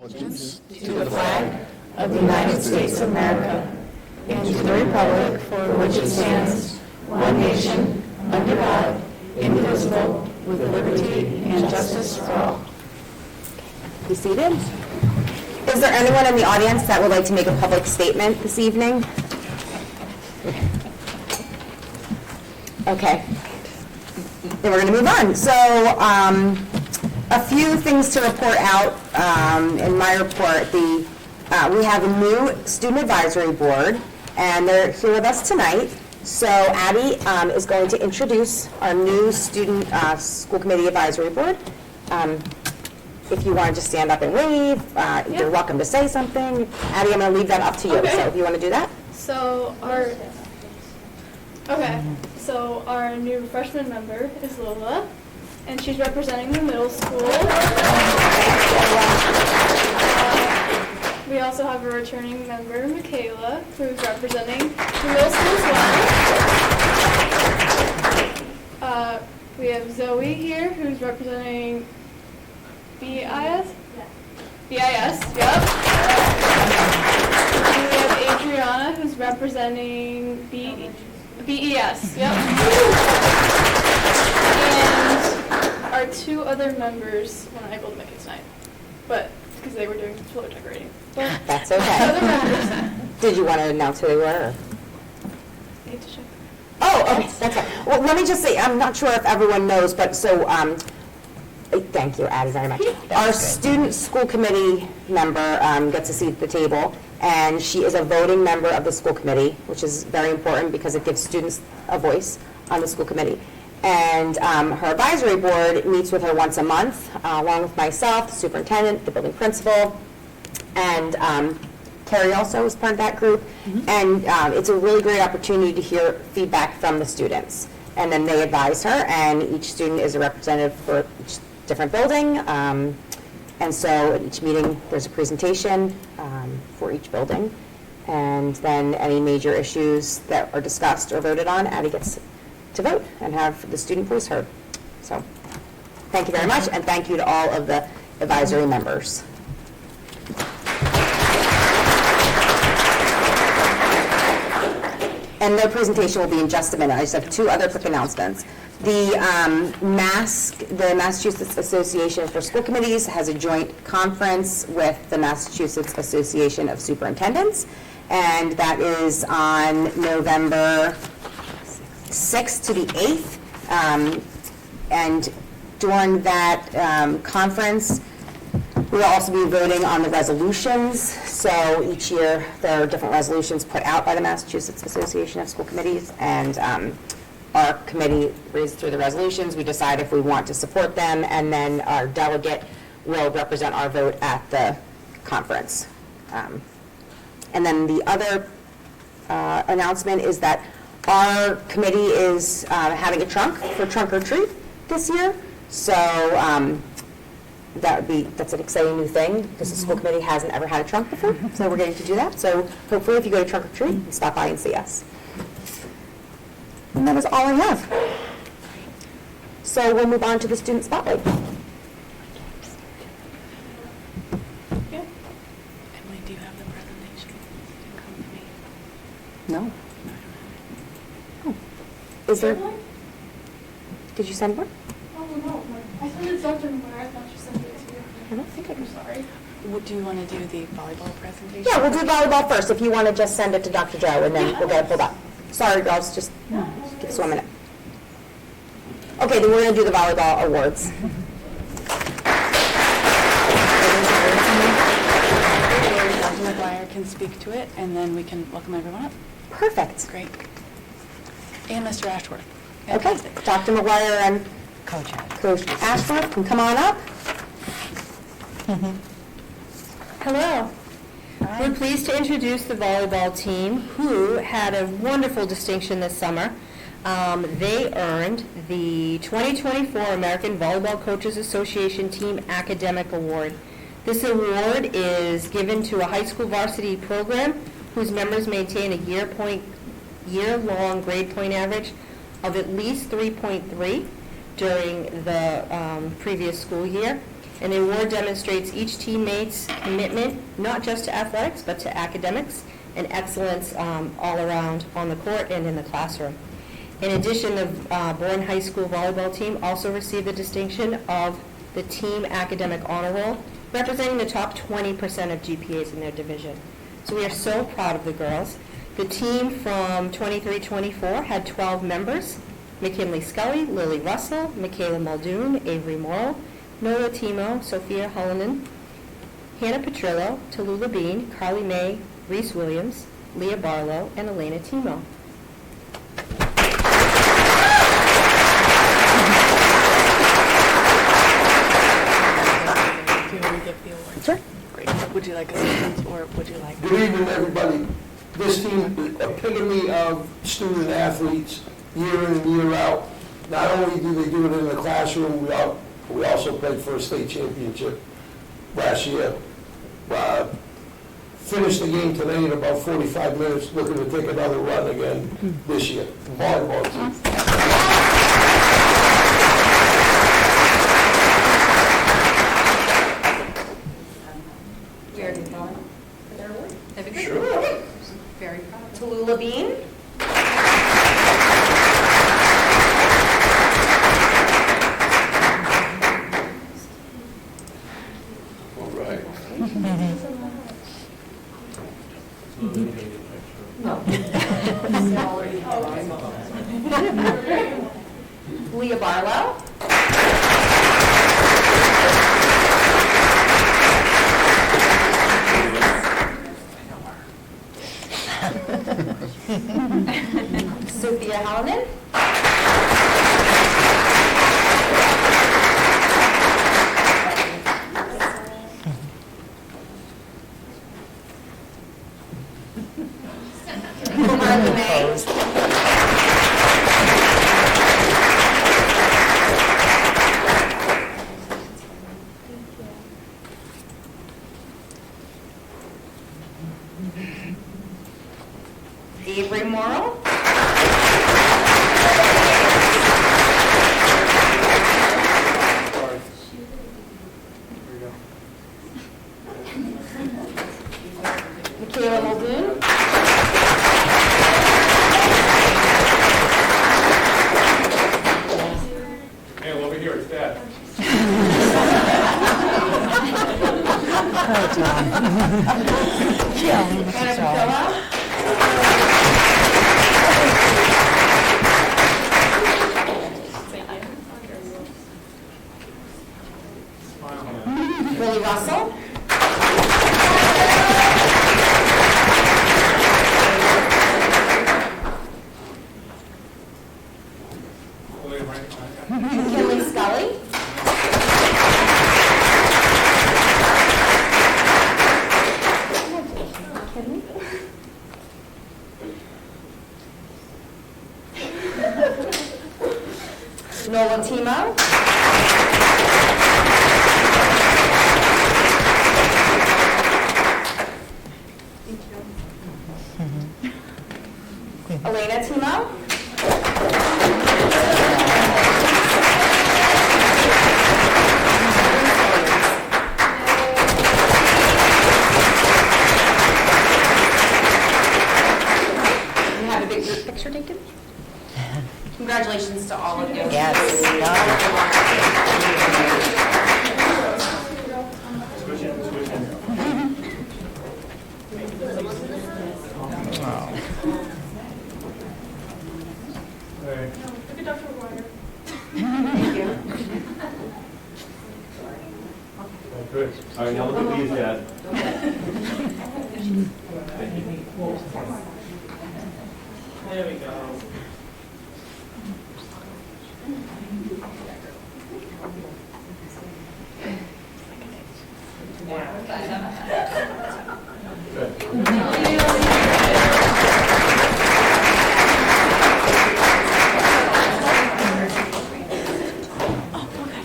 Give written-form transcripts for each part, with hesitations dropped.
allegiance to the flag of the United States of America and to the republic for which it stands, one nation, under God, indivisible, with liberty and justice for all. Be seated. Is there anyone in the audience that would like to make a public statement this evening? Okay. Then we're going to move on. So, a few things to report out in my report. We have a new student advisory board, and they're here with us tonight. So Addie is going to introduce our new student school committee advisory board. If you want to just stand up and wave, you're welcome to say something. Addie, I'm going to leave that up to you. Okay. So if you want to do that. So our new freshman member is Lola, and she's representing the middle school. We also have a returning member, Michaela, who's representing the middle school as well. We have Zoe here, who's representing BIS? BIS, yep. And we have Adriana, who's representing BES, yep. And our two other members were not able to make it tonight, but because they were doing floor decorating. But That's okay. other members. Did you want to announce who they were? Or? I need to check. Oh, okay, that's right. Well, let me just say, I'm not sure if everyone knows, but so, thank you, Addie, very much. Our student school committee member gets a seat at the table, and she is a voting member of the school committee, which is very important because it gives students a voice on the school committee. And her advisory board meets with her once a month, along with myself, the superintendent, the building principal, and Carrie also is part of that group. Mm-hmm. And it's a really great opportunity to hear feedback from the students. And then they advise her, and each student is a representative for each different building. And so at each meeting, there's a presentation for each building. And then any major issues that are discussed or voted on, Addie gets to vote and have the student voice heard. So thank you very much, and thank you to all of the advisory members. And their presentation will be in just a minute. I just have two other quick announcements. The Massachusetts Association for School Committees has a joint conference with the Massachusetts Association of Superintendents, and that is on November 6th to the 8th. And during that conference, we'll also be voting on the resolutions. So each year there are different resolutions put out by the Massachusetts Association of School Committees, and our committee reads through the resolutions. We decide if we want to support them, and then our delegate will represent our vote at the conference. And then the other announcement is that our committee is having a trunk for trunk or treat this year. So that's an exciting new thing because the school committee hasn't ever had a trunk before. So we're getting to do that. So hopefully if you go to trunk or treat, stop by and see us. And that is all I have. So we'll move on to the student spotlight. Yeah. Emily, do you have the presentation? Come to me. No. Is there? Did you send one? Oh, no. I sent it to Dr. McGuire. I thought she sent it to you. I don't think I I'm sorry. Do you want to do the volleyball presentation? Yeah, we'll do volleyball first. If you want to just send it to Dr. Joe, and then we'll get it pulled up. Sorry, girls, just give us 1 minute. Okay, then we're going to do the volleyball awards. Dr. McGuire can speak to it, and then we can welcome everyone up. Perfect. Great. And Mr. Ashworth. Okay, Dr. McGuire and Coach Ashworth can come on up. Hello. We're pleased to introduce the volleyball team, who had a wonderful distinction this summer. They earned the 2024 American Volleyball Coaches Association Team Academic Award. This award is given to a high school varsity program whose members maintain a year-long grade point average of at least 3.3 during the previous school year, And the award demonstrates each teammate's commitment, not just to athletics, but to academics and excellence all around on the court and in the classroom. In addition, the Bourne High School volleyball team also received the distinction of the Team Academic Honor Roll, representing the top 20% of GPAs in their division. So we are so proud of the girls. The team from 23-24 had 12 members: McKinley Scully, Lily Russell, Michaela Muldoon, Avery Morrow, Nola Timo, Sophia Hullinan, Hannah Petrillo, Tallulah Bean, Carly May, Reese Williams, Leah Barlow, and Elena Timo. Sure. Would you like assistance, or would you like? Good evening, everybody. This team, the epitome of student athletes, year in and year out. Not only do they do it in the classroom, we also played for a state championship last year. Finished the game today in about 45 minutes, looking to take another run again this year. Volleyball team. Sure. Very proud. Tallulah Bean. All right. Leah Barlow. Sophia Hallinan. Carly May. Avery Morrow. Michaela Muldoon. Hey, over here, it's Dad. Hannah Petrillo. Lily Russell. McKinley Scully. Nola Timo. Elena Timo. We have a big group picture taken. Congratulations to all of you. Yes. Hey. Look at Dr. McGuire. Thank you. Oh, good. All right, now look at these, Dad. There we go.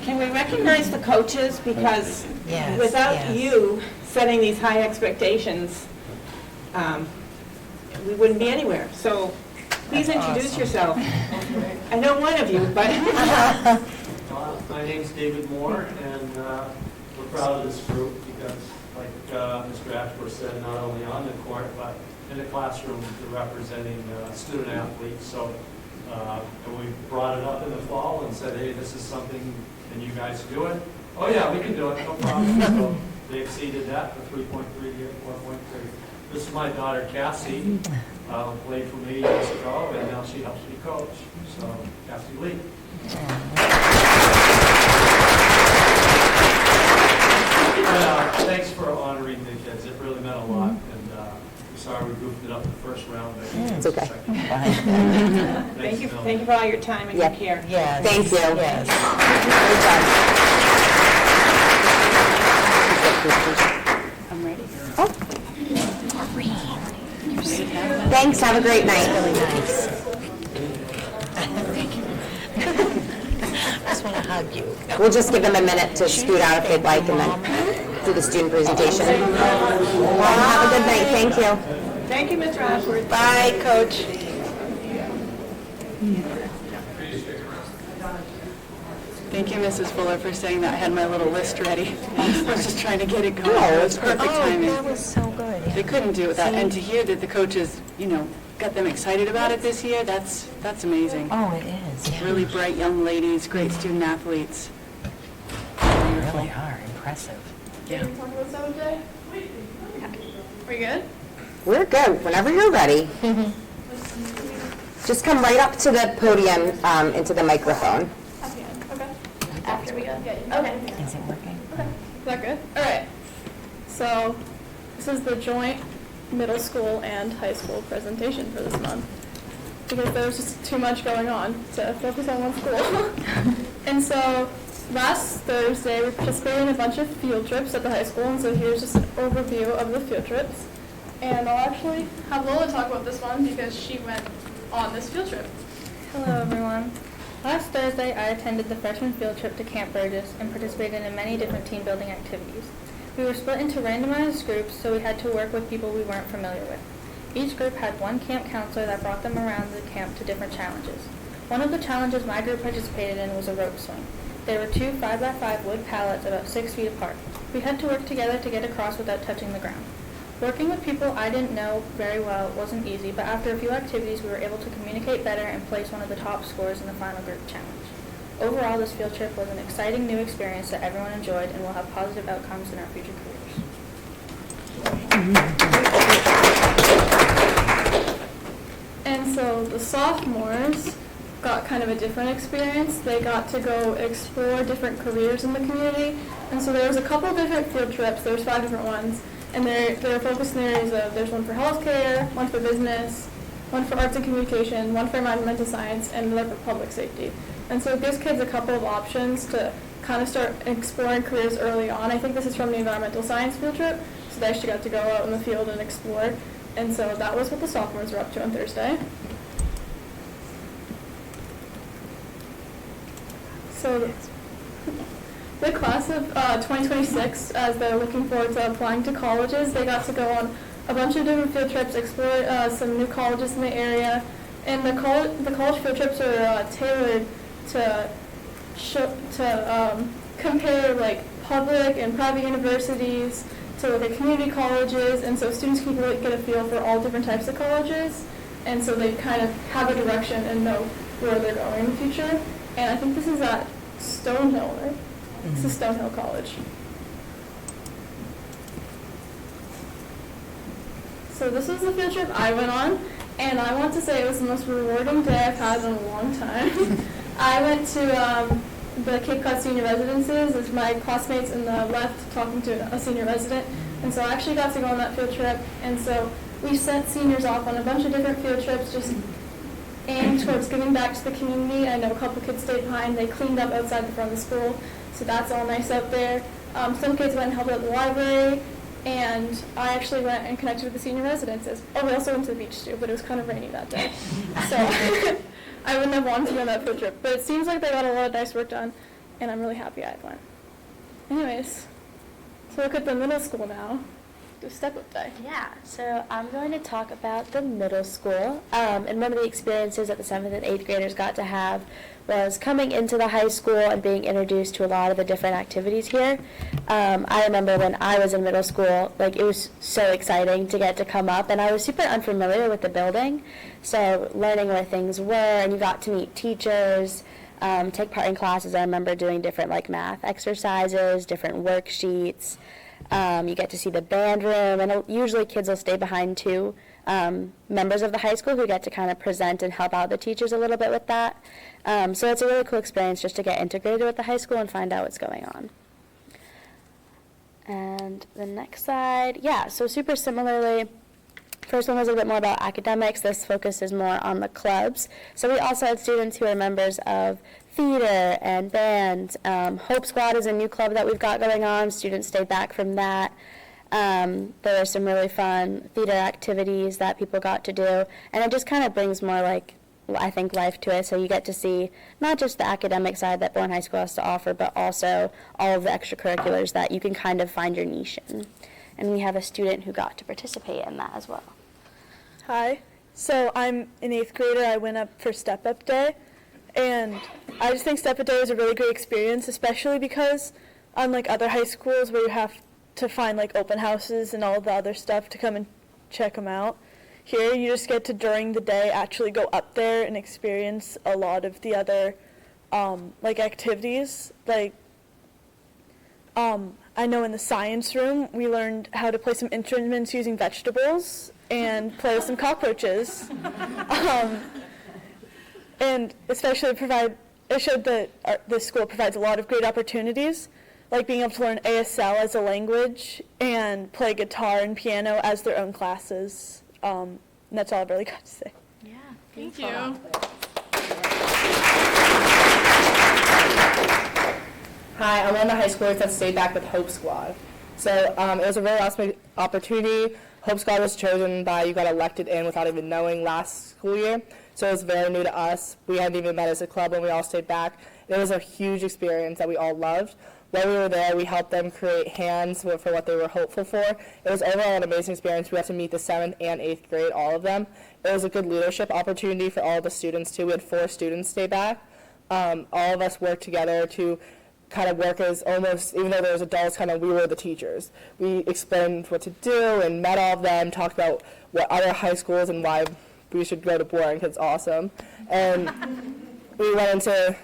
Can we recognize the coaches? Because Yes, without yes. you setting these high expectations, we wouldn't be anywhere. So please introduce yourself. I know one of you, but My name's David Moore, and proud of this group because, like Mr. Ashworth said, not only on the court, but in the classroom, they're representing student athletes. So and we brought it up in the fall and said, hey, this is something, can you guys do it? Oh yeah, we can do it, no problem. So they exceeded that for 3.3 to 4.3. This is my daughter Cassie, played for me years ago, and now she helps me coach. So Cassie Lee. Thanks for honoring the kids. It really meant a lot. And I'm sorry we goofed it up the first round. But It's okay. Thank you for all your time and your Yep. care. Yes. Thank you. Yes. I'm ready. Thanks, have a great night. Really nice. I just want to hug you. We'll just give them a minute to scoot out if they'd like, and then do the student presentation. Well, have a good night, thank you. Thank you, Mr. Ashworth. Bye, Coach. Thank you, Mrs. Fuller, for saying that. I had my little list ready. I was just trying to get it going. Oh, It was perfect That timing. was so good. They couldn't do it without, and to hear that the coaches, got them excited about it this year, that's amazing. Oh, it is. Yeah. Really bright young ladies, great student athletes. They really are impressive. Yeah. Can we talk about that today? We good? We're good, whenever you're ready. Just come right up to the podium, into the microphone. At the end, okay. After we go? Okay. Is it working? Is that good? All right. So this is the joint middle school and high school presentation for this month because there was just too much going on to focus on one school. And so last Thursday we participated in a bunch of field trips at the high school, and so here's just an overview of the field trips. And I'll actually have Lola talk about this one because she went on this field trip. Hello, everyone. Last Thursday, I attended the freshman field trip to Camp Burgess and participated in many different team-building activities. We were split into randomized groups, so we had to work with people we weren't familiar with. Each group had one camp counselor that brought them around the camp to different challenges. One of the challenges my group participated in was a rope swing. There were 2 5x5 wood pallets about 6 feet apart. We had to work together to get across without touching the ground. Working with people I didn't know very well wasn't easy, but after a few activities we were able to communicate better and place one of the top scores in the final group challenge. Overall, this field trip was an exciting new experience that everyone enjoyed and will have positive outcomes in our future careers. And so the sophomores got kind of a different experience. They got to go explore different careers in the community. And so there was a couple different field trips. There was 5 different ones. And they're focused in areas of, there's one for healthcare, one for business, one for arts and communication, one for environmental science, and another for public safety. And so it gives kids a couple of options to kind of start exploring careers early on. I think this is from the environmental science field trip, so they actually got to go out in the field and explore. And so that was what the sophomores were up to on Thursday. So the class of 2026, as they're looking forward to applying to colleges, they got to go on a bunch of different field trips, explore some new colleges in the area. And the college field trips are tailored to compare like public and private universities to like community colleges, and so students can really get a feel for all different types of colleges, and so they kind of have a direction and know where they're going in the future. And I think this is at Stonehill, right? This is Stonehill College. So this was the field trip I went on, and I want to say it was the most rewarding day I've had in a long time. I went to the Cape Cod Senior Residences with my classmates in the left talking to a senior resident, and so I actually got to go on that field trip. And so we sent seniors off on a bunch of different field trips, just aimed towards giving back to the community. I know a couple kids stayed behind. They cleaned up outside the front of the school, so that's all nice out there. Some kids went and helped out the library, and I actually went and connected with the senior residences. Oh, we also went to the beach too, but it was kind of rainy that day. So I wouldn't have wanted to go on that field trip, but it seems like they got a lot of nice work done, and I'm really happy I went. Anyways, so look at the middle school now. Do step-up day. Yeah, so I'm going to talk about the middle school, and one of the experiences that the 7th and 8th graders got to have was coming into the high school and being introduced to a lot of the different activities here. I remember when I was in middle school, like it was so exciting to get to come up, and I was super unfamiliar with the building, so learning where things were, and you got to meet teachers, take part in classes. I remember doing different like math exercises, different worksheets. You get to see the band room, and usually kids will stay behind too. Members of the high school who get to kind of present and help out the teachers a little bit with that. So it's a really cool experience just to get integrated with the high school and find out what's going on. And the next slide, yeah, so super similarly, first one was a bit more about academics. This focuses more on the clubs. So we also had students who are members of theater and band. Hope Squad is a new club that we've got going on. Students stayed back from that. There were some really fun theater activities that people got to do, and it just kind of brings more, like, I think, life to it. So you get to see not just the academic side that Bourne High School has to offer, but also all of the extracurriculars that you can kind of find your niche in. And we have a student who got to participate in that as well. Hi. So I'm an 8th grader. I went up for Step Up Day, and I just think Step Up Day was a really great experience, especially because unlike other high schools where you have to find like open houses and all the other stuff to come and check them out, here you just get to during the day actually go up there and experience a lot of the other like activities. Like I know in the science room we learned how to play some instruments using vegetables and play with some cockroaches. And especially it showed that this school provides a lot of great opportunities, like being able to learn ASL as a language and play guitar and piano as their own classes. And that's all I've really got to say. Yeah, thank you. Hi, I'm one of the high schoolers that stayed back with Hope Squad. So it was a really awesome opportunity. Hope Squad was chosen by, you got elected in without even knowing last school year. So it was very new to us. We hadn't even met as a club when we all stayed back. It was a huge experience that we all loved. While we were there, we helped them create hands for what they were hopeful for. It was overall an amazing experience. We got to meet the 7th and 8th grade, all of them. It was a good leadership opportunity for all the students too. We had 4 students stay back. All of us worked together to kind of work as almost, even though there was adults, kind of we were the teachers. We explained what to do and met all of them, talked about what other high schools and why we should go to Bourne because it's awesome. And we went into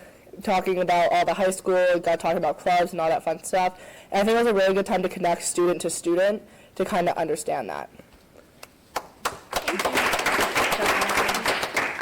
talking about all the high school, got talking about clubs and all that fun stuff. And I think it was a really good time to connect student to student to kind of understand that.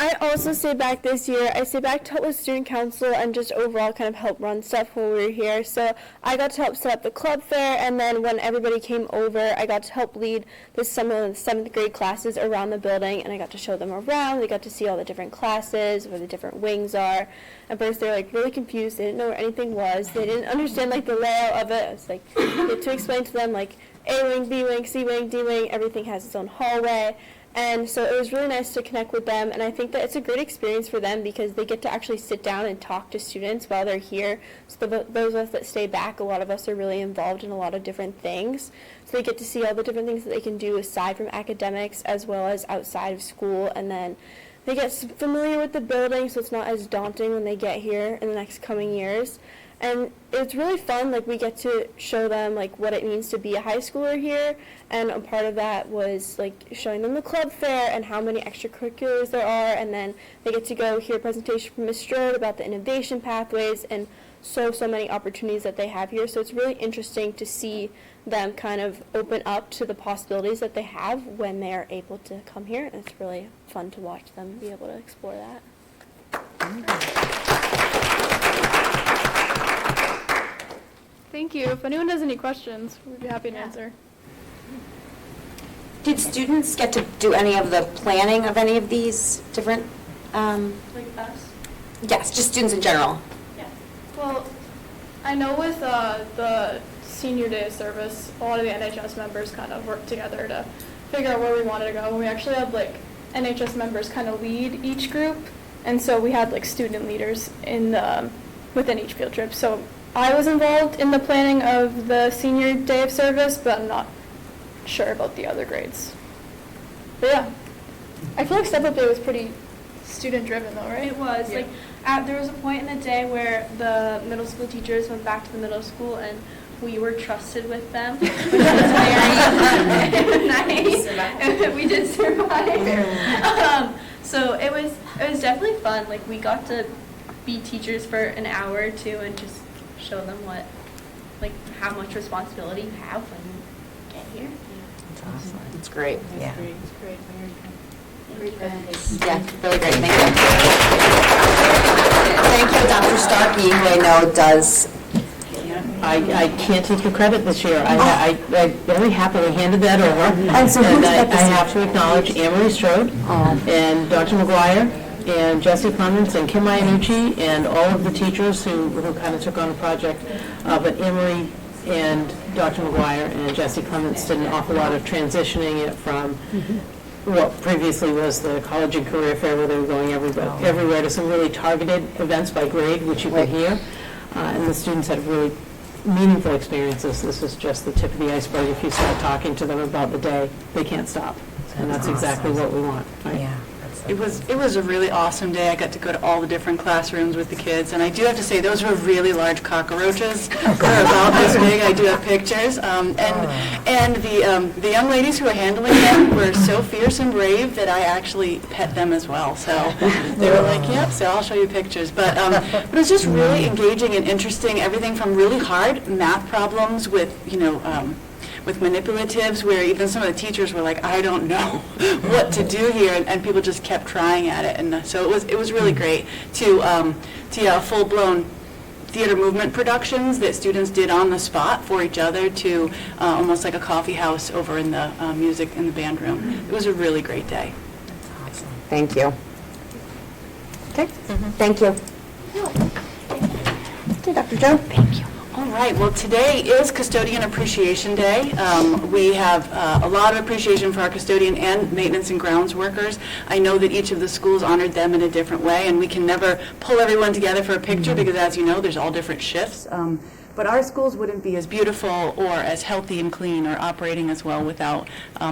I also stayed back this year. I stayed back to help with student council and just overall kind of help run stuff while we were here. So I got to help set up the club fair, and then when everybody came over, I got to help lead some of the 7th grade classes around the building, and I got to show them around. They got to see all the different classes, where the different wings are. At first they were like really confused. They didn't know where anything was. They didn't understand like the layout of it. It's like you had to explain to them like A wing, B wing, C wing, D wing. Everything has its own hallway. And so it was really nice to connect with them, and I think that it's a great experience for them because they get to actually sit down and talk to students while they're here. So those of us that stay back, a lot of us are really involved in a lot of different things. So they get to see all the different things that they can do aside from academics as well as outside of school, and then they get familiar with the building so it's not as daunting when they get here in the next coming years. And it's really fun, like we get to show them like what it means to be a high schooler here, and a part of that was like showing them the club fair and how many extracurriculars there are, and then they get to go hear a presentation from Ms. Strode about the innovation pathways and so many opportunities that they have here. So it's really interesting to see them kind of open up to the possibilities that they have when they are able to come here, and it's really fun to watch them be able to explore that. Thank you. If anyone has any questions, we'd be happy to answer. Did students get to do any of the planning of any of these different? Like us? Yes, just students in general. Yeah. Well, I know with the senior day of service, a lot of the NHS members kind of worked together to figure out where we wanted to go. And we actually had like NHS members kind of lead each group, and so we had like student leaders in within each field trip. So I was involved in the planning of the senior day of service, but I'm not sure about the other grades. But yeah, I feel like Step Up Day was pretty student driven though, right? It was. Yeah. Like, There was a point in the day where the middle school teachers went back to the middle school and we were trusted with them, which was very nice. And we did survive. So it was definitely fun. Like, we got to be teachers for an hour or two and just show them how much responsibility you have when you get here. That's awesome. It's great. Yeah. It's great. Yeah, really great. Thank you. Thank you, Dr. Starkey, who I know does. I can't take your credit this year. I very happily handed that over. And so who did that this I year? have to acknowledge Anne-Marie Strode and Dr. McGuire and Jesse Clements and Kim Iannucci and all of the teachers who kind of took on a project. But Anne-Marie and Dr. McGuire and Jesse Clements did an awful lot of transitioning it from what previously was the college and career fair, where they were going everywhere to some really targeted events by grade, which you can hear. And the students had really meaningful experiences. This is just the tip of the iceberg. If you start talking to them about the day, they can't stop. And that's exactly what we want. Right? Yeah. It was a really awesome day. I got to go to all the different classrooms with the kids, and I do have to say those were really large cockroaches. They're about this big. I do have pictures, and the young ladies who were handling them were so fierce and brave that I actually pet them as well. So they were like, "Yep." So I'll show you pictures. But it was just really engaging and interesting. Everything from really hard math problems with with manipulatives, where even some of the teachers were like, I don't know what to do here, and people just kept trying at it. And so it was really great to full-blown theater movement productions that students did on the spot for each other, to almost like a coffee house over in the music in the band room. It was a really great day. Thank you. Okay. Thank you. Okay, Dr. Joe. Thank you. All right, well, today is Custodian Appreciation Day. We have a lot of appreciation for our custodian and maintenance and grounds workers. I know that each of the schools honored them in a different way, and we can never pull everyone together for a picture because, as you know, there's all different shifts. But our schools wouldn't be as beautiful or as healthy and clean or operating as well without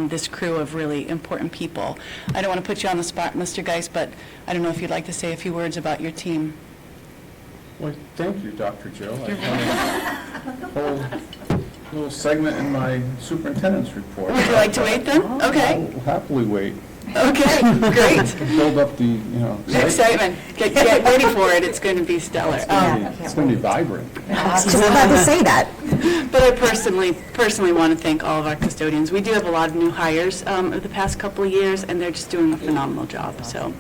this crew of really important people. I don't want to put you on the spot, Mr. Geis, but I don't know if you'd like to say a few words about your team. Well, thank you, Dr. Joe. I have a whole little segment in my superintendent's report. Would you like to wait then? Okay. I'll happily wait. Okay, great. Build up the, Excitement. Get ready for it. It's going to be stellar. It's going to be vibrant. I was just about to say that. But I personally want to thank all of our custodians. We do have a lot of new hires over the past couple of years, and they're just doing a phenomenal job. So.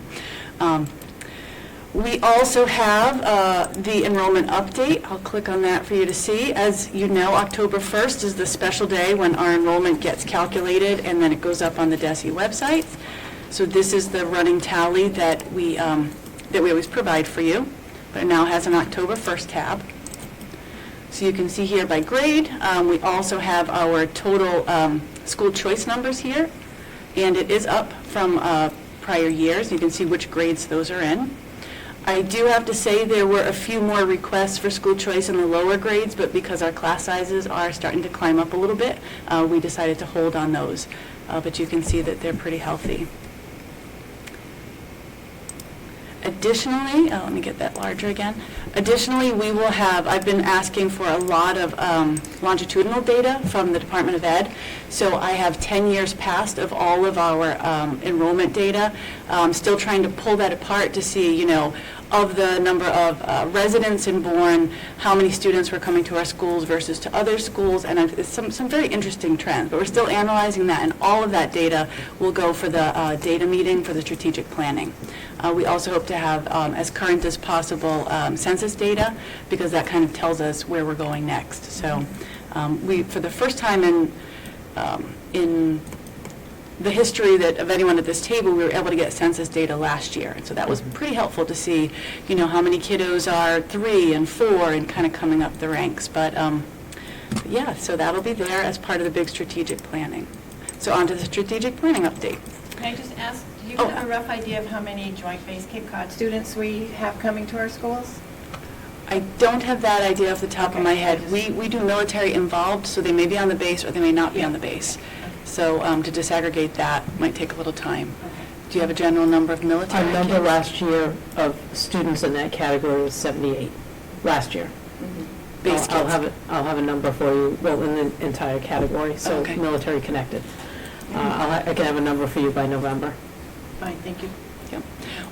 We also have the enrollment update. I'll click on that for you to see. As you know, October 1st is the special day when our enrollment gets calculated, and then it goes up on the DESE website. So this is the running tally that we always provide for you, but it now has an October 1st tab. So you can see here by grade. We also have our total school choice numbers here, and it is up from prior years. You can see which grades those are in. I do have to say there were a few more requests for school choice in the lower grades, but because our class sizes are starting to climb up a little bit, we decided to hold on those. But you can see that they're pretty healthy. Additionally, let me get that larger again. Additionally, we will have, I've been asking for a lot of longitudinal data from the Department of Ed. So I have 10 years past of all of our enrollment data. I'm still trying to pull that apart to see, of the number of residents in Bourne, how many students were coming to our schools versus to other schools, and it's some very interesting trends. But we're still analyzing that, and all of that data will go for the data meeting for the strategic planning. We also hope to have as current as possible census data, because that kind of tells us where we're going next. So we, for the first time in the history of anyone at this table, we were able to get census data last year. And so that was pretty helpful to see, how many kiddos are 3 and 4 and kind of coming up the ranks. But yeah, so that'll be there as part of the big strategic planning. So on to the strategic planning update. Can I just ask, do you have a rough idea of how many Joint Base Cape Cod students we have coming to our schools? I don't have that idea off the top of my head. We do military involved, so they may be on the base or they may not be on the base. So to disaggregate that might take a little time. Do you have a general number of military Our number kids? last year of students in that category was 78, last year. Base I'll kids. I'll have a number for you, well, in the entire category, so Okay. military connected. I can have a number for you by November. Fine, thank you. Yep.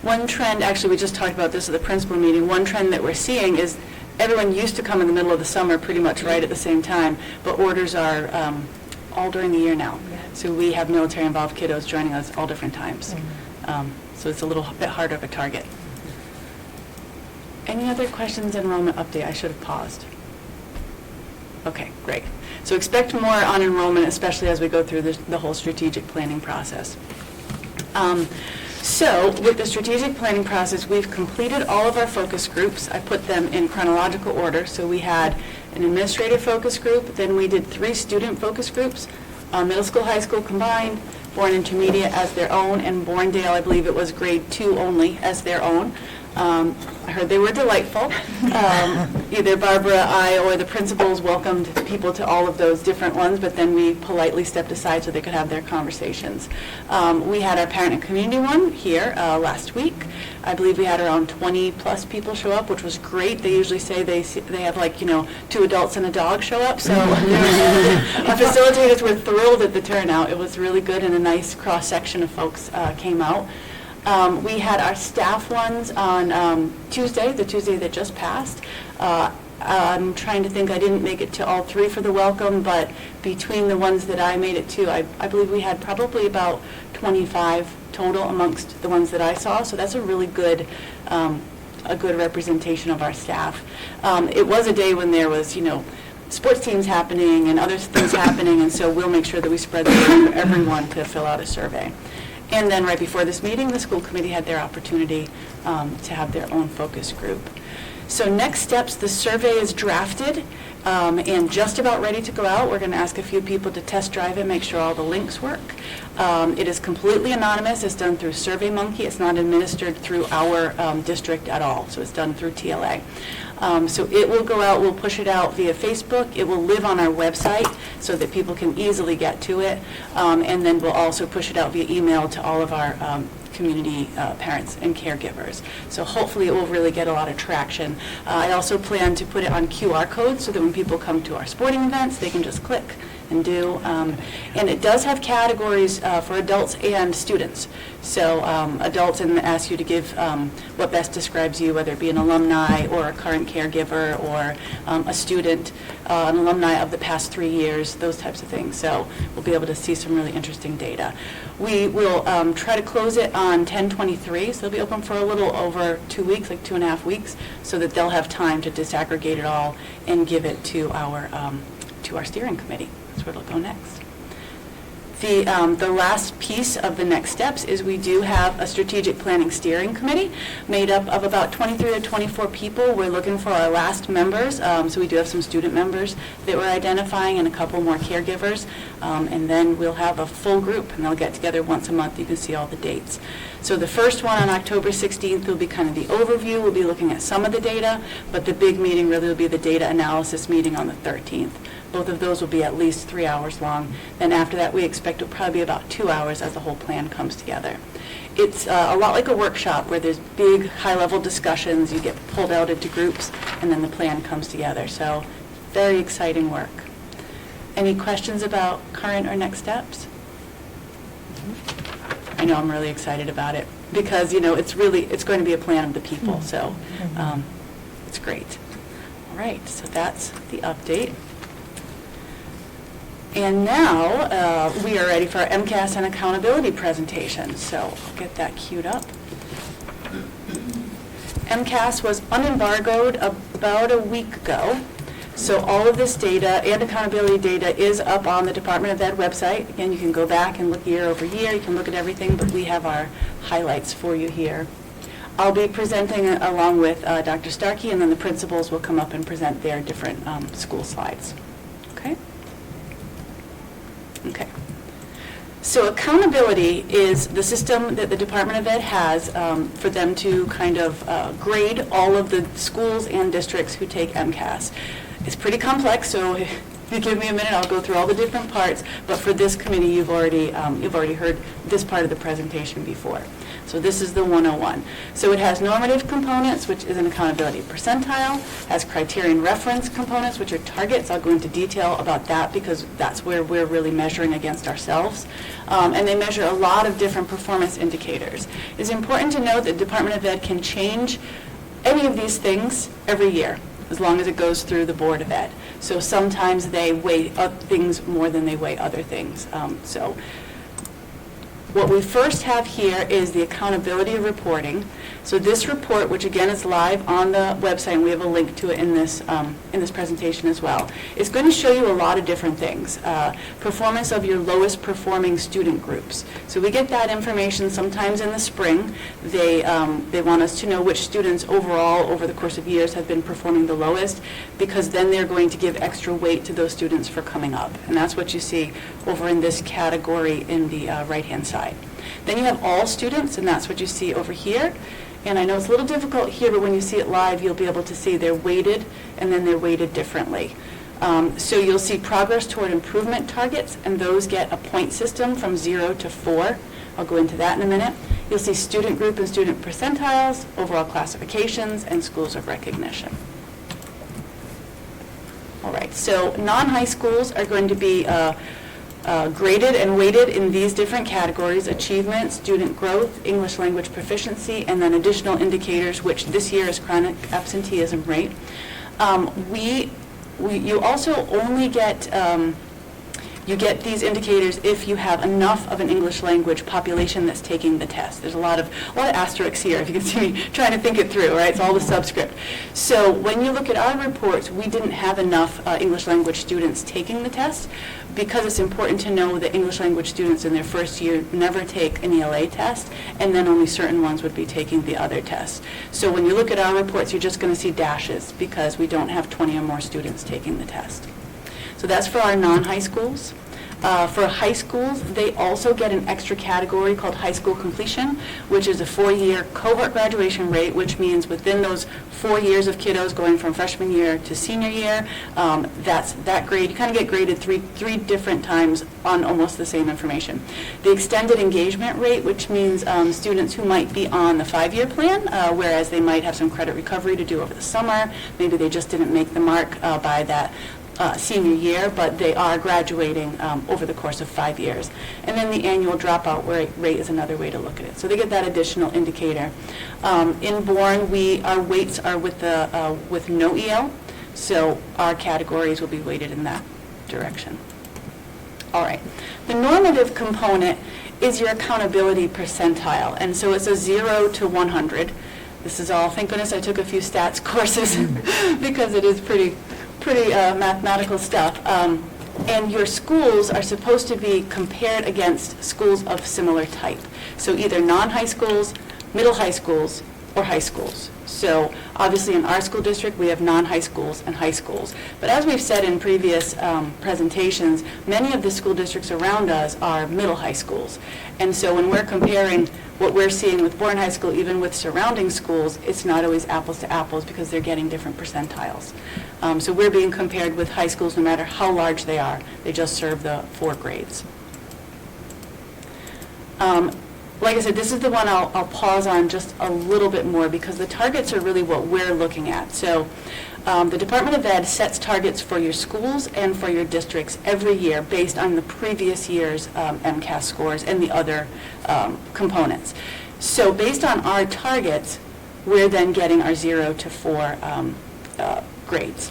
One trend, actually, we just talked about this at the principal meeting, one trend that we're seeing is everyone used to come in the middle of the summer pretty much right at the same time, but orders are all during the year now. So we have military-involved kiddos joining us all different times. So it's a little bit harder of a target. Any other questions, enrollment update? I should have paused. Okay, great. So expect more on enrollment, especially as we go through the whole strategic planning process. So with the strategic planning process, we've completed all of our focus groups. I put them in chronological order. So we had an administrative focus group, then we did 3 student focus groups, middle school, high school combined, Bourne Intermediate as their own, and Bourne-Dale, I believe it was grade 2 only, as their own. I heard they were delightful. Either Barbara, I, or the principals welcomed people to all of those different ones, but then we politely stepped aside so they could have their conversations. We had our parent and community one here last week. I believe we had around 20-plus people show up, which was great. They usually say they have 2 adults and a dog show up, so our facilitators were thrilled at the turnout. It was really good, and a nice cross-section of folks came out. We had our staff ones on Tuesday, the Tuesday that just passed. I'm trying to think, I didn't make it to all 3 for the welcome, but between the ones that I made it to, I believe we had probably about 25 total amongst the ones that I saw, so that's a really good representation of our staff. It was a day when there was, sports teams happening and other things happening, and so we'll make sure that we spread the word for everyone to fill out a survey. And then right before this meeting, the school committee had their opportunity to have their own focus group. So next steps, the survey is drafted and just about ready to go out. We're going to ask a few people to test drive it, make sure all the links work. It is completely anonymous. It's done through SurveyMonkey. It's not administered through our district at all, so it's done through TLA. So it will go out, we'll push it out via Facebook. It will live on our website so that people can easily get to it. And then we'll also push it out via email to all of our community parents and caregivers. So hopefully it will really get a lot of traction. I also plan to put it on QR codes so that when people come to our sporting events, they can just click and do. And it does have categories for adults and students. So adults, and ask you to give what best describes you, whether it be an alumni or a current caregiver or a student, an alumni of the past 3 years, those types of things. So we'll be able to see some really interesting data. We will try to close it on 10/23, so it'll be open for a little over 2 weeks, like 2.5 weeks, so that they'll have time to disaggregate it all and give it to our steering committee. That's where it'll go next. The last piece of the next steps is we do have a strategic planning steering committee made up of about 23 or 24 people. We're looking for our last members, so we do have some student members that we're identifying and a couple more caregivers, and then we'll have a full group, and they'll get together once a month. You can see all the dates. So the first one on October 16th will be kind of the overview. We'll be looking at some of the data, but the big meeting really will be the data analysis meeting on the 13th. Both of those will be at least 3 hours long. Then after that, we expect it'll probably be about 2 hours as the whole plan comes together. It's a lot like a workshop where there's big, high-level discussions. You get pulled out into groups, and then the plan comes together. So very exciting work. Any questions about current or next steps? I know I'm really excited about it because, it's going to be a plan of the people. So it's great. All right, so that's the update. And now we are ready for our MCAS and accountability presentation. So I'll get that queued up. MCAS was unembargoed about a week ago. So all of this data and accountability data is up on the Department of Ed website. Again, you can go back and look year over year. You can look at everything, but we have our highlights for you here. I'll be presenting along with Dr. Starkey, and then the principals will come up and present their different school slides. Okay? Okay. So accountability is the system that the Department of Ed has for them to kind of grade all of the schools and districts who take MCAS. It's pretty complex, so If you give me a minute, I'll go through all the different parts, but for this committee, you've already heard this part of the presentation before. So this is the 101. So it has normative components, which is an accountability percentile, has criterion reference components, which are targets. I'll go into detail about that because that's where we're really measuring against ourselves. And they measure a lot of different performance indicators. It's important to note that the Department of Ed can change any of these things every year, as long as it goes through the Board of Ed. So sometimes they weigh things more than they weigh other things. So what we first have here is the accountability of reporting. So this report, which again is live on the website, and we have a link to it in this presentation as well, is going to show you a lot of different things. Performance of your lowest performing student groups. So we get that information sometimes in the spring. They want us to know which students overall over the course of years have been performing the lowest, because then they're going to give extra weight to those students for coming up. And that's what you see over in this category in the right-hand side. Then you have all students, and that's what you see over here. And I know it's a little difficult here, but when you see it live, you'll be able to see they're weighted, and then they're weighted differently. So you'll see progress toward improvement targets, and those get a point system from 0 to 4. I'll go into that in a minute. You'll see student group and student percentiles, overall classifications, and schools of recognition. All right, so non-high schools are going to be graded and weighted in these different categories: achievement, student growth, English language proficiency, and then additional indicators, which this year is chronic absenteeism rate. You also only get you get these indicators if you have enough of an English language population that's taking the test. There's a lot of asterisks here, if you can see me trying to think it through, right? It's all the subscript. So when you look at our reports, we didn't have enough English language students taking the test, because it's important to know that English language students in their first year never take an ELA test, and then only certain ones would be taking the other tests. So when you look at our reports, you're just going to see dashes because we don't have 20 or more students taking the test. So that's for our non-high schools. For high schools, they also get an extra category called high school completion, which is a 4-year cohort graduation rate, which means within those 4 years of kiddos going from freshman year to senior year, that's that grade. You kind of get graded three different times on almost the same information. The extended engagement rate, which means students who might be on the 5-year plan, whereas they might have some credit recovery to do over the summer. Maybe they just didn't make the mark by that senior year, but they are graduating over the course of 5 years. And then the annual dropout rate is another way to look at it. So they get that additional indicator. In Bourne, our weights are with no EL, so our categories will be weighted in that direction. All right. The normative component is your accountability percentile, and so it's a 0 to 100. This is all, thank goodness I took a few stats courses because it is pretty mathematical stuff. And your schools are supposed to be compared against schools of similar type. So either non-high schools, middle high schools, or high schools. So obviously in our school district, we have non-high schools and high schools. But as we've said in previous presentations, many of the school districts around us are middle high schools. And so when we're comparing what we're seeing with Bourne High School, even with surrounding schools, it's not always apples to apples because they're getting different percentiles. So we're being compared with high schools no matter how large they are. They just serve the 4 grades. Like I said, this is the one I'll pause on just a little bit more because the targets are really what we're looking at. So the Department of Ed sets targets for your schools and for your districts every year based on the previous year's MCAS scores and the other components. So based on our targets, we're then getting our 0 to 4 grades.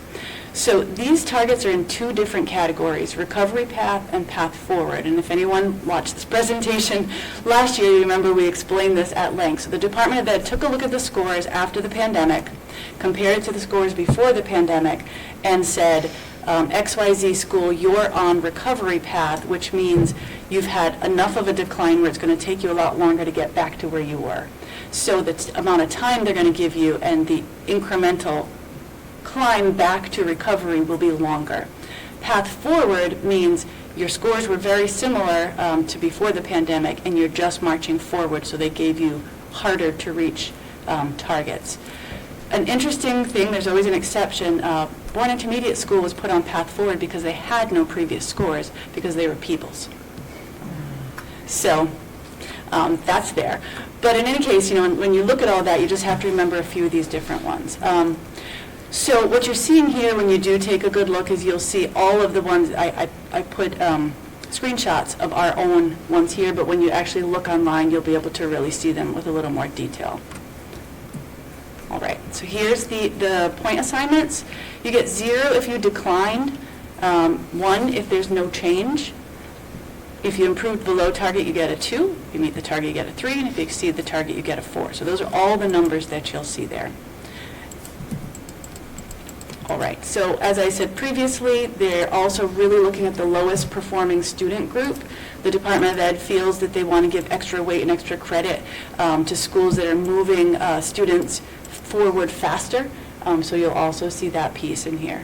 So these targets are in 2 different categories, recovery path and path forward. And if anyone watched this presentation last year, you remember we explained this at length. So the Department of Ed took a look at the scores after the pandemic, compared it to the scores before the pandemic, and said, XYZ school, you're on recovery path, which means you've had enough of a decline where it's going to take you a lot longer to get back to where you were. So the amount of time they're going to give you and the incremental climb back to recovery will be longer. Path forward means your scores were very similar to before the pandemic, and you're just marching forward, so they gave you harder to reach targets. an interesting thing, there's always an exception. Bourne Intermediate School was put on path forward because they had no previous scores because they were Peoples. So that's there. But in any case, when you look at all that, you just have to remember a few of these different ones. So what you're seeing here when you do take a good look is you'll see all of the ones, I put screenshots of our own ones here, but when you actually look online, you'll be able to really see them with a little more detail. All right, so here's the point assignments. You get 0 if you declined, 1 if there's no change. If you improved below target, you get a 2. If you meet the target, you get a 3. And if you exceed the target, you get a 4. So those are all the numbers that you'll see there. All right, so as I said previously, they're also really looking at the lowest performing student group. The Department of Ed feels that they want to give extra weight and extra credit to schools that are moving students forward faster. So you'll also see that piece in here.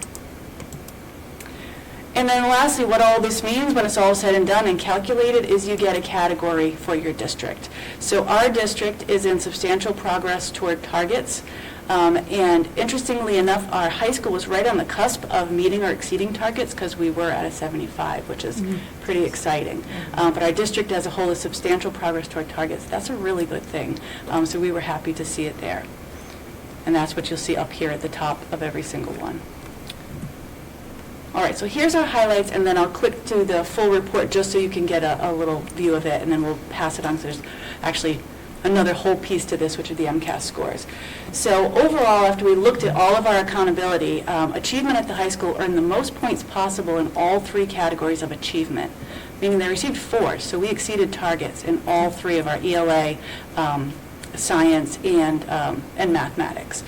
And then lastly, what all this means when it's all said and done and calculated is you get a category for your district. So our district is in substantial progress toward targets. And interestingly enough, our high school was right on the cusp of meeting or exceeding targets because we were at a 75, which is pretty exciting. But our district as a whole is substantial progress toward targets. That's a really good thing. So we were happy to see it there. And that's what you'll see up here at the top of every single one. All right, so here's our highlights, and then I'll click to the full report just so you can get a little view of it, and then we'll pass it on. So there's actually another whole piece to this, which are the MCAS scores. So overall, after we looked at all of our accountability, achievement at the high school earned the most points possible in all 3 categories of achievement, meaning they received 4. So we exceeded targets in all 3 of our ELA, science, and mathematics.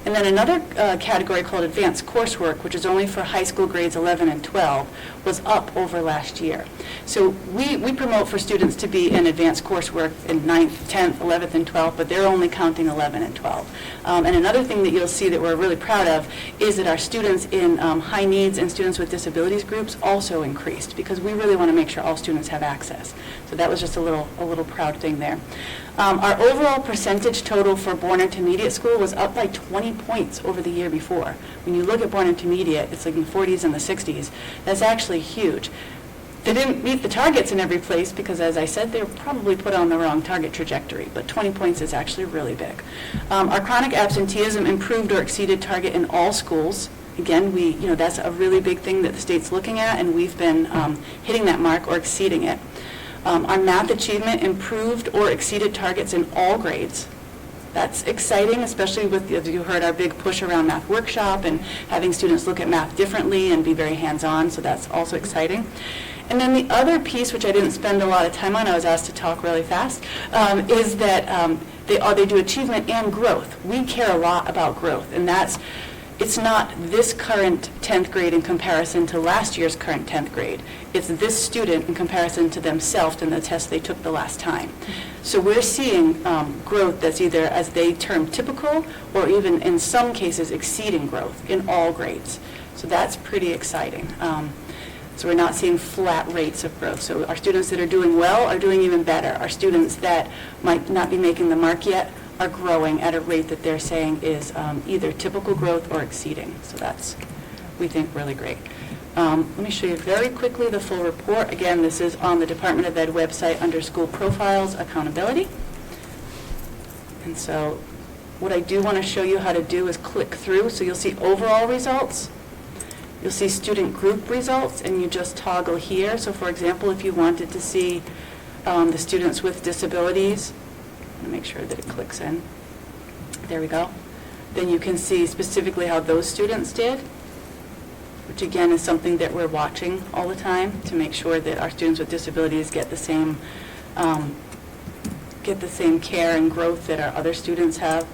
And then another category called advanced coursework, which is only for high school grades 11 and 12, was up over last year. So we promote for students to be in advanced coursework in 9th, 10th, 11th, and 12th, but they're only counting 11 and 12. And another thing that you'll see that we're really proud of is that our students in high needs and students with disabilities groups also increased because we really want to make sure all students have access. So that was just a little proud thing there. Our overall percentage total for Bourne Intermediate School was up by 20 points over the year before. When you look at Bourne Intermediate, it's like in the 40s and the 60s. That's actually huge. They didn't meet the targets in every place because, as I said, they were probably put on the wrong target trajectory, but 20 points is actually really big. Our chronic absenteeism improved or exceeded target in all schools. Again, that's a really big thing that the state's looking at, and we've been hitting that mark or exceeding it. Our math achievement improved or exceeded targets in all grades. That's exciting, especially with, as you heard, our big push around Math Workshop and having students look at math differently and be very hands-on, so that's also exciting. And then the other piece, which I didn't spend a lot of time on, I was asked to talk really fast, is that they do achievement and growth. We care a lot about growth, and it's not this current 10th grade in comparison to last year's current 10th grade. It's this student in comparison to themselves and the test they took the last time. So we're seeing growth that's either, as they term, typical, or even in some cases exceeding growth in all grades. So that's pretty exciting. So we're not seeing flat rates of growth. So our students that are doing well are doing even better. Our students that might not be making the mark yet are growing at a rate that they're saying is either typical growth or exceeding. So that's, we think, really great. Let me show you very quickly the full report. Again, this is on the Department of Ed website under School Profiles, Accountability. And so what I do want to show you how to do is click through. So you'll see overall results. You'll see student group results, and you just toggle here. So for example, if you wanted to see the students with disabilities, I'm going to make sure that it clicks in. There we go. Then you can see specifically how those students did, which again is something that we're watching all the time to make sure that our students with disabilities get the same care and growth that our other students have.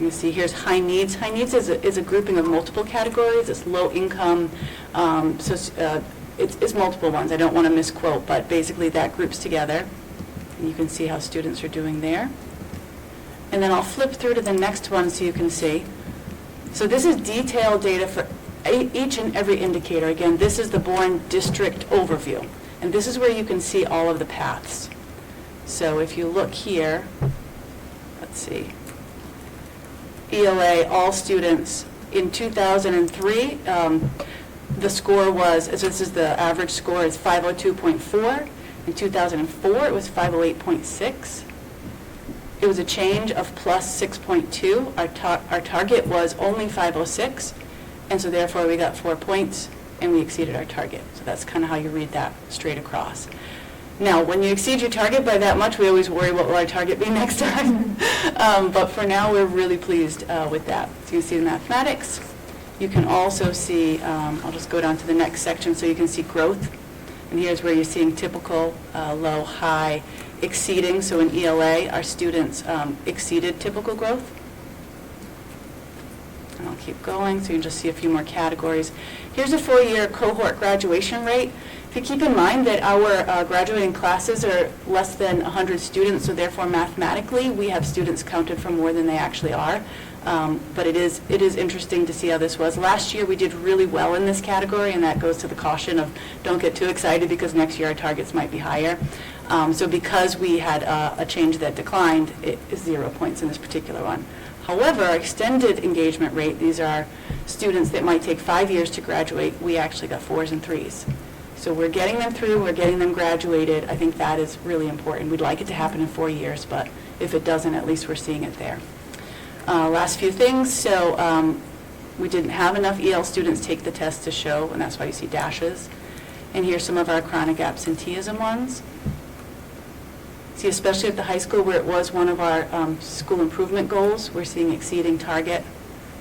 You see here's high needs. High needs is a grouping of multiple categories. It's low income, it's multiple ones. I don't want to misquote, but basically that groups together. And you can see how students are doing there. And then I'll flip through to the next one so you can see. So this is detailed data for each and every indicator. Again, this is the Bourne District overview. And this is where you can see all of the paths. So if you look here, let's see. ELA, all students. In 2003, the score was, so this is the average score, is 502.4. In 2004, it was 508.6. It was a change of plus 6.2. Our target was only 506, and so therefore we got 4 points, and we exceeded our target. So that's kind of how you read that straight across. Now, when you exceed your target by that much, we always worry what will our target be next time. But for now, we're really pleased with that. So you see the mathematics. You can also see, I'll just go down to the next section so you can see growth. And here's where you're seeing typical, low, high, exceeding. So in ELA, our students exceeded typical growth. And I'll keep going so you can just see a few more categories. Here's a 4-year cohort graduation rate. If you keep in mind that our graduating classes are less than 100 students, so therefore mathematically we have students counted for more than they actually are. But it is interesting to see how this was. Last year we did really well in this category, and that goes to the caution of don't get too excited because next year our targets might be higher. So because we had a change that declined, it is 0 points in this particular one. However, our extended engagement rate, these are students that might take 5 years to graduate, we actually got 4s and 3s. So we're getting them through, we're getting them graduated. I think that is really important. We'd like it to happen in 4 years, but if it doesn't, at least we're seeing it there. Last few things, so we didn't have enough EL students take the test to show, and that's why you see dashes. And here's some of our chronic absenteeism ones. See, especially at the high school where it was one of our school improvement goals, we're seeing exceeding target,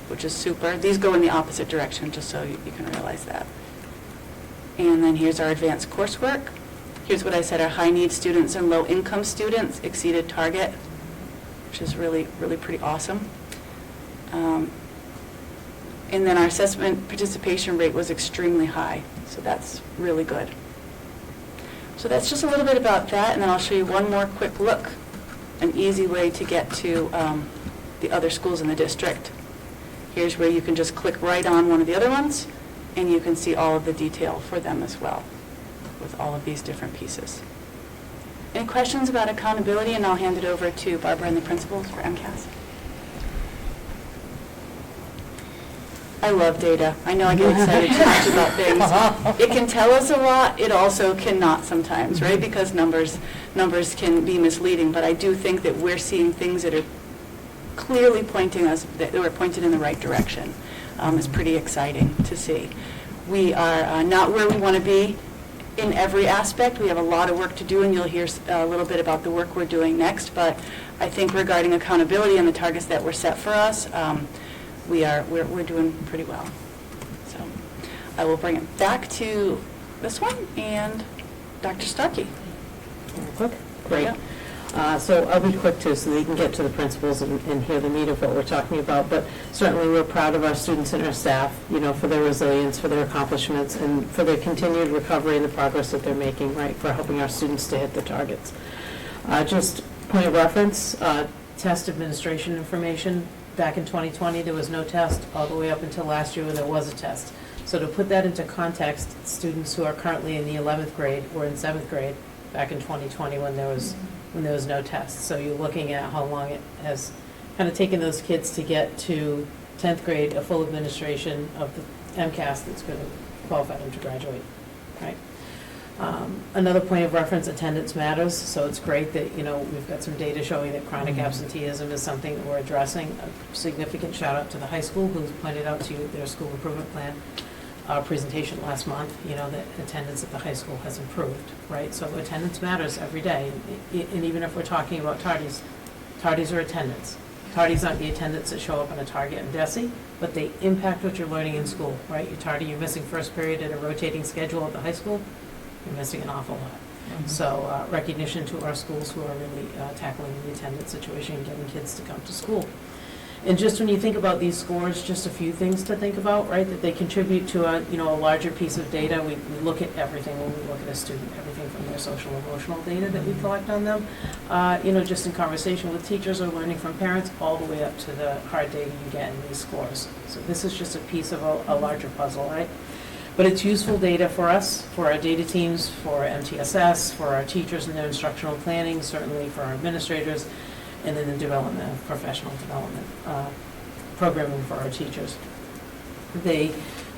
which is super. These go in the opposite direction, just so you can realize that. And then here's our advanced coursework. Here's what I said, our high-need students and low-income students exceeded target, which is really, really pretty awesome. And then our assessment participation rate was extremely high, so that's really good. So that's just a little bit about that, and then I'll show you one more quick look, an easy way to get to the other schools in the district. Here's where you can just click right on one of the other ones, and you can see all of the detail for them as well, with all of these different pieces. Any questions about accountability? And I'll hand it over to Barbara and the principals for MCAS. I love data. I know I get excited too much about things. It can tell us a lot. It also cannot sometimes, right? Because numbers can be misleading. But I do think that we're seeing things that are clearly pointing us, that we're pointed in the right direction. It's pretty exciting to see. We are not where we want to be in every aspect. We have a lot of work to do, and you'll hear a little bit about the work we're doing next. But I think regarding accountability and the targets that were set for us, we're doing pretty well. So I will bring it back to this one and Dr. Starkey. Quick? Great. So I'll be quick too, so that you can get to the principals and hear the meat of what we're talking about. But certainly we're proud of our students and our staff, for their resilience, for their accomplishments, and for their continued recovery and the progress that they're making, right, for helping our students to hit the targets. Just point of reference, Test administration information. Back in 2020, there was no test, all the way up until last year where there was a test. So to put that into context, students who are currently in the 11th grade were in 7th grade back in 2020 when there was no test. So you're looking at how long it has kind of taken those kids to get to 10th grade, a full administration of the MCAS that's going to qualify them to graduate, right? Another point of reference, attendance matters. So it's great that, we've got some data showing that chronic absenteeism is something that we're addressing. A significant shout out to the high school who's pointed out to you their school improvement plan presentation last month, that attendance at the high school has improved, right? So attendance matters every day. And even if we're talking about tardies are attendance. Tardies aren't the attendance that show up on a target and DESE, but they impact what you're learning in school, right? You're tardy, you're missing first period at a rotating schedule at the high school, you're missing an awful lot. Mm-hmm. So recognition to our schools who are really tackling the attendance situation and getting kids to come to school. And just when you think about these scores, just a few things to think about, right? That they contribute to a larger piece of data. We look at everything when we look at a student, everything from their social and emotional data that we collect on them, just in conversation with teachers or learning from parents, all the way up to the hard data you get in these scores. So this is just a piece of a larger puzzle, right? But it's useful data for us, for our data teams, for MTSS, for our teachers and their instructional planning, certainly for our administrators, and then the development of professional development. programming for our teachers. The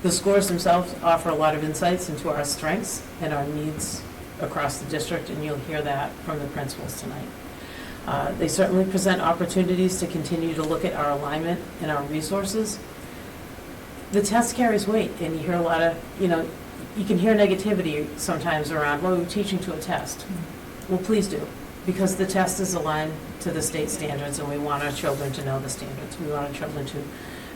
scores themselves offer a lot of insights into our strengths and our needs across the district, and you'll hear that from the principals tonight. They certainly present opportunities to continue to look at our alignment and our resources. The test carries weight, and you hear a lot of, you can hear negativity sometimes around, well, we're teaching to a test. Well, please do, because the test is aligned to the state standards, and we want our children to know the standards. We want our children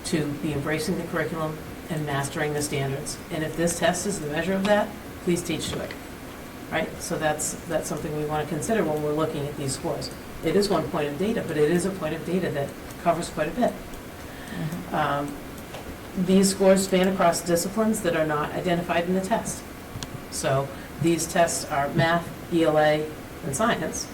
to be embracing the curriculum and mastering the standards. And if this test is the measure of that, please teach to it, right? So that's something we want to consider when we're looking at these scores. It is one point of data, but it is a point of data that covers quite a bit. These scores span across disciplines that are not identified in the test. So these tests are math, ELA, and science,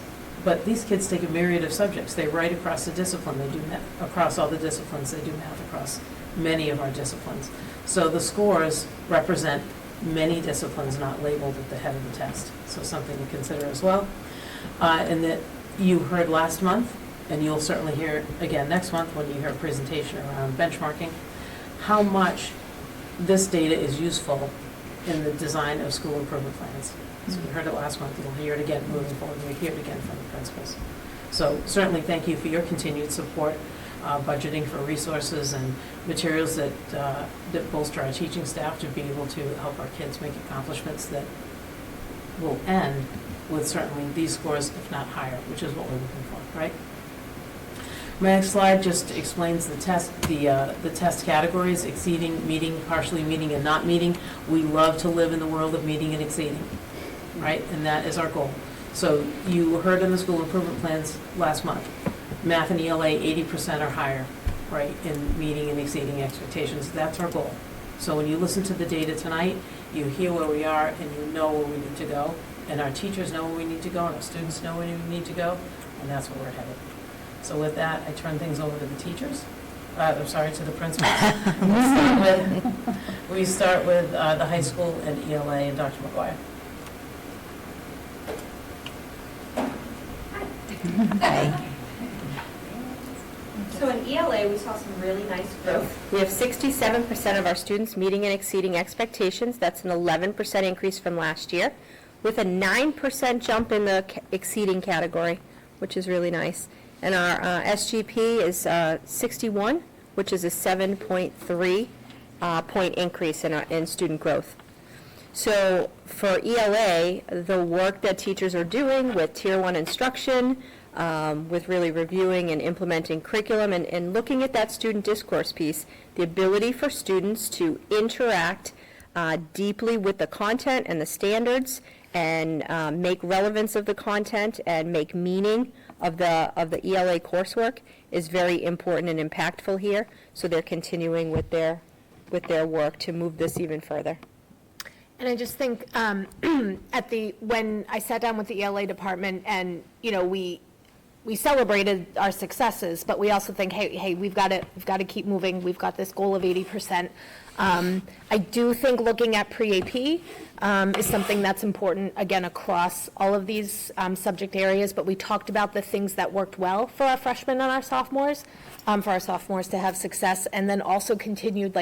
but these kids take a myriad of subjects. They write across the discipline. They do math across all the disciplines. They do math across many of our disciplines. So the scores represent many disciplines not labeled at the head of the test. So something to consider as well. And that you heard last month, and you'll certainly hear again next month when you hear a presentation around benchmarking, how much this data is useful in the design of school improvement plans. So you heard it last month, you'll hear it again moving forward, and you'll hear it again from the principals. So certainly thank you for your continued support, budgeting for resources and materials that bolster our teaching staff to be able to help our kids make accomplishments that will end with certainly these scores, if not higher, which is what we're looking for, right? My next slide just explains the test categories: exceeding, meeting, partially meeting, and not meeting. We love to live in the world of meeting and exceeding, right? And that is our goal. So you heard in the school improvement plans last month, math and ELA 80% or higher, right, in meeting and exceeding expectations. That's our goal. So when you listen to the data tonight, you hear where we are and you know where we need to go, and our teachers know where we need to go, and our students know where we need to go, and that's where we're headed. So with that, I turn things over to the teachers. To the principals. We start with the high school and ELA and Dr. McGuire. So in ELA, we saw some really nice growth. We have 67% of our students meeting and exceeding expectations. That's an 11% increase from last year, with a 9% jump in the exceeding category, which is really nice. And our SGP is 61, which is a 7.3 point increase in student growth. So for ELA, the work that teachers are doing with Tier 1 instruction, with really reviewing and implementing curriculum and looking at that student discourse piece, the ability for students to interact deeply with the content and the standards and make relevance of the content and make meaning of the ELA coursework is very important and impactful here. So they're continuing with their work to move this even further. And I just think when I sat down with the ELA department and we celebrated our successes, but we also think, hey, we've got to keep moving. We've got this goal of 80%. I do think looking at pre-AP is something that's important, again, across all of these subject areas, but we talked about the things that worked well for our freshmen and our sophomores, to have success, and then also continued,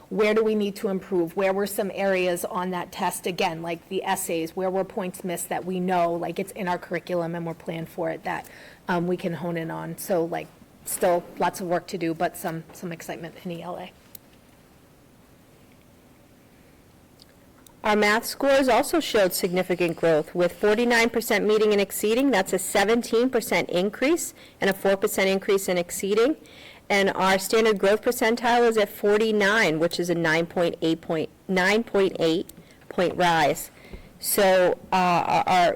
where do we need to improve? Where were some areas on that test, again, like the essays, where were points missed that we know, it's in our curriculum and we're planned for it, that we can hone in on. So, still lots of work to do, but some excitement in ELA. Our math scores also showed significant growth, with 49% meeting and exceeding. That's a 17% increase and a 4% increase in exceeding. And our standard growth percentile is at 49, which is a 9.8 point rise. So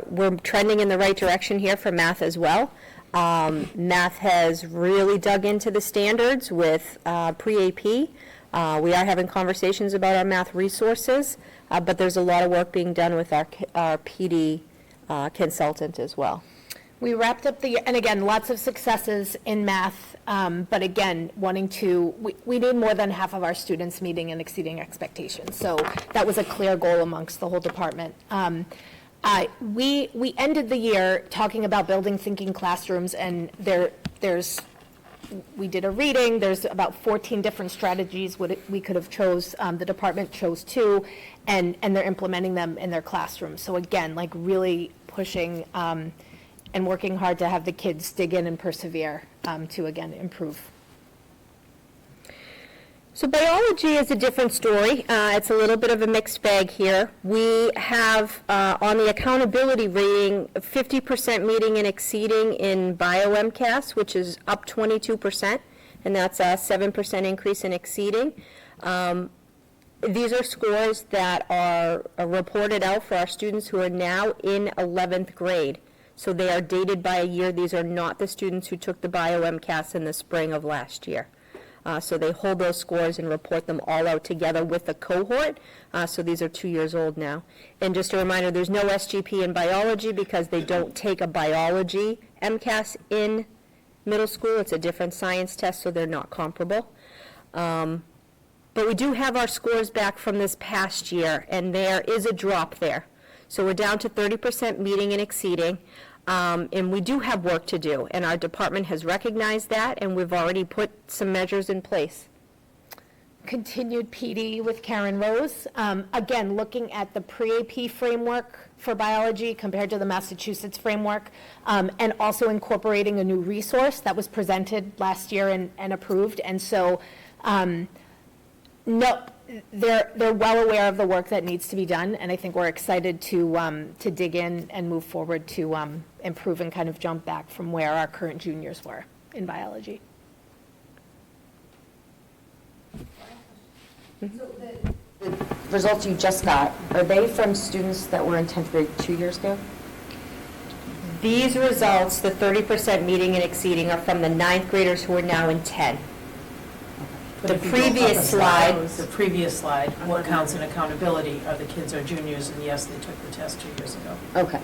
we're trending in the right direction here for math as well. Math has really dug into the standards with pre-AP. We are having conversations about our math resources, but there's a lot of work being done with our PD consultant as well. We wrapped up the year, and again, lots of successes in math, but again, we need more than half of our students meeting and exceeding expectations. So that was a clear goal amongst the whole department. We ended the year talking about building thinking classrooms, and there's we did a reading. There's about 14 different strategies we could have chose. The department chose 2, and they're implementing them in their classrooms. So again, like really pushing and working hard to have the kids dig in and persevere to, again, improve. So biology is a different story. It's a little bit of a mixed bag here. We have, on the accountability rating, 50% meeting and exceeding in bio-MCAS, which is up 22%, and that's a 7% increase in exceeding. These are scores that are reported out for our students who are now in 11th grade. So they are dated by a year. These are not the students who took the bio-MCAS in the spring of last year. So they hold those scores and report them all out together with the cohort. So these are 2 years old now. And just a reminder, there's no SGP in biology because they don't take a biology MCAS in middle school. It's a different science test, so they're not comparable. But we do have our scores back from this past year, and there is a drop there. So we're down to 30% meeting and exceeding. And we do have work to do, and our department has recognized that, and we've already put some measures in place. Continued PD with Karen Rose. Again, looking at the pre-AP framework for biology compared to the Massachusetts framework, and also incorporating a new resource that was presented last year and approved. And so, no, they're well aware of the work that needs to be done, and I think we're excited to dig in and move forward to improve and kind of jump back from where our current juniors were in biology. So the results you just got, are they from students that were in 10th grade 2 years ago? These results, the 30% meeting and exceeding, are from the 9th graders who are now in 10. But The if you go up previous a slide. The previous slide, what counts in accountability are the kids are juniors, and yes, they took the test 2 years ago. Okay.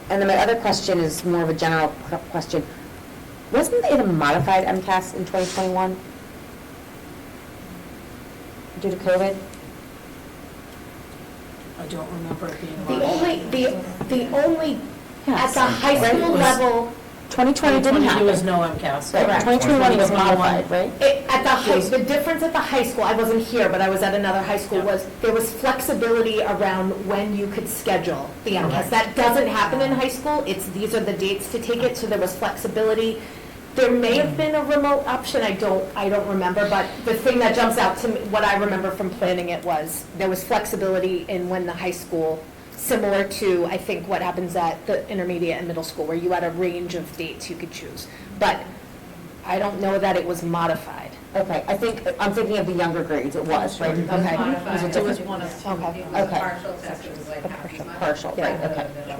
And then my other question is more of a general question. Wasn't it a modified MCAS in 2021 due to COVID? I don't remember it being The modified. only at the high school level. 2020 didn't 2020 happen. there was no MCAS. Right, 2021 was modified, right? The difference at the high school, I wasn't here, but I was at another high school, was there was flexibility around when you could schedule the MCAS. That doesn't happen in high school. These are the dates to take it, so there was flexibility. There may have been a remote option, I don't remember, but the thing that jumps out to me, what I remember from planning it was, there was flexibility in when the high school, similar to, I think, what happens at the intermediate and middle school, where you had a range of dates you could choose. But I don't know that it was modified. Okay, I'm thinking of the younger grades, it was, right? Okay. Modified. It was one of two. Okay. It was Okay. partial test, it was like half a month. Partial, right, okay. Yeah.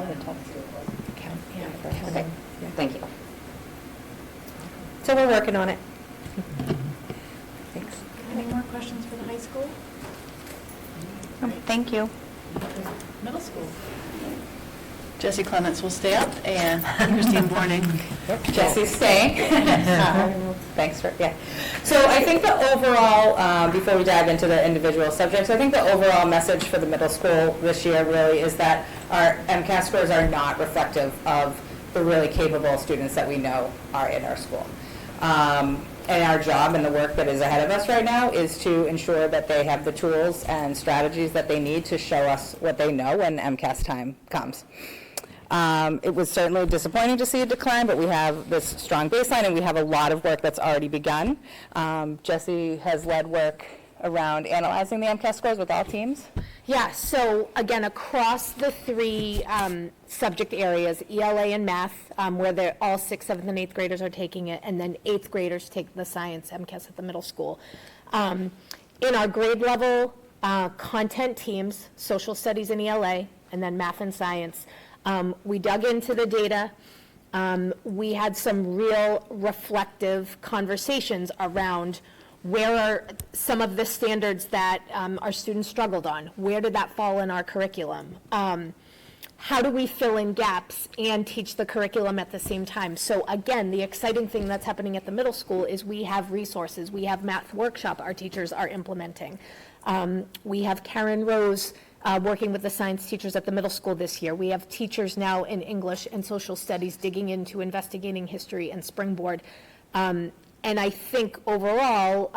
Okay, thank you. So we're working on it. Thanks. Any more questions for the high school? Thank you. Middle school? Jesse Clements will stay up, and Christine Borning. Jesse's staying. Thanks for, yeah. So I think the overall, before we dive into the individual subjects, I think the overall message for the middle school this year really is that our MCAS scores are not reflective of the really capable students that we know are in our school. And our job and the work that is ahead of us right now is to ensure that they have the tools and strategies that they need to show us what they know when MCAS time comes. It was certainly disappointing to see a decline, but we have this strong baseline, and we have a lot of work that's already begun. Jesse has led work around analyzing the MCAS scores with all teams. Yeah, so again, across the 3 subject areas, ELA and math, where all 6th, 7th, and 8th graders are taking it, and then 8th graders take the science MCAS at the middle school. In our grade level content teams, social studies and ELA, and then math and science, we dug into the data. We had some real reflective conversations around where are some of the standards that our students struggled on? Where did that fall in our curriculum? How do we fill in gaps and teach the curriculum at the same time? So again, the exciting thing that's happening at the middle school is we have resources. We have math workshop our teachers are implementing. We have Karen Rose working with the science teachers at the middle school this year. We have teachers now in English and social studies digging into investigating history and Springboard. And I think overall,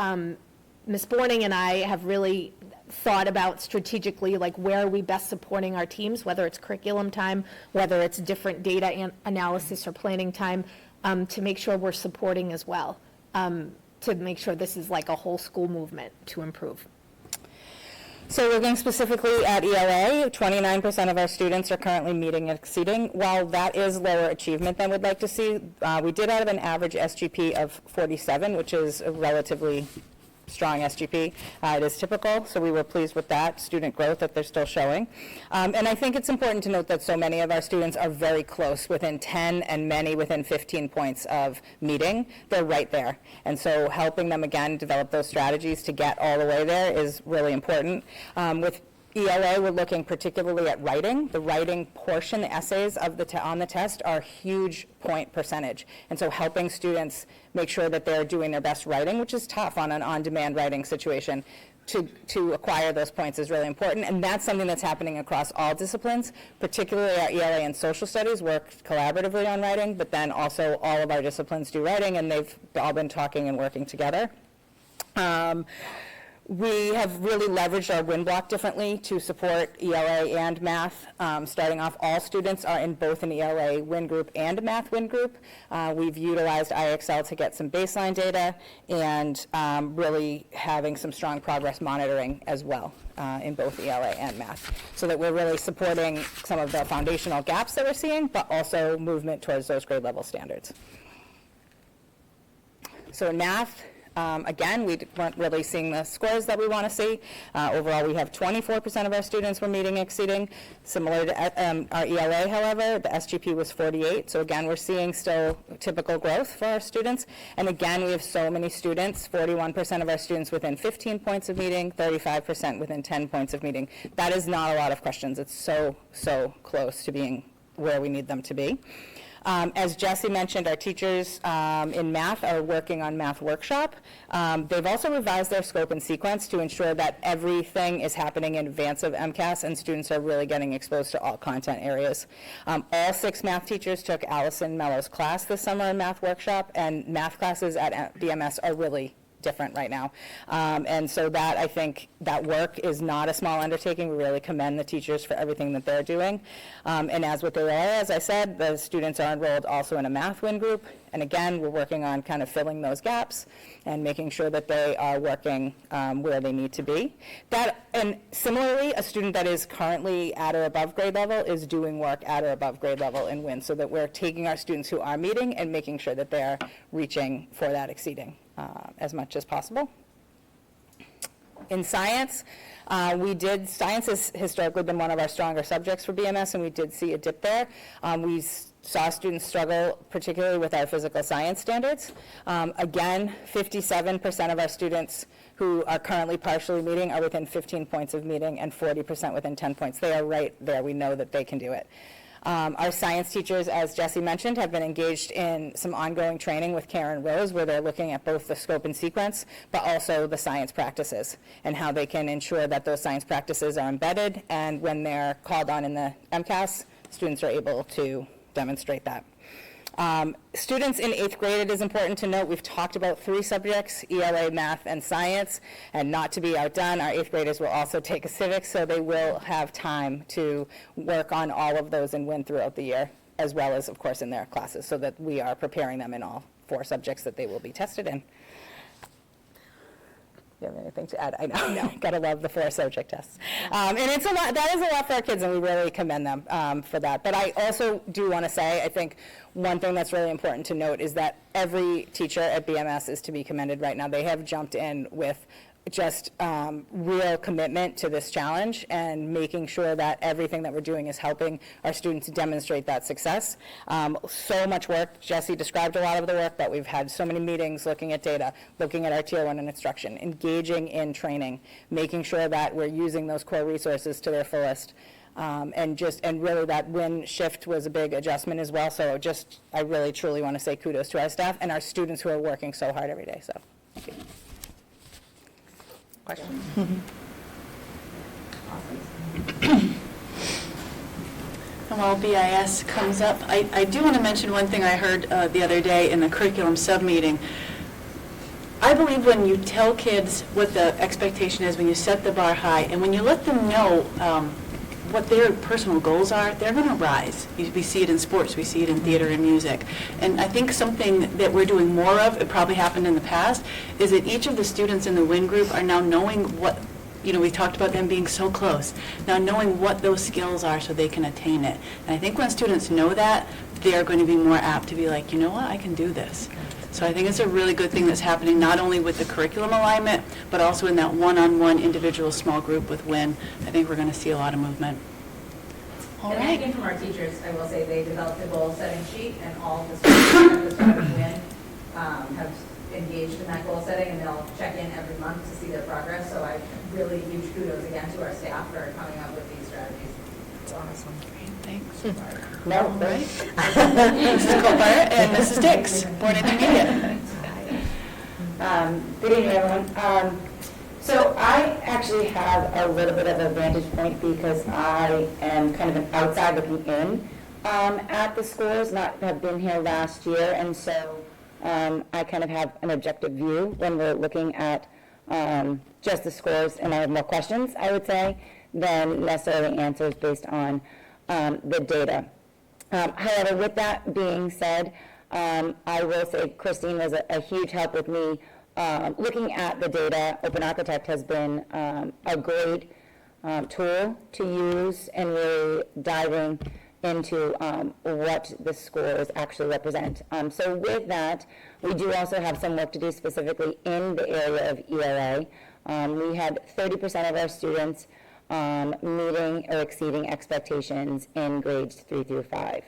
Ms. Borning and I have really thought about strategically, like, where are we best supporting our teams, whether it's curriculum time, whether it's different data analysis or planning time, to make sure we're supporting as well, to make sure this is like a whole school movement to improve. So looking specifically at ELA, 29% of our students are currently meeting and exceeding. While that is lower achievement than we'd like to see, we did have an average SGP of 47, which is a relatively strong SGP. It is typical, so we were pleased with that student growth that they're still showing. And I think it's important to note that so many of our students are very close, within 10 and many within 15 points of meeting. They're right there. And so helping them, again, develop those strategies to get all the way there is really important. With ELA, we're looking particularly at writing. The writing portion, the essays of on the test are a huge point percentage. And so helping students make sure that they're doing their best writing, which is tough on an on-demand writing situation, to acquire those points is really important. And that's something that's happening across all disciplines, particularly our ELA and social studies work collaboratively on writing, but then also all of our disciplines do writing, and they've all been talking and working together. We have really leveraged our win block differently to support ELA and math. Starting off, all students are in both an ELA win group and a math win group. We've utilized IXL to get some baseline data and really having some strong progress monitoring as well in both ELA and math, so that we're really supporting some of the foundational gaps that we're seeing, but also movement towards those grade level standards. So in math, again, we weren't really seeing the scores that we want to see. Overall, we have 24% of our students were meeting exceeding. Similar to our ELA, however, the SGP was 48. So again, we're seeing still typical growth for our students. And again, we have so many students, 41% of our students within 15 points of meeting, 35% within 10 points of meeting. That is not a lot of questions. It's so, so close to being where we need them to be. As Jesse mentioned, our teachers in math are working on math workshop. They've also revised their scope and sequence to ensure that everything is happening in advance of MCAS and students are really getting exposed to all content areas. All 6 math teachers took Allison Mello's class this summer in math workshop, and math classes at BMS are really different right now. And so that, I think, that work is not a small undertaking. We really commend the teachers for everything that they're doing. And as with ELA, as I said, the students are enrolled also in a math win group. And again, we're working on kind of filling those gaps and making sure that they are working where they need to be. And similarly, a student that is currently at or above grade level is doing work at or above grade level in WIN, so that we're taking our students who are meeting and making sure that they're reaching for that exceeding as much as possible. In science, science has historically been one of our stronger subjects for BMS, and we did see a dip there. We saw students struggle, particularly with our physical science standards. Again, 57% of our students who are currently partially meeting are within 15 points of meeting, and 40% within 10 points. They are right there. We know that they can do it. Our science teachers, as Jesse mentioned, have been engaged in some ongoing training with Karen Rose, where they're looking at both the scope and sequence, but also the science practices and how they can ensure that those science practices are embedded, and when they're called on in the MCAS, students are able to demonstrate that. Students in 8th grade, it is important to note, we've talked about 3 subjects, ELA, math, and science, and not to be outdone, our 8th graders will also take a civics, so they will have time to work on all of those and win throughout the year, as well as, of course, in their classes, so that we are preparing them in all 4 subjects that they will be tested in. You have anything to add? I know. No. Gotta love the 4 subject tests. And it's a lot, that is a lot for our kids, and we really commend them for that. But I also do want to say, I think one thing that's really important to note is that every teacher at BMS is to be commended right now. They have jumped in with just real commitment to this challenge and making sure that everything that we're doing is helping our students demonstrate that success. So much work. Jesse described a lot of the work, but we've had so many meetings looking at data, looking at our Tier 1 and instruction, engaging in training, making sure that we're using those core resources to their fullest. And really that WIN shift was a big adjustment as well. So I really truly want to say kudos to our staff and our students who are working so hard every day. So thank you. Question? while BIS comes up, I do want to mention one thing I heard the other day in the curriculum sub-meeting. I believe when you tell kids what the expectation is, when you set the bar high, and when you let them know what their personal goals are, they're going to rise. We see it in sports, we see it in theater and music. And I think something that we're doing more of, it probably happened in the past, is that each of the students in the WIN group are now knowing what, we talked about them being so close, now knowing what those skills are so they can attain it. And I think when students know that, they're going to be more apt to be like, you know what, I can do this. So I think it's a really good thing that's happening, not only with the curriculum alignment, but also in that one-on-one individual small group with WIN. I think we're going to see a lot of movement. All And right. again, from our teachers, I will say they developed a goal-setting sheet, and all of the students at the start of WIN have engaged in that goal setting, and they'll check in every month to see their progress. So I really huge kudos again to our staff for coming up with these strategies. Awesome. Great. Thanks. No, All right. Mrs. Colbert and Mrs. Dix, Bourne Intermediate. Good evening, everyone. So I actually have a little bit of a vantage point because I am kind of an outside looking in at the schools, not have been here last year, and so I kind of have an objective view when we're looking at just the scores, and I have more questions, I would say, than necessarily answers based on the data. However, with that being said, I will say Christine was a huge help with me looking at the data. Open Architect has been a great tool to use and really diving into what the scores actually represent. So with that, we do also have some work to do specifically in the area of ELA. We had 30% of our students meeting or exceeding expectations in grades 3 through 5.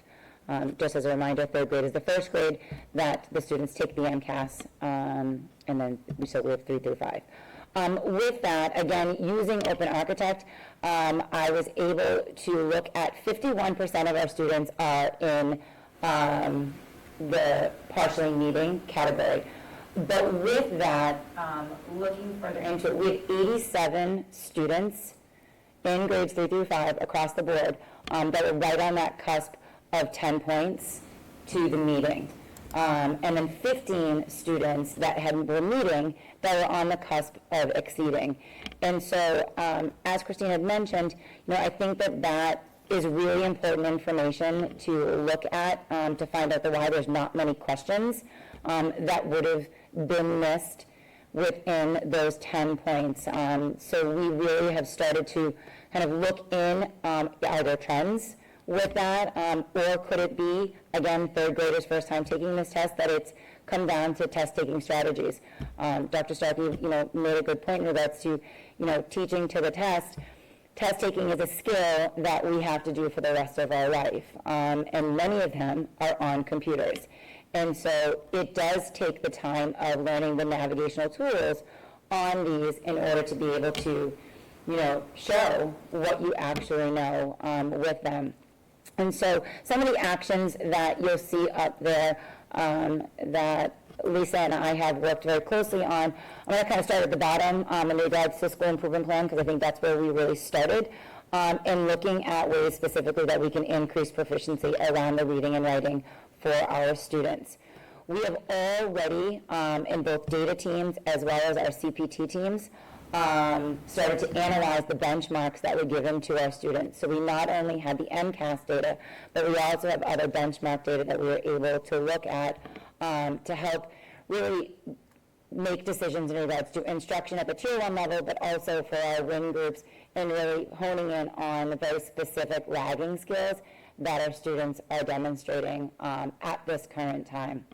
Just as a reminder, third grade is the first grade that the students take the MCAS, and then we have 3 through 5. With that, again, using Open Architect, I was able to look at 51% of our students are in the partially meeting category. But with that, looking further into it, we had 87 students in grades 3 through 5 across the board that were right on that cusp of 10 points to the meeting. And then 15 students that were meeting that were on the cusp of exceeding. And so, as Christine had mentioned, I think that is really important information to look at to find out why there's not many questions that would have been missed within those 10 points. So we really have started to kind of look in, are there trends with that, or could it be, again, third graders first time taking this test, that it's come down to test taking strategies. Dr. Starkey, made a good point in regards to, teaching to the test. Test taking is a skill that we have to do for the rest of our life, and many of them are on computers. And so it does take the time of learning the navigational tools on these in order to be able to, show what you actually know with them. And so some of the actions that you'll see up there that Lisa and I have worked very closely on, I'm going to kind of start at the bottom in regards to the school improvement plan, because I think that's where we really started, in looking at ways specifically that we can increase proficiency around the reading and writing for our students. We have already, in both data teams as well as our CPT teams, started to analyze the benchmarks that were given to our students. So we not only had the MCAS data, but we also have other benchmark data that we were able to look at to help really make decisions in regards to instruction at the Tier 1 level, but also for our WIN groups, and really honing in on the very specific lagging skills that our students are demonstrating at this current time.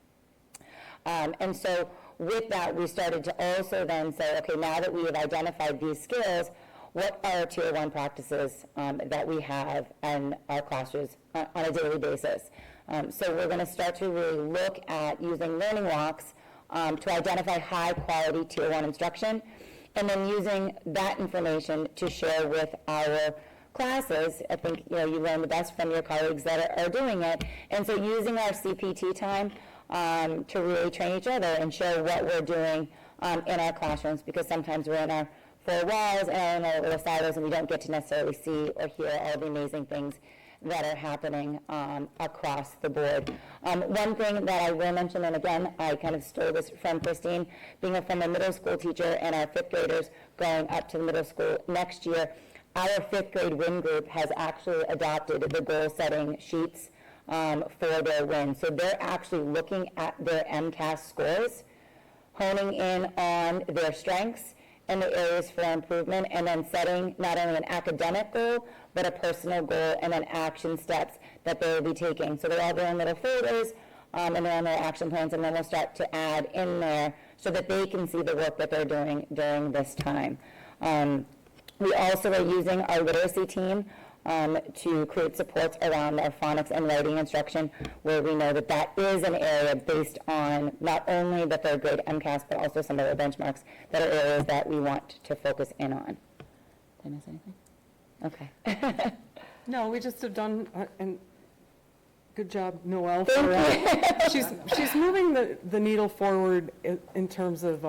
And so with that, we started to also then say, okay, now that we have identified these skills, what are our Tier 1 practices that we have in our classrooms on a daily basis? So we're going to start to really look at using learning walks to identify high-quality Tier 1 instruction, and then using that information to share with our classes. I think you learn the best from your colleagues that are doing it, and so using our CPT time to really train each other and show what we're doing in our classrooms, because sometimes we're in our four walls and in our little silos and we don't get to necessarily see or hear all the amazing things that are happening across the board. One thing that I will mention, and again, I kind of stole this from Christine, being a former middle school teacher and our fifth graders going up to the middle school next year, our fifth grade WIN group has actually adopted the goal-setting sheets for their WIN. So they're actually looking at their MCAS scores, honing in on their strengths and the areas for improvement, and then setting not only an academic goal, but a personal goal, and then action steps that they will be taking. So they're all their own little folders, and they're on their action plans, and then we'll start to add in there so that they can see the work that they're doing during this time. We also are using our literacy team to create supports around our phonics and writing instruction, where we know that that is an area based on not only the third grade MCAS, but also some of the benchmarks that are areas that we want to focus in on. Did I miss anything? Okay. No, we just have done, and good job, Noelle. She's moving the needle forward in terms of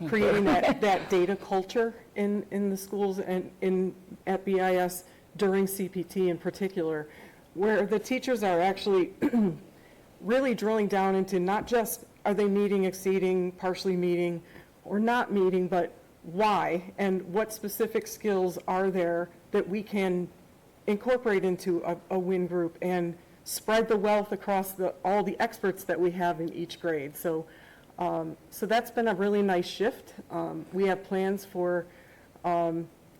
creating that data culture in the schools and at BIS during CPT in particular, where the teachers are actually really drilling down into not just are they meeting, exceeding, partially meeting, or not meeting, but why and what specific skills are there that we can incorporate into a WIN group and spread the wealth across all the experts that we have in each grade. So that's been a really nice shift. We have plans for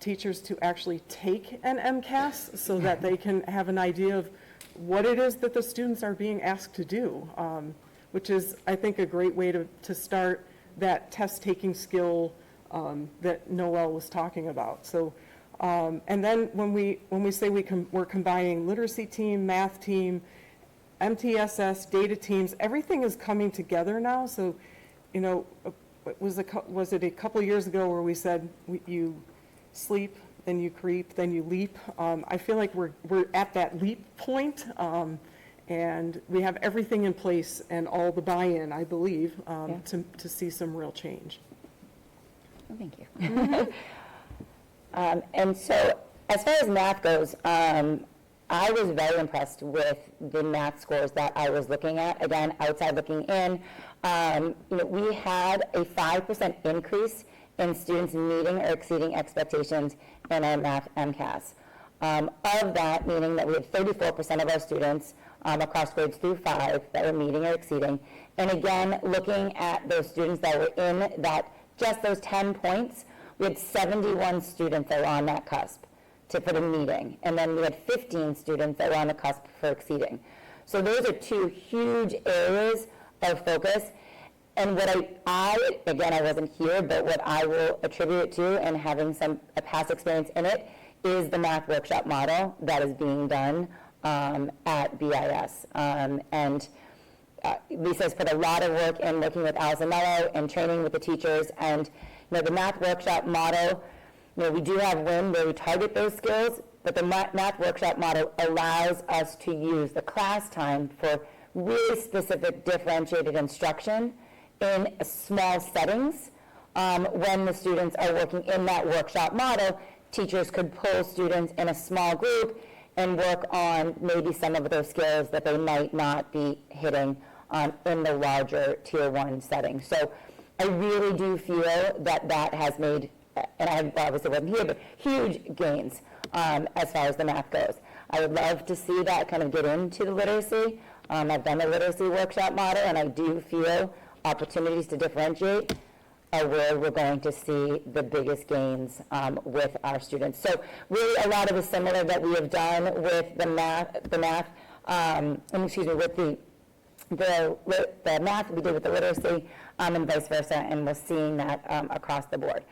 teachers to actually take an MCAS so that they can have an idea of what it is that the students are being asked to do, which is, I think, a great way to start that test-taking skill that Noelle was talking about. So, and then when we say we're combining literacy team, math team, MTSS, data teams, everything is coming together now. So, you know, was it a couple of years ago where we said you sleep, then you creep, then you leap? I feel like we're at that leap point, and we have everything in place and all the buy-in, I believe, to see some real change. Well, thank you. And so, as far as math goes, I was very impressed with the math scores that I was looking at. Again, outside looking in, we had a 5% increase in students meeting or exceeding expectations in our math MCAS. Of that, meaning that we had 34% of our students across grades through 5 that were meeting or exceeding. And again, looking at those students that were in that, just those 10 points, we had 71 students that were on that cusp for the meeting. And then we had 15 students that were on the cusp for exceeding. So those are two huge areas of focus. And what again, I wasn't here, but what I will attribute it to, and having a past experience in it, is the math workshop model that is being done at BIS. Lisa has put a lot of work in working with Alison Mello and training with the teachers. And the math workshop model, we do have WIN where we target those skills, but the math workshop model allows us to use the class time for really specific differentiated instruction in small settings. When the students are working in that workshop model, teachers could pull students in a small group and work on maybe some of those skills that they might not be hitting in the larger Tier 1 setting. So I really do feel that has made, and I obviously wasn't here, but huge gains as far as the math goes. I would love to see that kind of get into the literacy. I've done the literacy workshop model, and I do feel opportunities to differentiate are where we're going to see the biggest gains with our students. So really a lot of the similar that we have done with the math, with the math we did with the literacy and vice versa, and we're seeing that across the board.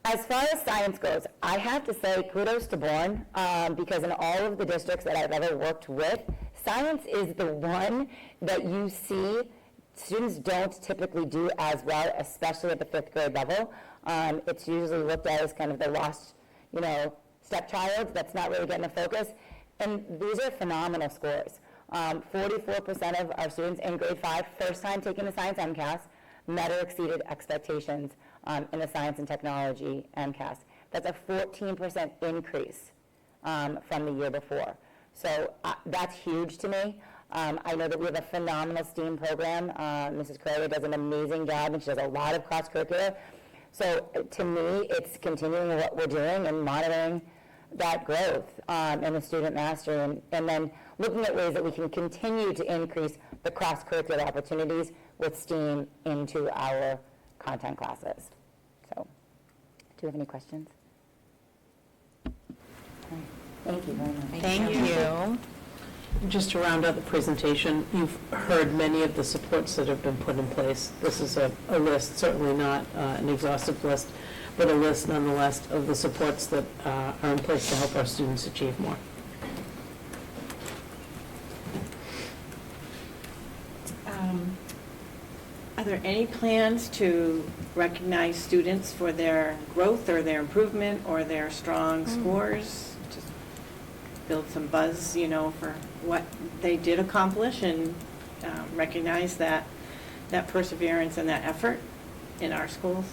As far as science goes, I have to say kudos to Bourne, because in all of the districts that I've ever worked with, science is the one that you see students don't typically do as well, especially at the 5th grade level. It's usually looked at as kind of the lost, stepchild that's not really getting the focus. And these are phenomenal scores. 44% of our students in grade 5, first time taking the science MCAS, met or exceeded expectations in the science and technology MCAS. That's a 14% increase from the year before. So that's huge to me. I know that we have a phenomenal STEAM program. Mrs. Correa does an amazing job, and she does a lot of cross-curricular. So to me, it's continuing what we're doing and monitoring that growth in the student mastery, and then looking at ways that we can continue to increase the cross-curricular opportunities with STEAM into our content classes. So, do you have any questions? Thank you very much. Thank you. Just to round out the presentation, you've heard many of the supports that have been put in place. This is a list, certainly not an exhaustive list, but a list nonetheless of the supports that are in place to help our students achieve more. Are there any plans to recognize students for their growth or their improvement or their strong scores? Just build some buzz, you know, for what they did accomplish and recognize that perseverance and that effort in our schools?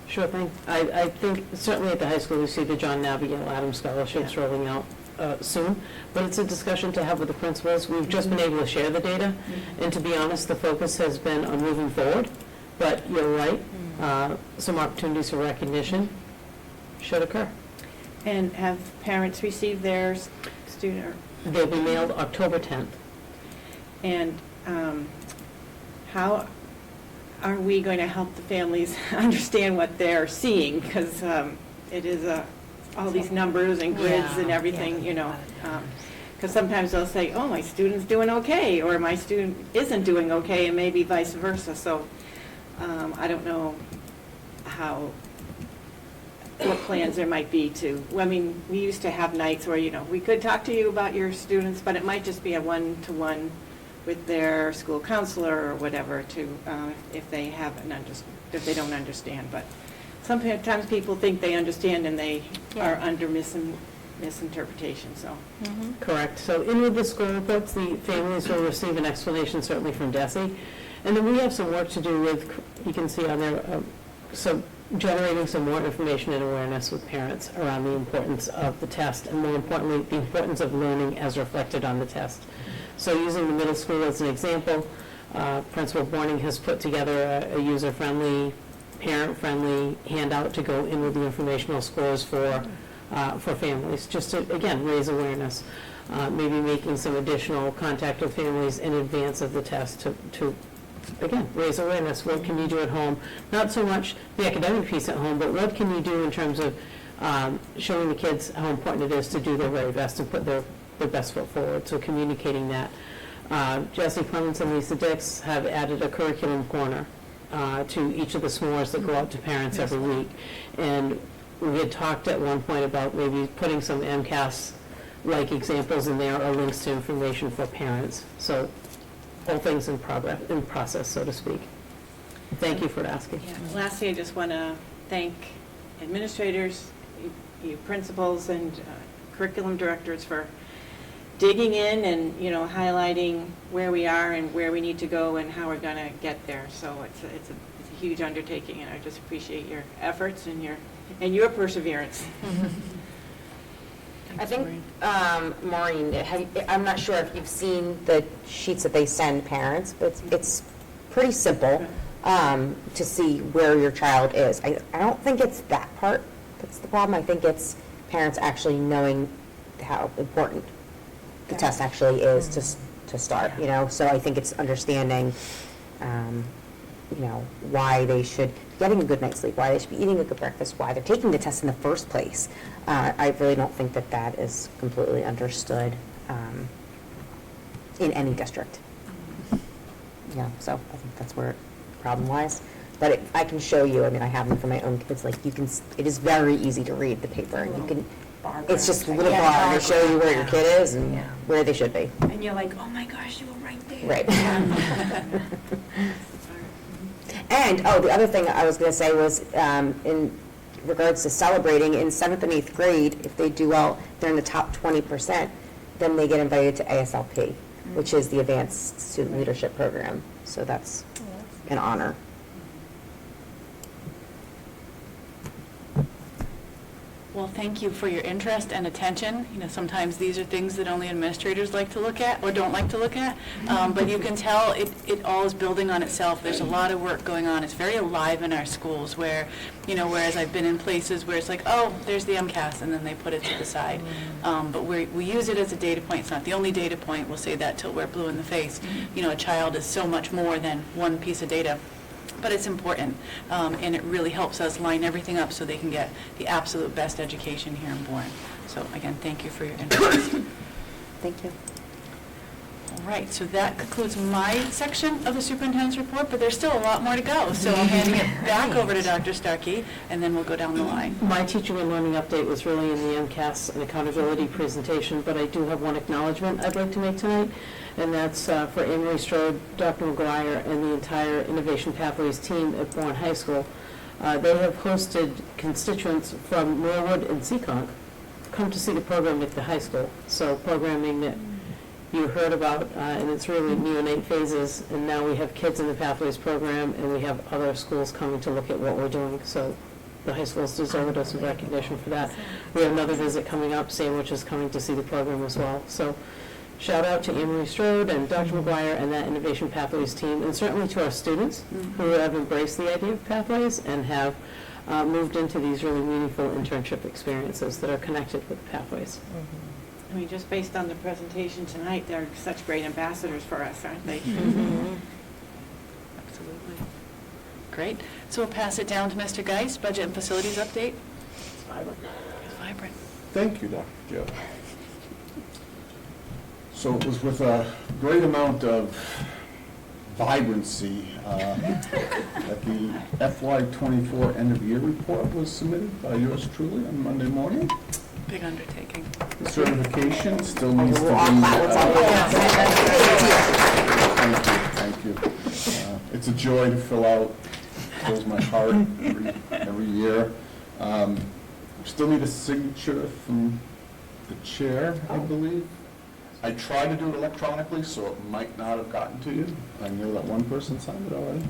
Sure thing. I think certainly at the high school we see the John Abigail Adams scholarships rolling out soon, but it's a discussion to have with the principals. We've just been able to share the data, and to be honest, the focus has been on moving forward, but you're right, some opportunities for recognition should occur. And have parents received their student? They'll be mailed October 10th. And how are we going to help the families understand what they're seeing? Because it is all these numbers and grids and everything, you know. Because sometimes they'll say, oh, my student's doing okay, or my student isn't doing okay, and maybe vice versa. So I don't know what plans there might be to, I mean, we used to have nights where, you know, we could talk to you about your students, but it might just be a one-to-one with their school counselor or whatever to, if they if they don't understand. But sometimes people think they understand and they are under misinterpretation, so. Correct. So in with the school reports, the families will receive an explanation certainly from DESE. And then we have some work to do with, you can see on there, generating some more information and awareness with parents around the importance of the test, and more importantly, the importance of learning as reflected on the test. So using the middle school as an example, Principal Bourne has put together a user-friendly, parent-friendly handout to go in with the informational scores for families, just to, again, raise awareness. Maybe making some additional contact with families in advance of the test to again, raise awareness. What can you do at home? Not so much the academic piece at home, but what can you do in terms of showing the kids how important it is to do their very best and put their best foot forward. So communicating that. Jesse Clements and Lisa Dix have added a curriculum corner to each of the s'mores that go out to parents every week. And we had talked at one point about maybe putting some MCAS-like examples in there or links to information for parents. So all things in process, so to speak. Thank you for asking. Yeah. Lastly, I just want to thank administrators, you principals, and curriculum directors for digging in and, you know, highlighting where we are and where we need to go and how we're going to get there. So it's a huge undertaking, and I just appreciate your efforts and your perseverance. I think, Maureen, I'm not sure if you've seen the sheets that they send parents, but it's pretty simple to see where your child is. I don't think it's that part that's the problem. I think it's parents actually knowing how important the test actually is to start, you know? So I think it's understanding, you know, why they should be getting a good night's sleep, why they should be eating a good breakfast, why they're taking the test in the first place. I really don't think that is completely understood in any district. Yeah, so I think that's where the problem lies. But I can show you, I mean, I have them for my own kids, like you can, it is very easy to read the paper, and you can, it's just a little bar, and they show you where your kid is and where they should be. And you're like, oh my gosh, you were right there. Right. And, oh, the other thing I was going to say was, in regards to celebrating, in 7th and 8th grade, if they do well, they're in the top 20%, then they get invited to ASLP, which is the Advanced Student Leadership Program. So that's an honor. Well, thank you for your interest and attention. You know, sometimes these are things that only administrators like to look at or don't like to look at, but you can tell it all is building on itself. There's a lot of work going on. It's very alive in our schools where, you know, whereas I've been in places where it's like, oh, there's the MCAS, and then they put it to the side. But we use it as a data point. It's not the only data point. We'll say that till we're blue in the face. You know, a child is so much more than one piece of data. But it's important, and it really helps us line everything up so they can get the absolute best education here in Bourne. So again, thank you for your interest. Thank you. All right, so that concludes my section of the superintendent's report, but there's still a lot more to go. So I'm handing it back over to Dr. Starkey, and then we'll go down the line. My teaching and learning update was really in the MCAS and accountability presentation, but I do have one acknowledgement I'd like to make tonight, and that's for Anne-Marie Strode, Dr. McGuire, and the entire Innovation Pathways team at Bourne High School. They have hosted constituents from Norwood and Seekonk come to see the program at the high school. So programming that you heard about, and it's really neonate phases, and now we have kids in the Pathways program, and we have other schools coming to look at what we're doing. So the high schools deserve us some recognition for that. We have another visit coming up, Sandwich is coming to see the program as well. So shout out to Anne-Marie Strode and Dr. McGuire and that Innovation Pathways team, and certainly to our students who have embraced the idea of Pathways and have moved into these really meaningful internship experiences that are connected with Pathways. I mean, just based on the presentation tonight, they're such great ambassadors for us, aren't they? Absolutely. Great. So we'll pass it down to Mr. Geist, Budget and Facilities Update. It's vibrant. It's vibrant. Thank you, Dr. Joe. So it was with a great amount of vibrancy that the FY24 end-of-year report was submitted by yours truly on Monday morning. Big undertaking. The certification still needs to be... Thank you. It's a joy to fill out. Fills my heart every year. Still need a signature from the chair, I believe. I tried to do it electronically, so it might not have gotten to you. I know that one person signed it already.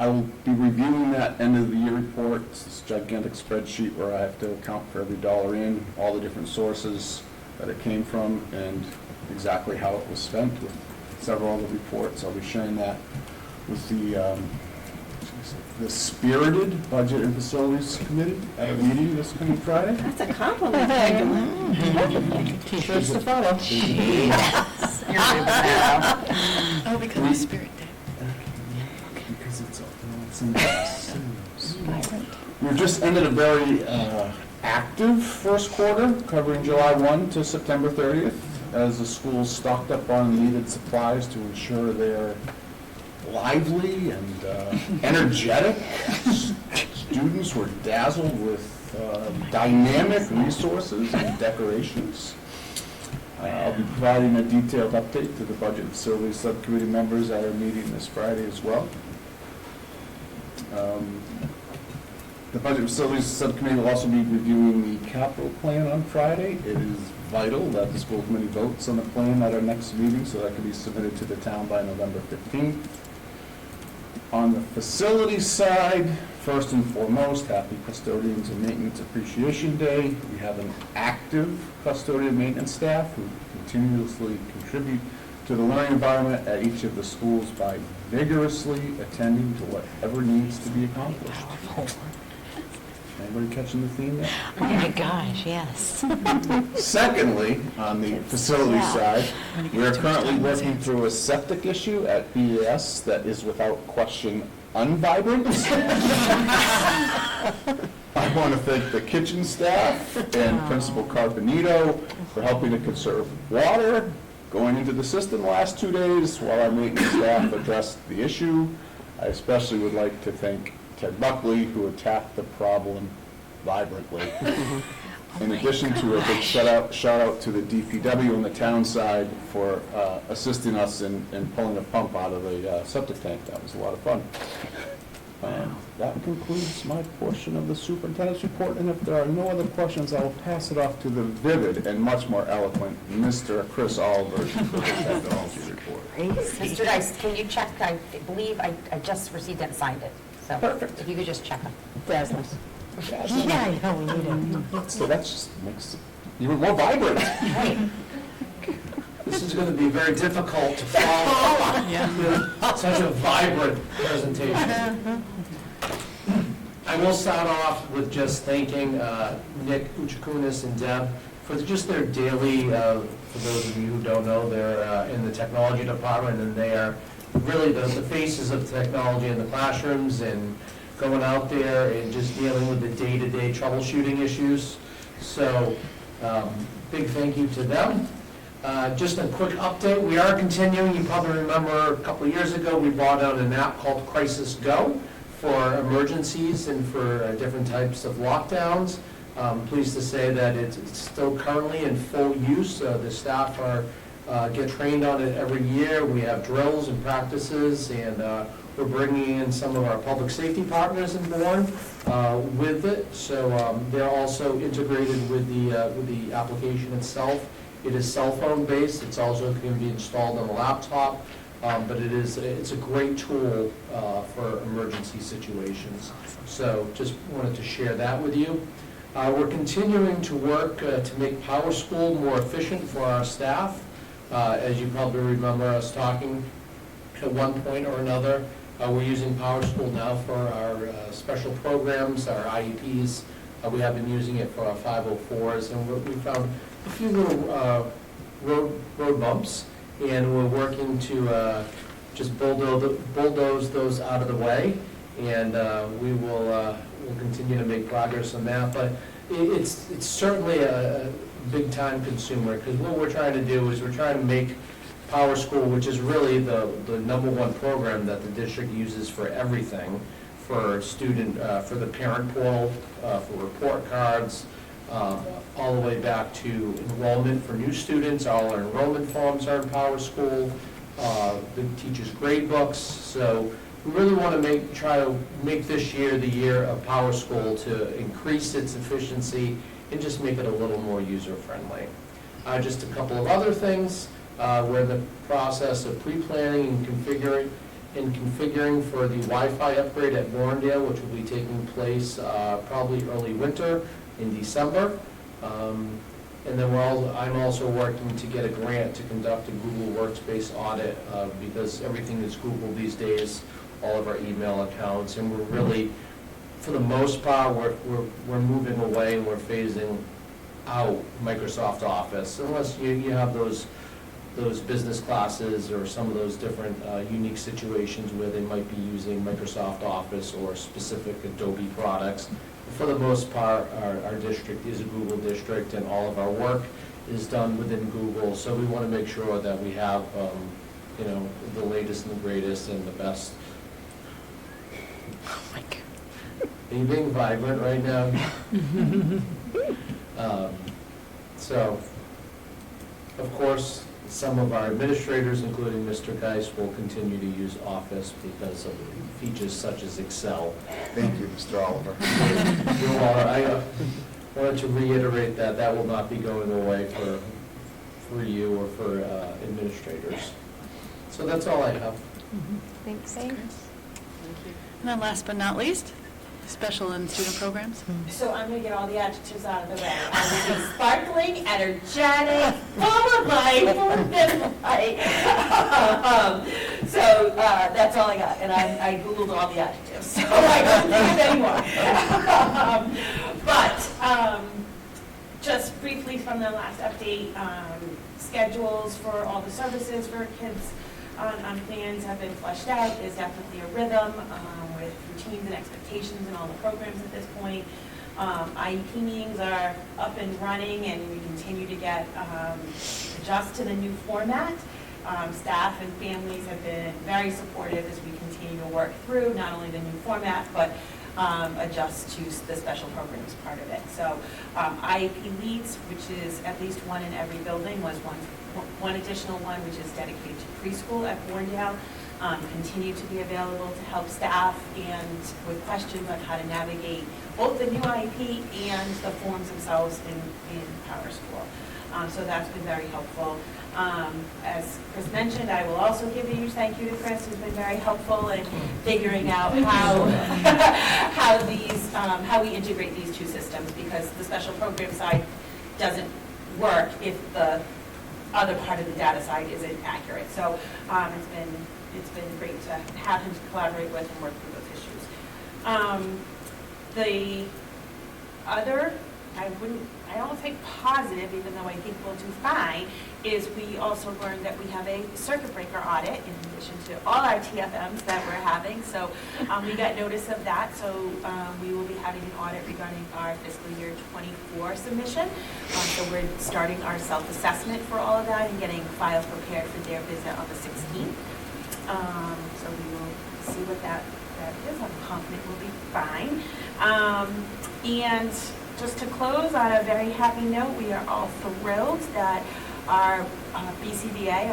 I will be reviewing that end of the year report. It's this gigantic spreadsheet where I have to account for every dollar in, all the different sources that it came from, and exactly how it was spent with several other reports. I'll be sharing that with the spirited Budget and Facilities Committee at a meeting this coming Friday. That's a compliment. T-shirts to follow. Oh, because it's Spirit Day. Because it's We've just ended a very active first quarter, covering July 1 to September 30th, as the schools stocked up on needed supplies to ensure they're lively and energetic. Students were dazzled with dynamic resources and decorations. I'll be providing a detailed update to the Budget and Facilities Subcommittee members at our meeting this Friday as well. The Budget and Facilities Subcommittee will also be reviewing the capital plan on Friday. It is vital that the school committee votes on the plan at our next meeting so that can be submitted to the town by November 15th. On the facility side, first and foremost, happy Custodians and Maintenance Appreciation Day. We have an active custodian maintenance staff who continuously contribute to the learning environment at each of the schools by vigorously attending to whatever needs to be accomplished. Anybody catching the theme yet? Oh my gosh, yes. Secondly, on the facility side, we are currently working through a septic issue at BES that is without question unvibrant. I want to thank the kitchen staff and Principal Carpenito for helping to conserve water going into the system the last 2 days while our maintenance staff addressed the issue. I especially would like to thank Ted Buckley, who attacked the problem vibrantly. In addition to a big shout out to the DPW on the town side for assisting us in pulling a pump out of the septic tank. That was a lot of fun. That concludes my portion of the superintendent's report, and if there are no other questions, I will pass it off to the vivid and much more eloquent Mr. Chris Oliver for his technology report. Mr. Geist, can you check? I believe I just received it and signed it. So Perfect. if you could just check them. Dazzlers. Yeah, I know, we need it. So that just makes it even more vibrant. Right. This is going to be very difficult to follow. Such a vibrant presentation. I will start off with just thanking Nick Uchakunis and Deb for just their daily, for those of you who don't know, they're in the technology department, and they are really the faces of technology in the classrooms and going out there and just dealing with the day-to-day troubleshooting issues. So, big thank you to them. Just a quick update, we are continuing, you probably remember a couple of years ago, we brought out an app called Crisis Go for emergencies and for different types of lockdowns. Pleased to say that it's still currently in full use. The staff get trained on it every year. We have drills and practices, and we're bringing in some of our public safety partners in Bourne with it. So they're also integrated with the application itself. It is cell phone based. It's also going to be installed on a laptop, but it's a great tool for emergency situations. So just wanted to share that with you. We're continuing to work to make Power School more efficient for our staff. As you probably remember us talking at one point or another, we're using Power School now for our special programs, our IEPs. We have been using it for our 504s, and we found a few little road bumps, and we're working to just bulldoze those out of the way, and we'll continue to make progress on that. But it's certainly a big time consumer, because what we're trying to do is we're trying to make Power School, which is really the #1 program that the district uses for everything, for student, for the parent portal, for report cards, all the way back to enrollment for new students. All our enrollment forms are in Power School, the teachers' grade books. So we really want to try to make this year the year of Power School to increase its efficiency and just make it a little more user-friendly. Just a couple of other things. We're in the process of pre-planning and configuring for the Wi-Fi upgrade at Warrendale, which will be taking place probably early winter in December. And then I'm also working to get a grant to conduct a Google Workspace audit because everything is Google these days, all of our email accounts, and we're really, for the most part, we're moving away and we're phasing out Microsoft Office, unless you have those business classes or some of those different unique situations where they might be using Microsoft Office or specific Adobe products. For the most part, our district is a Google district, and all of our work is done within Google. So we want to make sure that we have, the latest and the greatest and the best. Oh my God. Are you being vibrant right now? So, of course, some of our administrators, including Mr. Geis, will continue to use Office because of features such as Excel. Thank you, Mr. Oliver. I wanted to reiterate that will not be going away for you or for administrators. So that's all I have. Thanks. And then last but not least, special and student programs. So I'm going to get all the adjectives out of the way. I'm going to be sparkling, energetic, full of life, full of life. So that's all I got. And I Googled all the adjectives, so I don't think of any more. But just briefly from the last update, schedules for all the services for kids on plans have been fleshed out. There's definitely a rhythm with routines and expectations in all the programs at this point. IEP meetings are up and running, and we continue to adjust to the new format. Staff and families have been very supportive as we continue to work through not only the new format, but adjust to the special programs part of it. So IEP leads, which is at least one in every building, was one additional one, which is dedicated to preschool at Bourndale. continue to be available to help staff and with questions on how to navigate both the new IEP and the forms themselves in Power School. So that's been very helpful. As Chris mentioned, I will also give a huge thank you to Chris, who's been very helpful in figuring out how we integrate these two systems, because the special program side doesn't work if the other part of the data side isn't accurate. So it's been great to have him collaborate with and work through those issues. The other, I don't think positive, even though I think we'll do fine, is we also learned that we have a circuit breaker audit in addition to all our TFMs that we're having. So we got notice of that. So we will be having an audit regarding our fiscal year 24 submission. So we're starting our self-assessment for all of that and getting files prepared for their visit on the 16th. So we will see what that is. I'm confident we'll be fine. And just to close on a very happy note, we are all thrilled that our BCBA,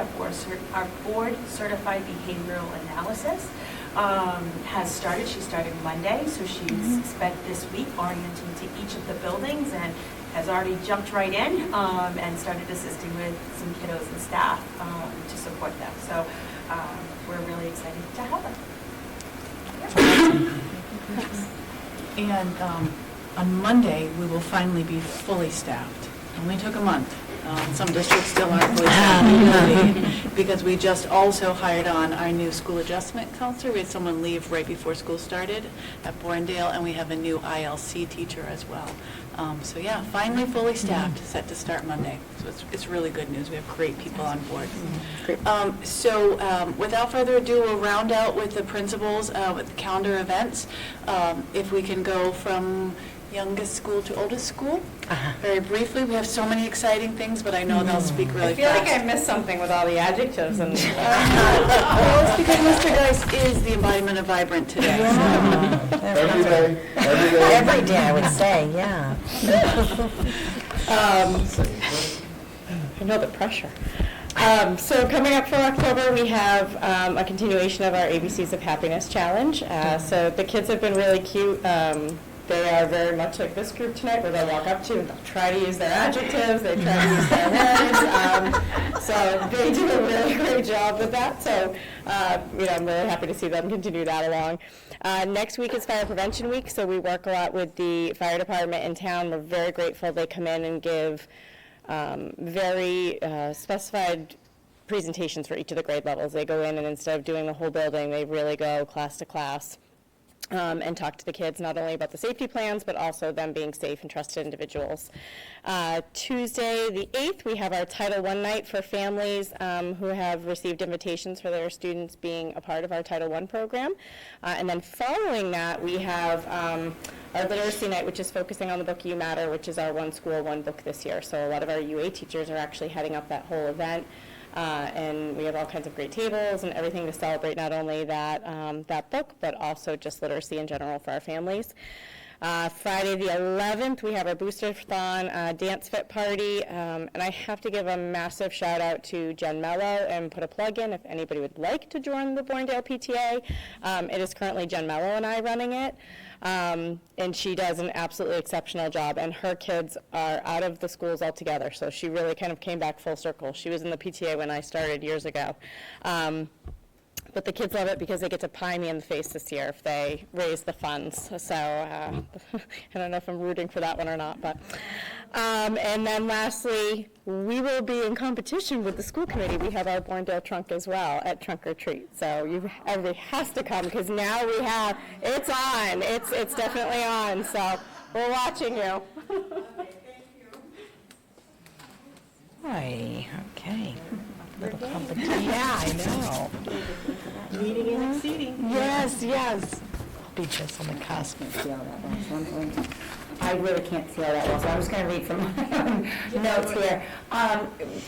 our board certified behavioral analysis, has started. She started Monday, so she's spent this week orienting to each of the buildings and has already jumped right in and started assisting with some kiddos and staff to support them. So we're really excited to have her. And on Monday, we will finally be fully staffed. It only took a month. Some districts still aren't fully staffed because we just also hired on our new school adjustment counselor. We had someone leave right before school started at Bourndale, and we have a new ILC teacher as well. So yeah, finally fully staffed, set to start Monday. So it's really good news. We have great people on board. So without further ado, we'll round out with the principals with the calendar events. If we can go from youngest school to oldest school. Very briefly, we have so many exciting things, but I know they'll speak really fast. I feel like I missed something with all the adjectives. And well, it's because Mr. Geist is the embodiment of vibrant today. Every day. Every day, I would say, yeah. I know the pressure. So coming up for October, we have a continuation of our ABCs of Happiness Challenge. So the kids have been really cute. They are very much like this group tonight, where they'll walk up to you and they'll try to use their adjectives, they try to use their words. So they do a really great job with that. So I'm really happy to see them continue that along. Next week is Fire Prevention Week, so we work a lot with the fire department in town. We're very grateful they come in and give very specified presentations for each of the grade levels. They go in and instead of doing the whole building, they really go class to class. And talk to the kids not only about the safety plans, but also them being safe and trusted individuals. Tuesday, the 8th, we have our Title I night for families who have received invitations for their students being a part of our Title I program. And then following that, we have our Literacy Night, which is focusing on the book You Matter, which is our One School, One Book this year. So a lot of our UA teachers are actually heading up that whole event. And we have all kinds of great tables and everything to celebrate not only that book, but also just literacy in general for our families. Friday the 11th, we have our Booster-thon Dance Fit Party, and I have to give a massive shout out to Jen Mello and put a plug in if anybody would like to join the Bourndale PTA. It is currently Jen Mello and I running it. And she does an absolutely exceptional job, and her kids are out of the schools altogether, so she really kind of came back full circle. She was in the PTA when I started years ago. But the kids love it because they get to pie me in the face this year if they raise the funds. So I don't know if I'm rooting for that one or not. But and then lastly, we will be in competition with the school committee. We have our Bourndale trunk as well at Trunk or Treat. So everybody has to come because now it's on. It's definitely on. So we're watching you. Hi, okay. Little competition. Yeah, I know. Meeting and exceeding. Yes. I'll be just on the cusp. I really can't see all that well, so I'm just going to read from my own notes here.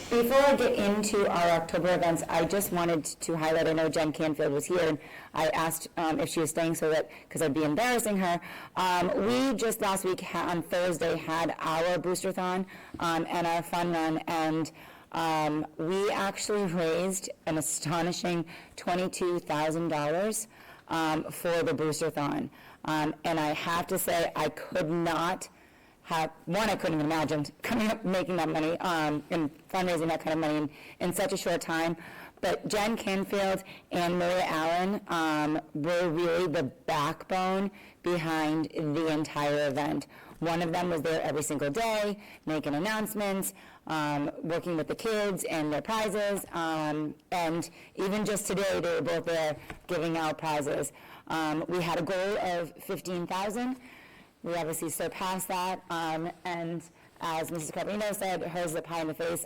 Before I get into our October events, I just wanted to highlight, I know Jen Canfield was here, and I asked if she was staying so that, because I'd be embarrassing her. We just last week on Thursday had our Booster-thon and our fun run, and We actually raised an astonishing $22,000 for the Boosterthon. And I have to say, I could not have, I couldn't have imagined coming up making that money and fundraising that kind of money in such a short time. But Jen Canfield and Maria Allen were really the backbone behind the entire event. One of them was there every single day, making announcements, working with the kids and their prizes, and even just today, they were both there giving out prizes. We had a goal of $15,000. We obviously surpassed that, and as Mrs. Carpino said, hers is pie in the face.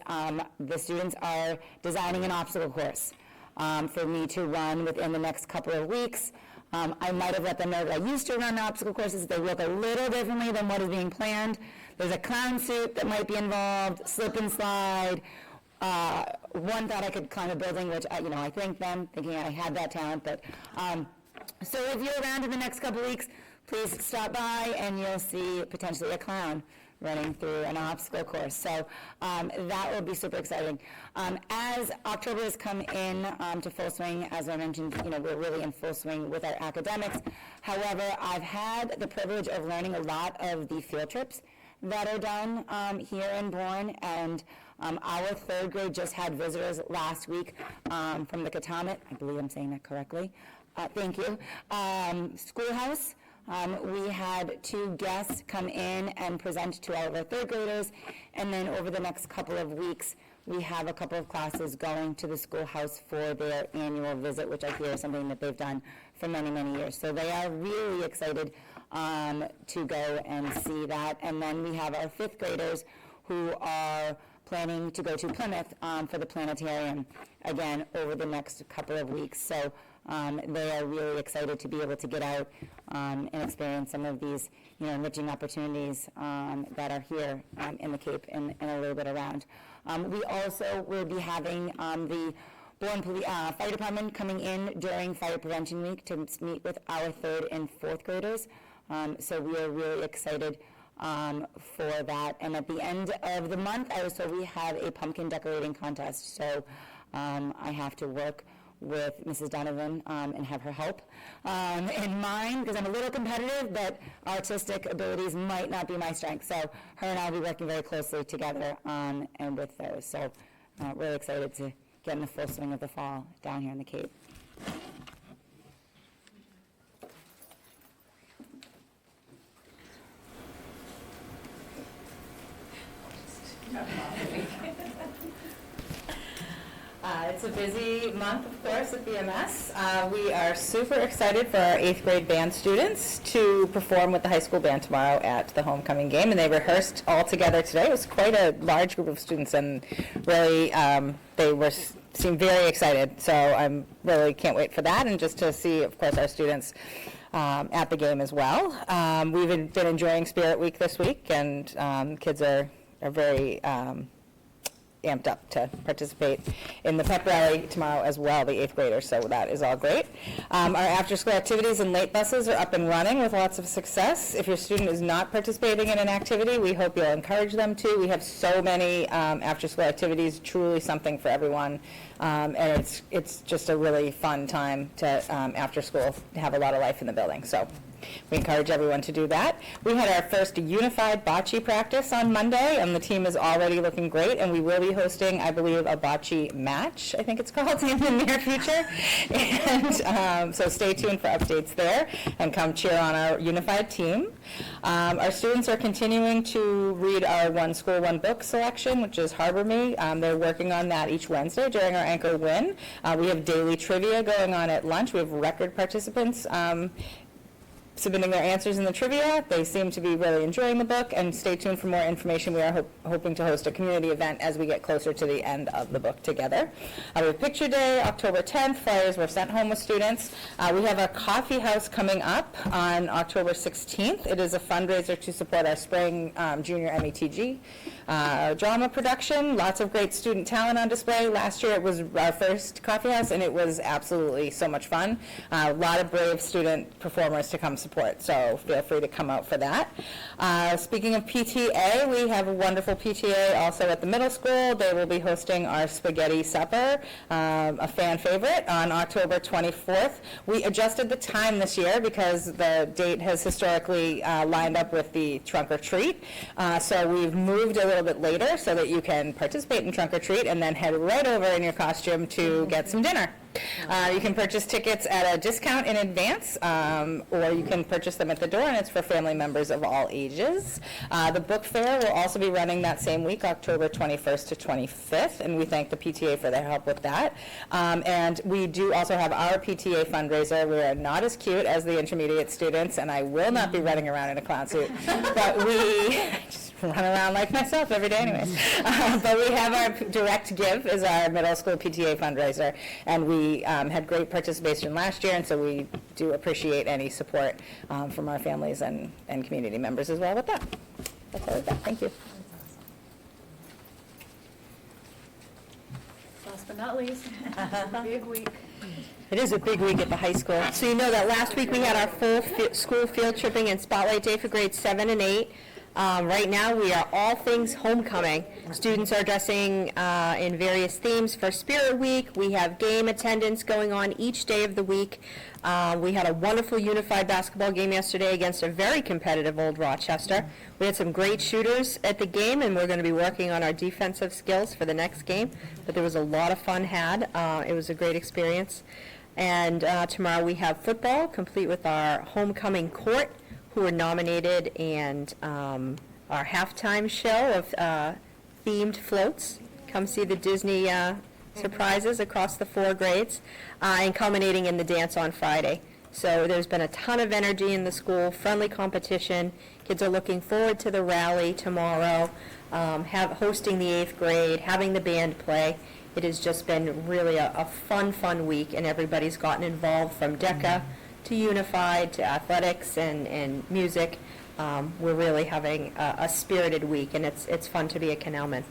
The students are designing an obstacle course for me to run within the next couple of weeks. I might have let them know that I used to run obstacle courses. They look a little differently than what is being planned. There's a clown suit that might be involved, slip and slide. One thought I could climb a building, which I thanked them, thinking I had that talent. But so if you're around in the next couple of weeks, please stop by and you'll see potentially a clown running through an obstacle course. So that will be super exciting. As October has come in to full swing, as I mentioned, we're really in full swing with our academics. However, I've had the privilege of learning a lot of the field trips that are done here in Bourne, and our third grade just had visitors last week from the Katamet, I believe I'm saying that correctly, thank you, schoolhouse. We had 2 guests come in and present to all of our third graders, and then over the next couple of weeks, we have a couple of classes going to the schoolhouse for their annual visit, which I hear is something that they've done for many, many years. So they are really excited to go and see that. And then we have our 5th graders who are planning to go to Plymouth for the planetarium, again, over the next couple of weeks. So they are really excited to be able to get out and experience some of these, enriching opportunities that are here in the Cape and a little bit around. We also will be having the Bourne Fire Department coming in during Fire Prevention Week to meet with our 3rd and 4th graders. So we are really excited for that. And at the end of the month, I was told we have a pumpkin decorating contest. So I have to work with Mrs. Donovan and have her help in mind, because I'm a little competitive, but artistic abilities might not be my strength. So her and I will be working very closely together and with those. So really excited to get in the full swing of the fall down here in the Cape. It's a busy month, of course, at BMS. We are super excited for our 8th grade band students to perform with the high school band tomorrow at the homecoming game, and they rehearsed all together today. It was quite a large group of students, and really they seemed very excited. So I'm really can't wait for that, and just to see, of course, our students at the game as well. We've been enjoying Spirit Week this week, and kids are very amped up to participate in the pep rally tomorrow as well, the 8th graders, so that is all great. Our after-school activities and late buses are up and running with lots of success. If your student is not participating in an activity, we hope you'll encourage them to. We have so many after-school activities, truly something for everyone, and it's just a really fun time to, after school, to have a lot of life in the building. So we encourage everyone to do that. We had our first unified bocce practice on Monday, and the team is already looking great, and we will be hosting, I believe, a bocce match, I think it's called, in the near future. And so stay tuned for updates there, and come cheer on our unified team. Our students are continuing to read our One School, One Book selection, which is Harbor Me. They're working on that each Wednesday during our Anchor Win. We have daily trivia going on at lunch. We have record participants submitting their answers in the trivia. They seem to be really enjoying the book, and stay tuned for more information. We are hoping to host a community event as we get closer to the end of the book together. We have Picture Day, October 10th. Flyers were sent home with students. We have our coffee house coming up on October 16th. It is a fundraiser to support our spring junior METG drama production. Lots of great student talent on display. Last year it was our first coffee house, and it was absolutely so much fun. A lot of brave student performers to come support. So feel free to come out for that. Speaking of PTA, we have a wonderful PTA also at the middle school. They will be hosting our spaghetti supper, a fan favorite, on October 24th. We adjusted the time this year because the date has historically lined up with the trunk or treat. So we've moved a little bit later so that you can participate in trunk or treat and then head right over in your costume to get some dinner. You can purchase tickets at a discount in advance, or you can purchase them at the door, and it's for family members of all ages. The book fair will also be running that same week, October 21st to 25th, and we thank the PTA for their help with that. And we do also have our PTA fundraiser. We are not as cute as the intermediate students, and I will not be running around in a clown suit, but we just run around like myself every day anyways. But we have our Direct Give is our middle school PTA fundraiser, and we had great participation last year, and so we do appreciate any support from our families and community members as well with that. That's all I've got. Thank you. Last but not least, big week. It is a big week at the high school. So you know that last week we had our full school field tripping and spotlight day for grades 7 and 8. Right now, we are all things homecoming. Students are dressing in various themes for Spirit Week. We have game attendance going on each day of the week. We had a wonderful unified basketball game yesterday against a very competitive Old Rochester. We had some great shooters at the game, and we're going to be working on our defensive skills for the next game. But there was a lot of fun had. It was a great experience. And tomorrow we have football, complete with our homecoming court, who are nominated, and our halftime show of themed floats. Come see the Disney surprises across the 4 grades, and culminating in the dance on Friday. So there's been a ton of energy in the school, friendly competition. Kids are looking forward to the rally tomorrow, hosting the 8th grade, having the band play. It has just been really a fun week, and everybody's gotten involved from DECA to Unified, to athletics and music. We're really having a spirited week, and it's fun to be a Canalman.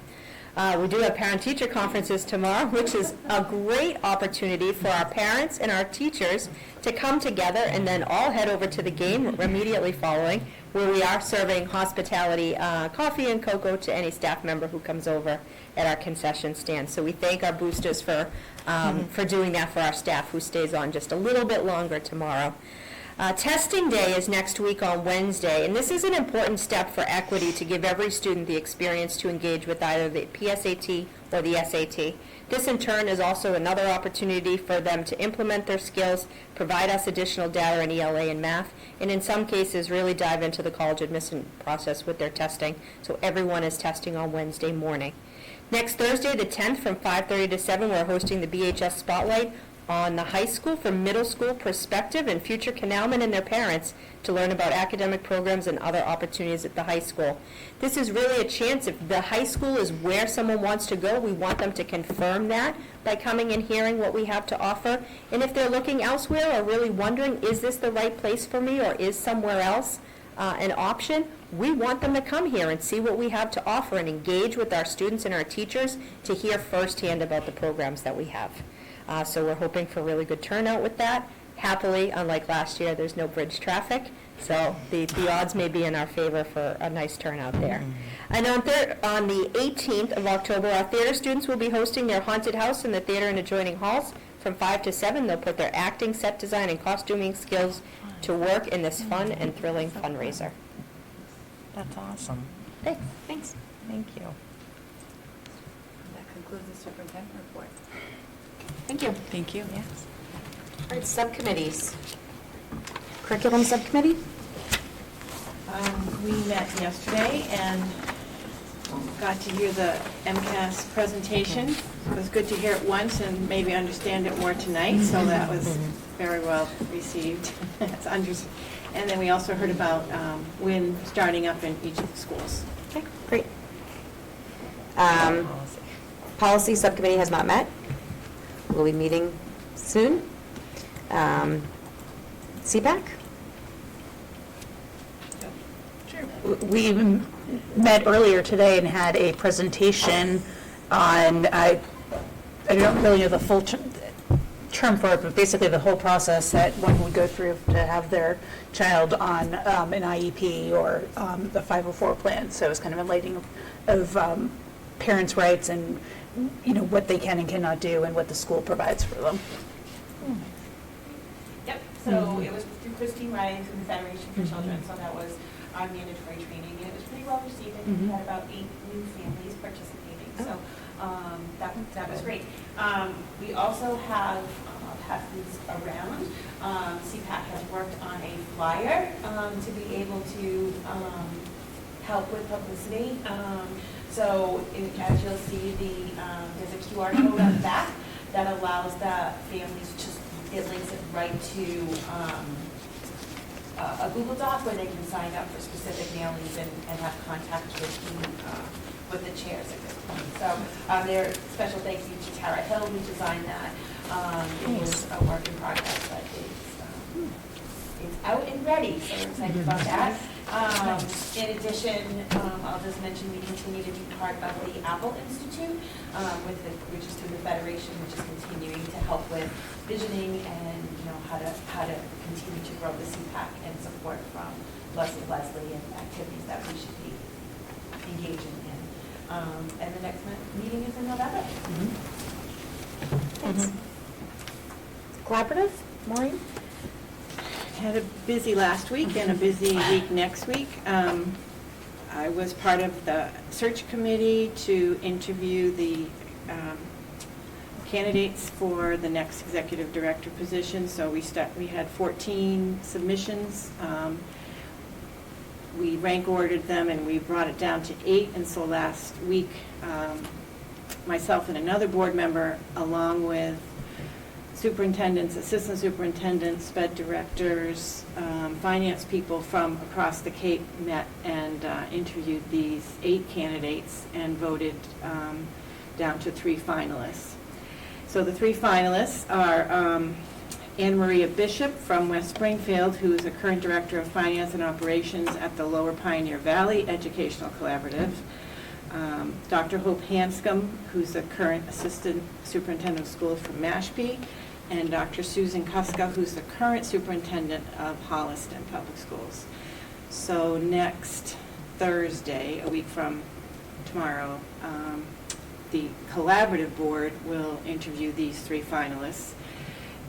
We do have parent-teacher conferences tomorrow, which is a great opportunity for our parents and our teachers to come together and then all head over to the game immediately following, where we are serving hospitality coffee and cocoa to any staff member who comes over at our concession stand. So we thank our boosters for doing that for our staff, who stays on just a little bit longer tomorrow. Testing day is next week on Wednesday, and this is an important step for equity to give every student the experience to engage with either the PSAT or the SAT. This in turn is also another opportunity for them to implement their skills, provide us additional data in ELA and math, and in some cases really dive into the college admission process with their testing. So everyone is testing on Wednesday morning. Next Thursday, the 10th, from 5:30 to 7, we're hosting the BHS Spotlight on the high school from middle school perspective and future Canalmen and their parents to learn about academic programs and other opportunities at the high school. This is really a chance. If the high school is where someone wants to go, we want them to confirm that by coming and hearing what we have to offer. And if they're looking elsewhere or really wondering, is this the right place for me, or is somewhere else an option, we want them to come here and see what we have to offer and engage with our students and our teachers to hear firsthand about the programs that we have. So we're hoping for really good turnout with that. Happily, unlike last year, there's no bridge traffic, so the odds may be in our favor for a nice turnout there. And on the 18th of October, our theater students will be hosting their haunted house in the theater and adjoining halls from 5 to 7. They'll put their acting, set design, and costuming skills to work in this fun and thrilling fundraiser. That's awesome. Thanks. Thank you. That concludes the superintendent report. Thank you. Thank you. Yes. All right, subcommittees. Curriculum subcommittee? We met yesterday and got to hear the MCAS presentation. It was good to hear it once and maybe understand it more tonight, so that was very well received. And then we also heard about WIN starting up in each of the schools. Okay, great. Policy subcommittee has not met. We'll be meeting soon. CPAC? We even met earlier today and had a presentation on, I don't really know the full term for it, but basically the whole process that one would go through to have their child on an IEP or the 504 plan. So it's kind of enlightening of parents' rights and, what they can and cannot do and what the school provides for them. Yep, so it was through Christine Ryan, through the Federation for Children, so that was our mandatory training, and it was pretty well received. I think we had about 8 new families participating, so that was great. We also have passed these around. CPAC has worked on a flyer to be able to help with publicity. So as you'll see, there's a QR code on the back that allows the families it links it right to a Google Doc where they can sign up for specific mailings and have contact with the chairs at this point. So their special thank you to Tara Hill who designed that. It was a work in progress, but it's out and ready, so we're excited about that. In addition, I'll just mention we continue to be part of the Apple Institute, which is through the Federation, which is continuing to help with visioning and how to continue to grow the CPAC and support from Leslie and activities that we should be engaging in. And the next meeting is in November. Thanks. Collaborative, Maureen? Had a busy last week and a busy week next week. I was part of the search committee to interview the candidates for the next executive director position. So we had 14 submissions. We rank ordered them and we brought it down to 8. And so last week, myself and another board member, along with superintendents, assistant superintendents, sped directors, finance people from across the Cape met and interviewed these 8 candidates and voted down to 3 finalists. So the 3 finalists are Anne Maria Bishop from West Springfield, who is a current director of finance and operations at the Lower Pioneer Valley Educational Collaborative. Dr. Hope Hanscom, who's the current assistant superintendent of schools from Mashpee, and Dr. Susan Kuska, who's the current superintendent of Holliston Public Schools. So next Thursday, a week from tomorrow, the collaborative board will interview these 3 finalists.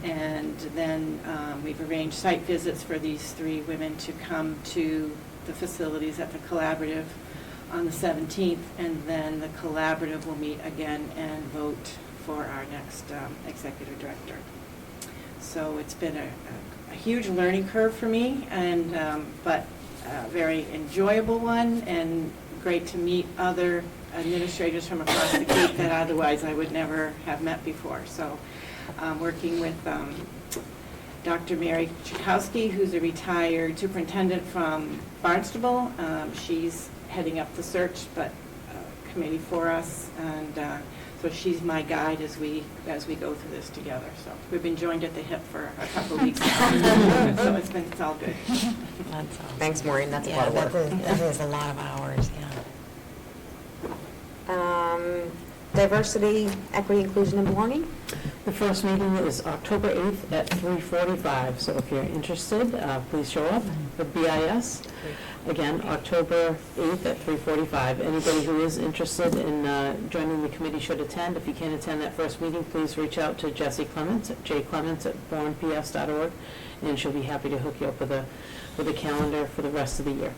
And then we've arranged site visits for these 3 women to come to the facilities at the collaborative on the 17th, and then the collaborative will meet again and vote for our next executive director. So it's been a huge learning curve for me, and but a very enjoyable one, and great to meet other administrators from across the Cape that otherwise I would never have met before. So working with Dr. Mary Chakowski, who's a retired superintendent from Barnstable. She's heading up the search committee for us, and so she's my guide as we go through this together. So we've been joined at the hip for a couple of weeks now. So it's all good. Thanks, Maureen. That's a lot of work. That is a lot of hours, yeah. Diversity, equity, inclusion, and belonging? The first meeting is October 8th at 3:45, so if you're interested, please show up for BIS. Again, October 8th at 3:45. Anybody who is interested in joining the committee should attend. If you can't attend that first meeting, please reach out to Jessie Clements at jclements@bourneps.org, and she'll be happy to hook you up with a calendar for the rest of the year.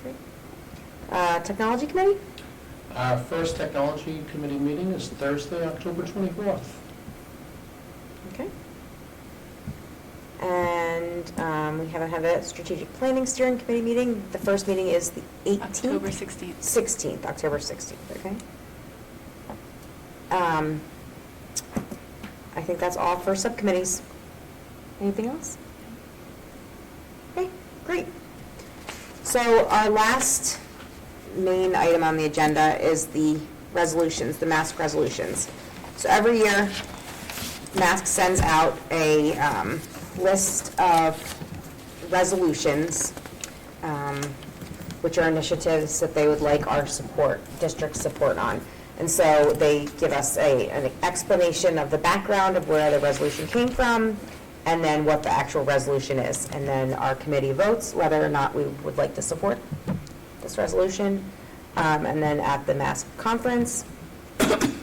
Great. Technology committee? Our first technology committee meeting is Thursday, October 24th. Okay. And we haven't had a strategic planning steering committee meeting. The first meeting is the 18th? October 16th. 16th, October 16th, okay. I think that's all for subcommittees. Anything else? Okay, great. So our last main item on the agenda is the resolutions, the MASC resolutions. So every year, MASC sends out a list of resolutions, which are initiatives that they would like our support, district support on. And so they give us an explanation of the background of where the resolution came from, and then what the actual resolution is. And then our committee votes whether or not we would like to support this resolution. And then at the MASC conference,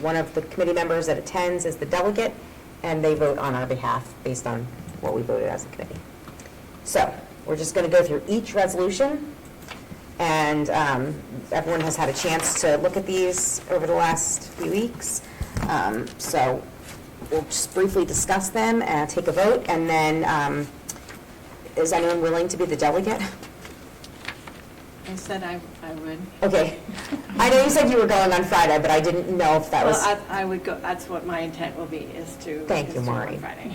one of the committee members that attends is the delegate, and they vote on our behalf based on what we voted as a committee. So we're just going to go through each resolution, and everyone has had a chance to look at these over the last few weeks. So we'll just briefly discuss them and take a vote, and then is anyone willing to be the delegate? I said I would. Okay. I know you said you were going on Friday, but I didn't know if that was... Well, I would go, that's what my intent will be, is to... Thank you, is to go on Maureen. Friday.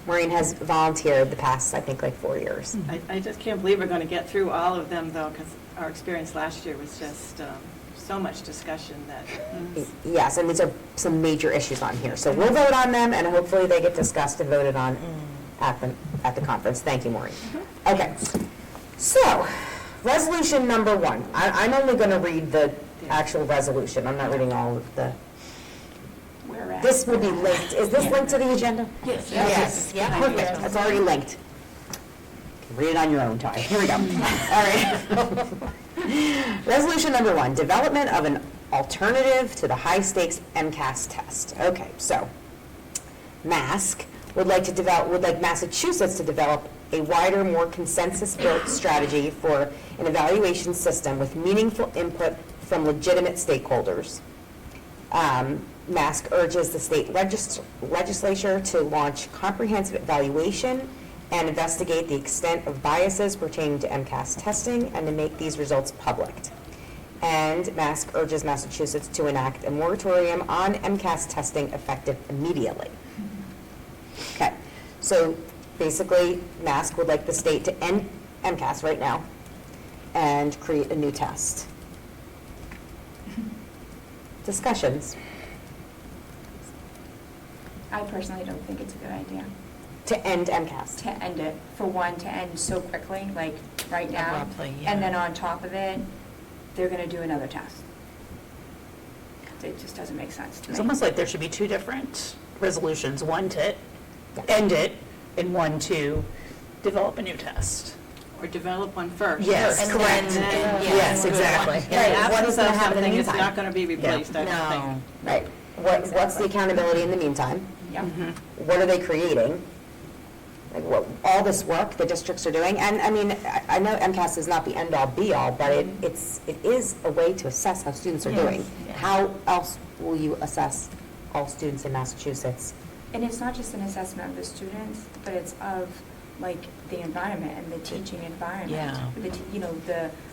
Maureen has volunteered the past, I think, like 4 years. I just can't believe we're going to get through all of them, though, because our experience last year was just so much discussion that... Yes, and these are some major issues on here. So we'll vote on them, and hopefully they get discussed and voted on at the conference. Thank you, Maureen. Okay. So, resolution number 1. I'm only going to read the actual resolution. I'm not reading all of the... This will be linked. Is this linked to the agenda? Yes. Yes. Yeah, perfect. It's already linked. Read it on your own time. Here we go. All right. Resolution number 1, development of an alternative to the high-stakes MCAS test. Okay, so MASC would like Massachusetts to develop a wider, more consensus-built strategy for an evaluation system with meaningful input from legitimate stakeholders. MASC urges the state legislature to launch comprehensive evaluation and investigate the extent of biases pertaining to MCAS testing and to make these results public. And MASC urges Massachusetts to enact a moratorium on MCAS testing effective immediately. Okay, so basically, MASC would like the state to end MCAS right now and create a new test. Discussions? I personally don't think it's a good idea. To end MCAS? To end it, for one, to end so quickly, like right now. Abruptly, yeah. And then on top of it, they're going to do another test. It just doesn't make sense to me. It's almost like there should be 2 different resolutions, one to end it and one to develop a new test. Or develop one first. Yes, And correct. then- Yes, exactly. In the absence of happen in the something, it's meantime? not going to be replaced, I don't think. Right. What's the accountability in the meantime? Yep. What are they creating? Like all this work the districts are doing, and I mean, I know MCAS is not the end-all, be-all, but it is a way to assess how students are doing. How else will you assess all students in Massachusetts? And it's not just an assessment of the students, but it's of like the environment and the teaching environment. Yeah.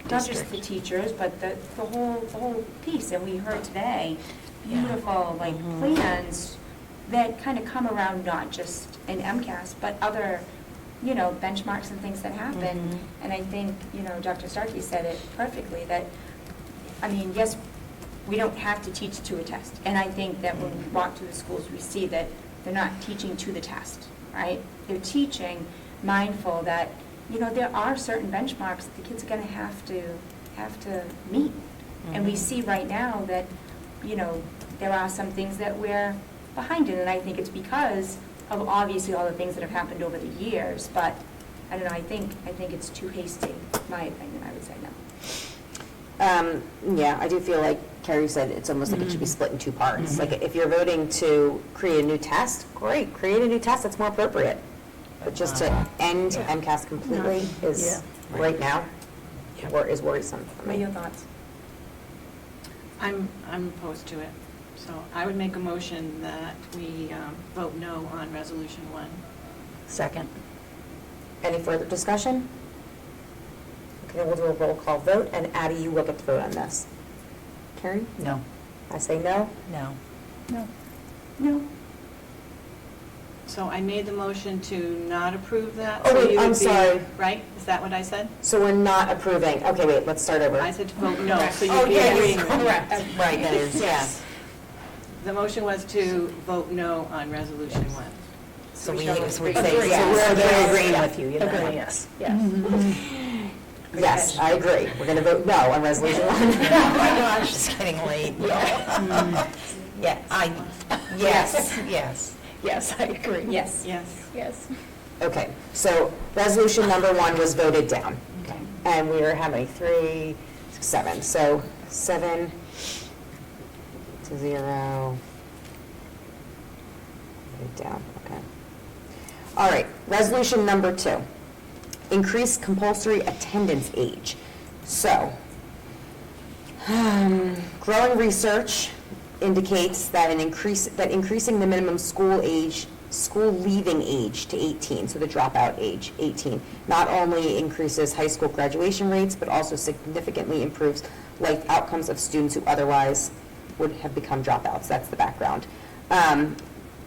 Not just the teachers, but the whole piece. And we heard today, beautiful plans that kind of come around not just in MCAS, but other, benchmarks and things that happen. And I think, Dr. Starkey said it perfectly, that, yes, we don't have to teach to a test. And I think that when we walk through the schools, we see that they're not teaching to the test, right? They're teaching mindful that, there are certain benchmarks that the kids are going to have to meet. And we see right now that, there are some things that we're behind in, and I think it's because of obviously all the things that have happened over the years, but I don't know, I think it's too hasty, my opinion, I would say no. Yeah, I do feel like Carrie said, it's almost like it should be split in 2 parts. Like if you're voting to create a new test, great, create a new test, that's more appropriate. But just to end MCAS completely is, right now, is worrisome for What are me. your thoughts? I'm opposed to it. So I would make a motion that we vote no on Resolution 1. Second. Any further discussion? Okay, we'll do a roll call vote, and Addie, you will get to vote on this. Carrie? No. I say no? No. No. No. So I made the motion to not approve that. Oh, so wait, you would I'm be- sorry. Right? Is that what I said? So we're not approving, okay, wait, let's start over. I said to vote no, so Oh, you'd be yeah, agreeing you're with me. correct. Right, that is, Yes. The motion was to vote no on Resolution 1. So we agree. say, Agree. so we're Yes. agreeing with you. Agree. Yes. Yes, I agree. We're going to vote no on resolution 1. Oh my gosh, it's getting late. Yes. Yes, yes. Yes, I agree. Yes. Yes. Yes. Okay, so resolution number 1 was voted down. Okay. And we were how many? 3, 6, 7. So 7 to 0. Voted down, okay. All right, resolution number 2. Increase compulsory attendance age. So, growing research indicates that increasing the minimum school leaving age to 18, so the dropout age, 18, not only increases high school graduation rates, but also significantly improves life outcomes of students who otherwise would have become dropouts. That's the background.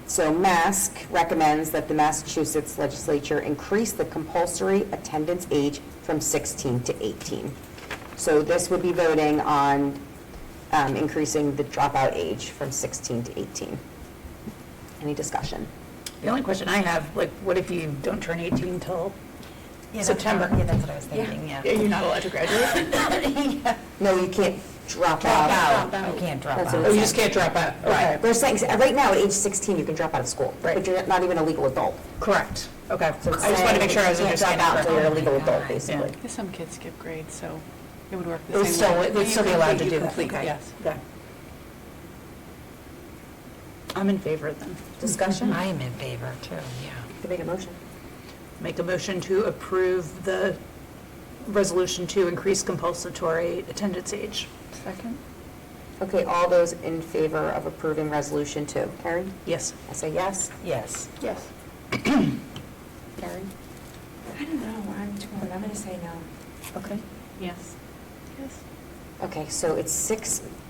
So MASC recommends that the Massachusetts legislature increase the compulsory attendance age from 16 to 18. So this would be voting on increasing the dropout age from 16 to 18. Any discussion? The only question I have, like, what if you don't turn 18 until September? Yeah, that's what I was thinking, yeah. You're not allowed to graduate? Yeah. No, you can't drop Drop out. out. You can't drop That's out. what Oh, it you says. just can't drop out? Right. Okay. They're saying, right now, at age 16, you can drop out of school. Right. But you're not even a legal adult. Correct. Okay. So it's I just wanted to saying make sure I was you can't understanding drop out until you're a correctly. legal adult, basically. Because some kids skip grades, so it would work It the would same still, way. it would still be allowed to You do that? complete, Okay. yes. Okay. I'm in favor then. Discussion? I am in favor too, yeah. To make a motion. Make a motion to approve the resolution to increase compulsory attendance age. Second? Okay, all those in favor of approving resolution 2. Karen? Yes. I say yes. Yes. Yes. Karen? I don't know, I'm torn, I'm gonna say no. Okay. Yes. Yes. Okay, so it's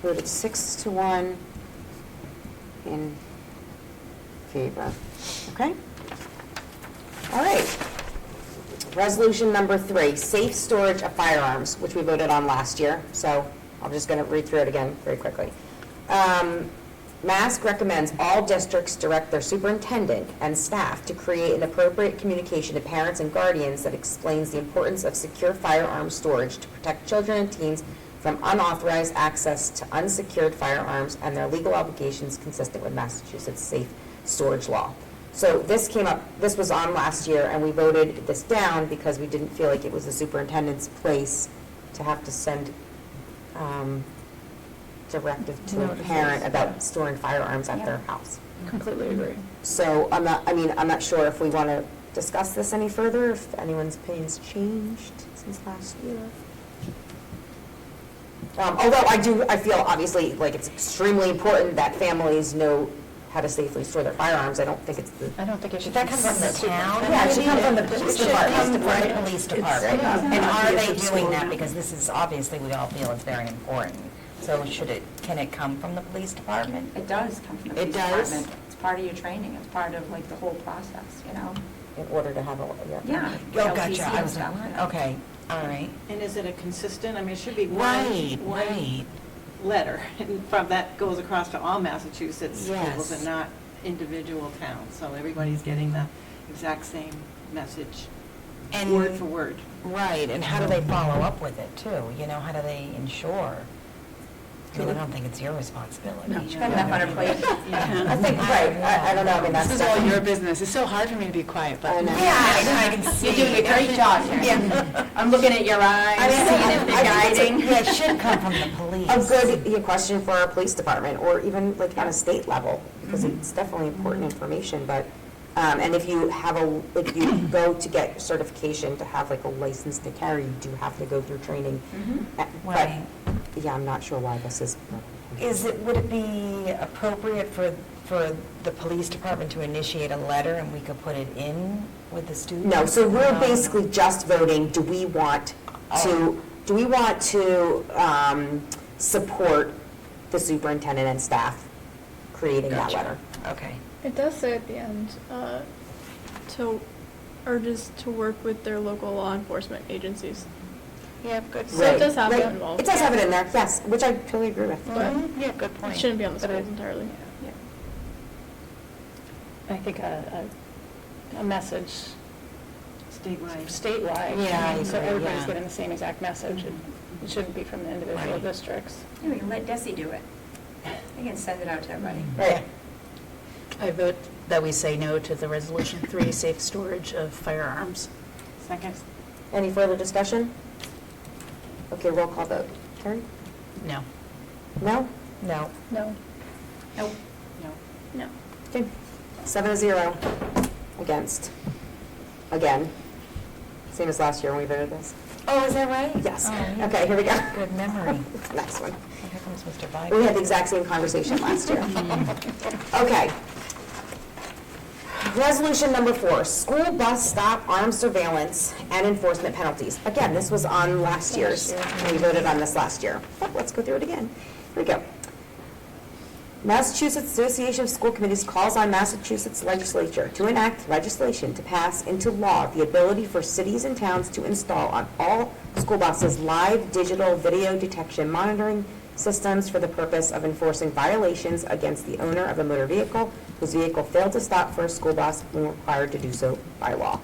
voted 6 to 1 in favor. Okay? All right. Resolution number 3, safe storage of firearms, which we voted on last year, so I'm just going to read through it again very quickly. MASC recommends all districts direct their superintendent and staff to create an appropriate communication to parents and guardians that explains the importance of secure firearm storage to protect children and teens from unauthorized access to unsecured firearms and their legal obligations consistent with Massachusetts safe storage law. So this came up, this was on last year, and we voted this down because we didn't feel like it was the superintendent's place to have to send directive to a parent about storing firearms at their house. Completely agree. So I'm not sure if we want to discuss this any further, if anyone's opinions changed since last year. Although I feel obviously like it's extremely important that families know how to safely store their firearms. I don't think it's the. I don't think it should. That comes from the town? Yeah, it should come from the police department. From the police department. And are they doing that? Because this is, obviously, we all feel it's very important. So can it come from the police department? It does come from the It police does? department. It's part of your training, it's part of like the whole process, you know? In order to have a, Yeah. Oh, gotcha. LTC I and was stuff, like, yeah. okay, all right. And is it a consistent, I mean, it should be Right, one right. letter, and from that goes across to all Massachusetts schools Yes. and not individual towns, so everybody's getting the exact same message, And- word for word. Right, and how do they follow up with it too? You know, how do they ensure? I mean, I don't think it's your responsibility. No, she's got enough on her plate. I think, right, I don't know, I mean, that's. This is all your business. It's so hard for me to be quiet, but. I know. I can see. You're doing a great job, Karen. Yeah. I'm looking at your eyes, seeing if they're guiding. Yeah, it should come from the police. A good question for our police department, or even like on a state level, because it's definitely important information, but, and if you have if you go to get certification to have like a license to carry, you do have to go through training. But, Right. yeah, I'm not sure why this is. Would it be appropriate for the police department to initiate a letter and we could put it in with the students? No, so we're basically just voting, do we want to support the superintendent and staff creating that Gotcha. letter? Okay. It does say at the end, urges to work with their local law enforcement agencies. Yeah, good. So it does have Right. that involved. It does have it in there, yes, which I totally agree with. But Yeah, good it point. shouldn't be on the schools entirely. I think a message statewide. Yeah, So everybody's yeah. getting the same exact message. It shouldn't be from the individual districts. Yeah, we can let Desi do it. They can send it out to everybody. Right. I vote that we say no to the Resolution 3, safe storage of firearms. Second. Any further discussion? Okay, roll call vote. Karen? No. No? No. No. Nope. No. No. Okay. 7-0 against. Again. Same as last year when we voted this. Oh, is that right? Yes. Oh, yeah. Okay, here we go. Good memory. Next one. Here comes Mr. Biden. We had the exact same conversation last year. Okay. Resolution number 4, school bus stop armed surveillance and enforcement penalties. Again, this was on last year's. We voted on this last year. But let's go through it again. Here we go. Massachusetts Association of School Committees calls on Massachusetts legislature to enact legislation to pass into law the ability for cities and towns to install on all school buses live digital video detection monitoring systems for the purpose of enforcing violations against the owner of a motor vehicle whose vehicle failed to stop for a school bus when required to do so by law.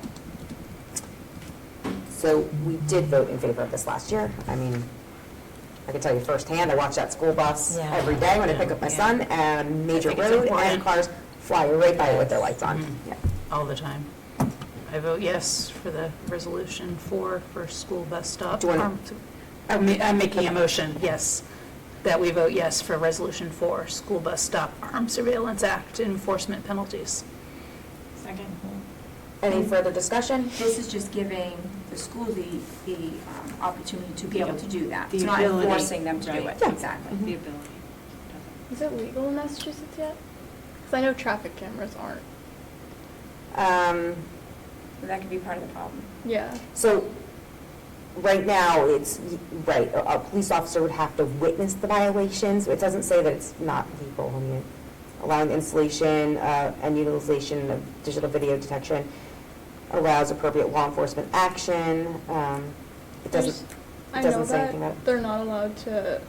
So we did vote in favor of this last year. I mean, I can tell you firsthand, I watch that school bus every day when I pick up my son, and major road, and cars fly right by it with their lights on. Yeah. All the time. I vote yes for the Resolution 4 for school bus stop. Do you want I'm making a motion, yes, that we vote yes for Resolution 4, School Bus Stop Armed Surveillance Act Enforcement Penalties. Second. Any further discussion? This is just giving the school the opportunity to be able to do that. The It's not ability, forcing them to do right. it. Exactly. The ability. Is it legal in Massachusetts yet? Because I know traffic cameras aren't. That could be part of the problem. Yeah. So, right now, it's, right, a police officer would have to witness the violations. It doesn't say that it's not legal. I mean, allowing the installation and utilization of digital video detection allows appropriate law enforcement action. It doesn't say anything about it. They're not allowed to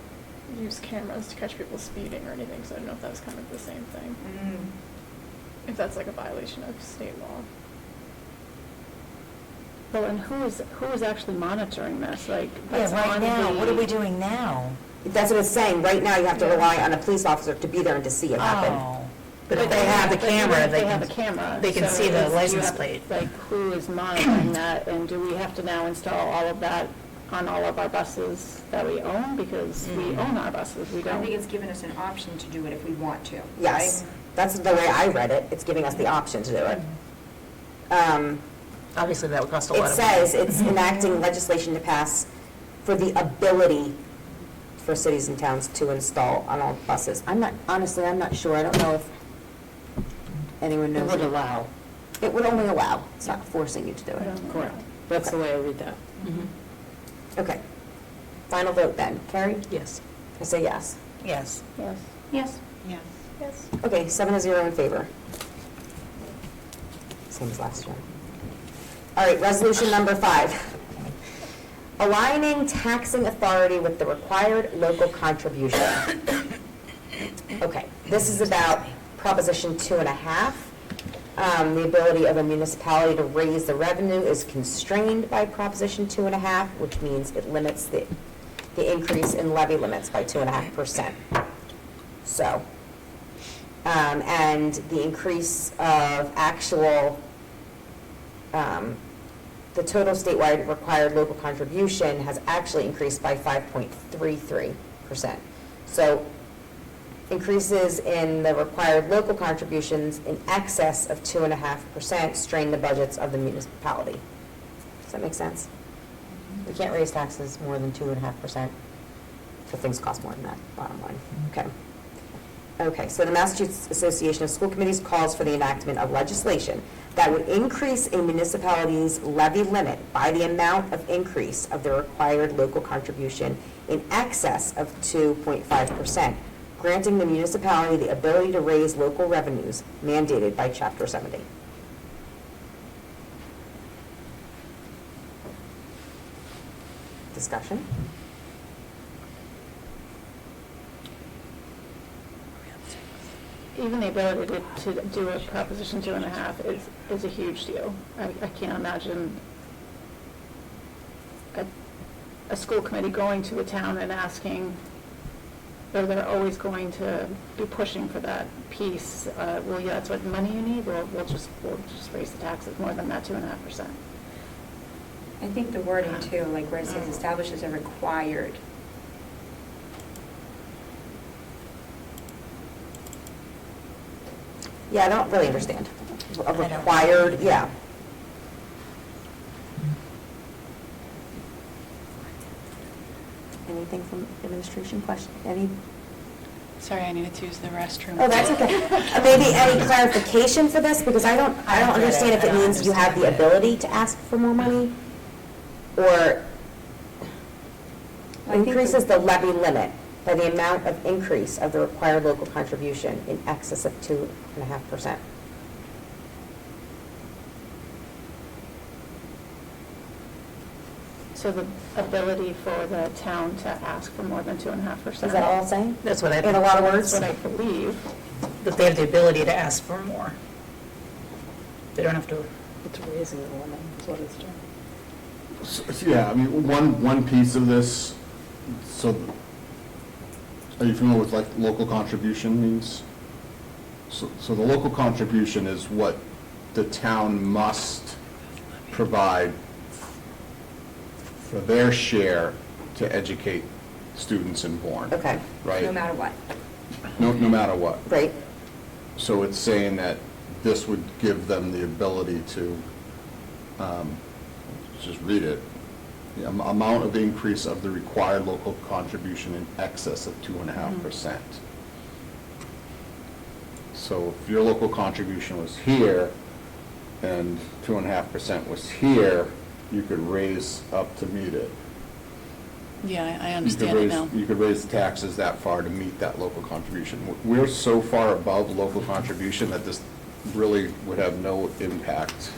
use cameras to catch people speeding or anything, so I don't know if that was kind of the same thing. If that's like a violation of state law. Well, and who is actually monitoring this? Like, Yeah, that's right on now, the- what are we doing now? That's what it's saying. Right now, you have to rely on a police officer to be there and to see it happen. Oh. But if they have the camera, They have a camera. they can so see the you license have- plate. Like, who is monitoring that, and do we have to now install all of that on all of our buses that we own? Because we own our buses, we I don't. think it's given us an option to do it if we want to. Yes, that's the way I read it. It's giving us the option to do it. Obviously, that would cost a lot It of money. says it's enacting legislation to pass for the ability for cities and towns to install on all buses. Honestly, I'm not sure. I don't know if anyone knows. It would allow. It would only allow. It's not forcing you to do it. Correct. That's the way I read that. Okay. Final vote then. Carrie? Yes. I say yes. Yes. Yes. Yes. Yes. Yes. Okay, 7-0 in favor. Same as last year. All right, resolution number 5. Aligning taxing authority with the required local contribution. Okay, this is about Proposition 2.5. The ability of a municipality to raise the revenue is constrained by Proposition 2.5, which means it limits the increase in levy limits by 2.5%. So, and the increase of actual, the total statewide required local contribution has actually increased by 5.33%. So increases in the required local contributions in excess of 2.5% strain the budgets of the municipality. Does that make sense? We can't raise taxes more than 2.5%, so things cost more than that, bottom line. Okay. Okay, so the Massachusetts Association of School Committees calls for the enactment of legislation that would increase a municipality's levy limit by the amount of increase of the required local contribution in excess of 2.5%, granting the municipality the ability to raise local revenues mandated by Chapter 70. Discussion? Even the ability to do a Proposition 2.5 is a huge deal. I can't imagine a school committee going to a town and asking, or they're always going to be pushing for that piece, well, yeah, that's what money you need, well, we'll just raise the taxes more than that 2.5%. I think the wording too, like where it says establishes a required. Yeah, I don't really understand. A required, yeah. Anything from administration question? Any? Sorry, I needed to use the restroom. Oh, that's okay. Maybe any clarification for this, because I don't understand if it means you have the ability to ask for more money, or increases the levy limit by the amount of increase of the required local contribution in excess of 2.5%. So the ability for the town to ask for more than 2.5%. Is that all I'm saying? That's what I. In a lot of words? That's what I believe. That they have the ability to ask for more. They don't have to. It's raising the limit, is what it's doing. So, yeah, I mean, one piece of this, so, are you familiar with like local contribution means? So the local contribution is what the town must provide for their share to educate students in Bourne. Okay. Right? No matter what. No matter what. Right. So it's saying that this would give them the ability to, just read it, the amount of increase of the required local contribution in excess of 2.5%. So if your local contribution was here and 2.5% was here, you could raise up to meet it. Yeah, I understand it now. You could raise taxes that far to meet that local contribution. We're so far above local contribution that this really would have no impact.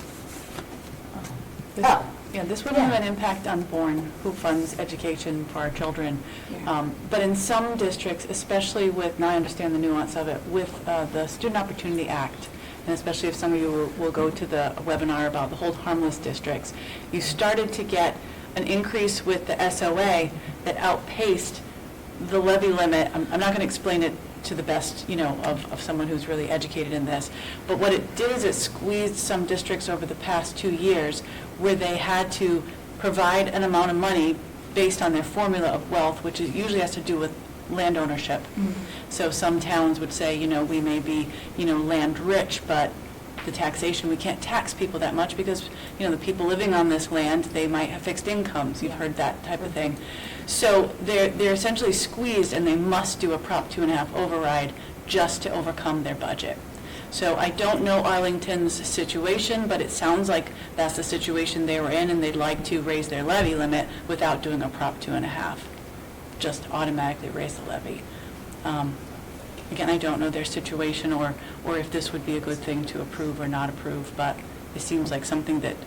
Yeah, this wouldn't have an impact on Bourne, who funds education for our children. But in some districts, especially with, now I understand the nuance of it, with the Student Opportunity Act, and especially if some of you will go to the webinar about the Hold Harmless districts, you started to get an increase with the SOA that outpaced the levy limit. I'm not going to explain it to the best, of someone who's really educated in this. But what it did is it squeezed some districts over the past 2 years where they had to provide an amount of money based on their formula of wealth, which usually has to do with land ownership. So some towns would say, we may be, land rich, but the taxation, we can't tax people that much because, the people living on this land, they might have fixed incomes. You've heard that type of thing. So they're essentially squeezed, and they must do a Prop 2.5 override just to overcome their budget. So I don't know Arlington's situation, but it sounds like that's the situation they were in, and they'd like to raise their levy limit without doing a Prop 2.5. Just automatically raise the levy. Again, I don't know their situation or if this would be a good thing to approve or not approve, but it seems like something that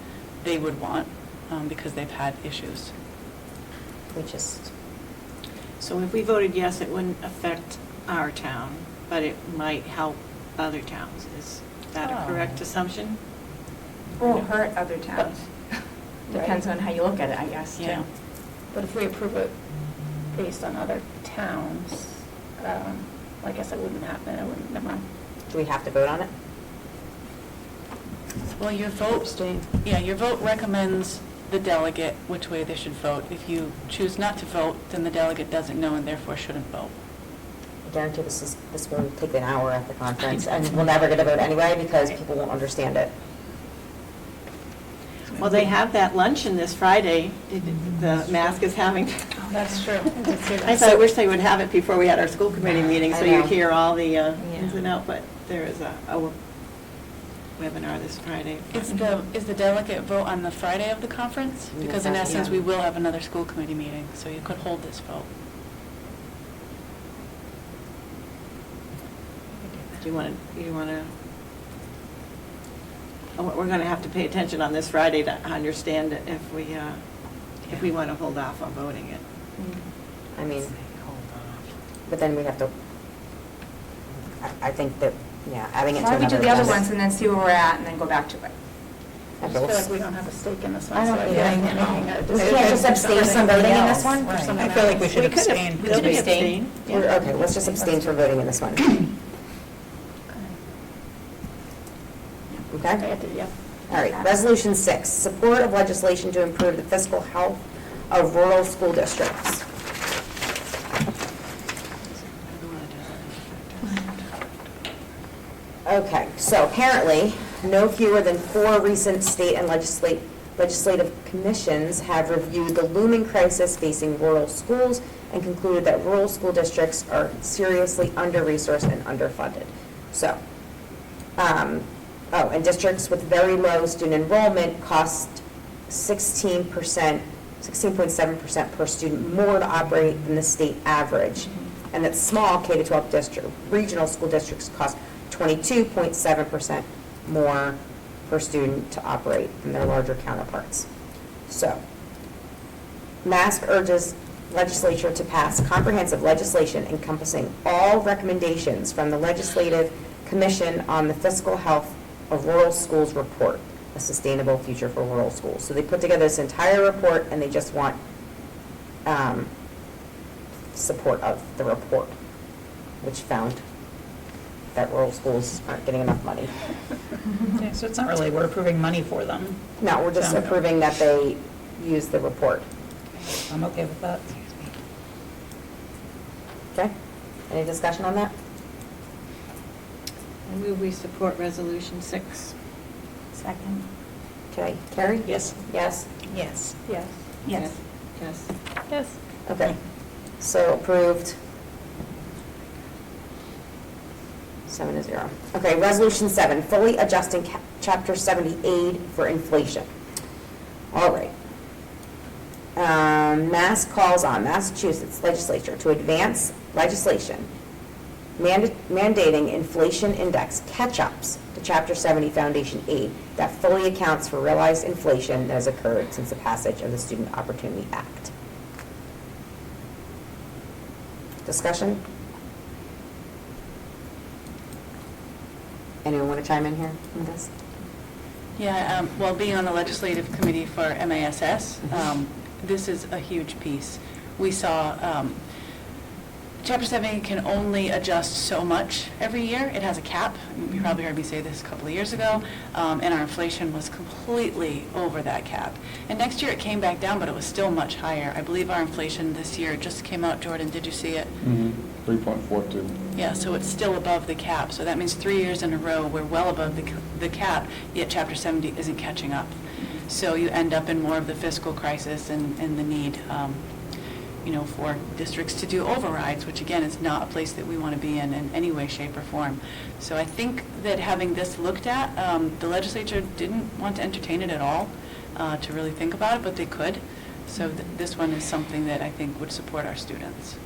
they would want because they've had issues. So if we voted yes, it wouldn't affect our town, but it might help other towns. Is that a correct assumption? Or hurt other towns. Depends on how you look at it, I guess, Yeah. too. But if we approve it based on other towns, I guess it wouldn't happen. It wouldn't, never mind. Do we have to vote on it? Well, your vote recommends the delegate which way they should vote. If you choose not to vote, then the delegate doesn't know and therefore shouldn't vote. I guarantee this will take an hour at the conference, and we'll never get a vote anyway because people won't understand it. Well, they have that luncheon this Friday. The mask is having. Oh, that's true. I wish they would have it before we had our school committee meeting, so I know. you hear all the ins and outs. But there is a webinar this Friday. Is the delegate vote on the Friday of the conference? Because in essence, we will have another school committee meeting, so you could hold this vote. Do you want to? We're going to have to pay attention on this Friday to understand it if we want to hold off on voting it. I mean, but then we have to, I think that, adding it to Why don't we another do the other agenda. ones and then see where we're at and then go back to it? I just feel like we don't have a stake in this one. I don't so I either. feel like making a We can't just abstain from voting in this one? I feel like we should abstain. We could abstain. Okay, let's just abstain from voting in this one. Okay? All right, Resolution 6, support of legislation to improve the fiscal health of rural school districts. Okay, so apparently, no fewer than 4 recent state and legislative commissions have reviewed the looming crisis facing rural schools and concluded that rural school districts are seriously under-resourced and underfunded. So, and districts with very low student enrollment cost 16.7% per student more to operate than the state average. And that small K-12 district, regional school districts cost 22.7% more per student to operate than their larger counterparts. So, MASC urges legislature to pass comprehensive legislation encompassing all recommendations from the Legislative Commission on the Fiscal Health of Rural Schools Report, A Sustainable Future for Rural Schools. So they put together this entire report and they just want support of the report, which found that rural schools aren't getting enough money. Okay, so it's not really, we're approving money for them. No, we're just So- approving that they use the report. I'm okay with that. Okay? Any discussion on that? I move we support Resolution 6. Second. Okay, Carrie? Yes. Yes? Yes. Yes. Yes. Yes. Yes. Okay, so approved. 7-0. Okay, Resolution 7, fully adjusting Chapter 70 aid for inflation. All right. Mass calls on Massachusetts legislature to advance legislation mandating inflation index catch-ups to Chapter 70 foundation aid that fully accounts for realized inflation that has occurred since the passage of the Student Opportunity Act. Discussion? Anyone want to chime in here on this? Yeah, well, being on the legislative committee for MASS, this is a huge piece. We saw Chapter 70 can only adjust so much every year. It has a cap. You probably heard me say this a couple of years ago, and our inflation was completely over that cap. And next year it came back down, but it was still much higher. I believe our inflation this year just came out. Jordan, did you see it? 3.42. Yeah, so it's still above the cap. So that means 3 years in a row we're well above the cap, yet Chapter 70 isn't catching up. So you end up in more of the fiscal crisis and the need, for districts to do overrides, which again is not a place that we want to be in any way, shape, or form. So I think that having this looked at, the legislature didn't want to entertain it at all, to really think about it, but they could. So this one is something that I think would support our students.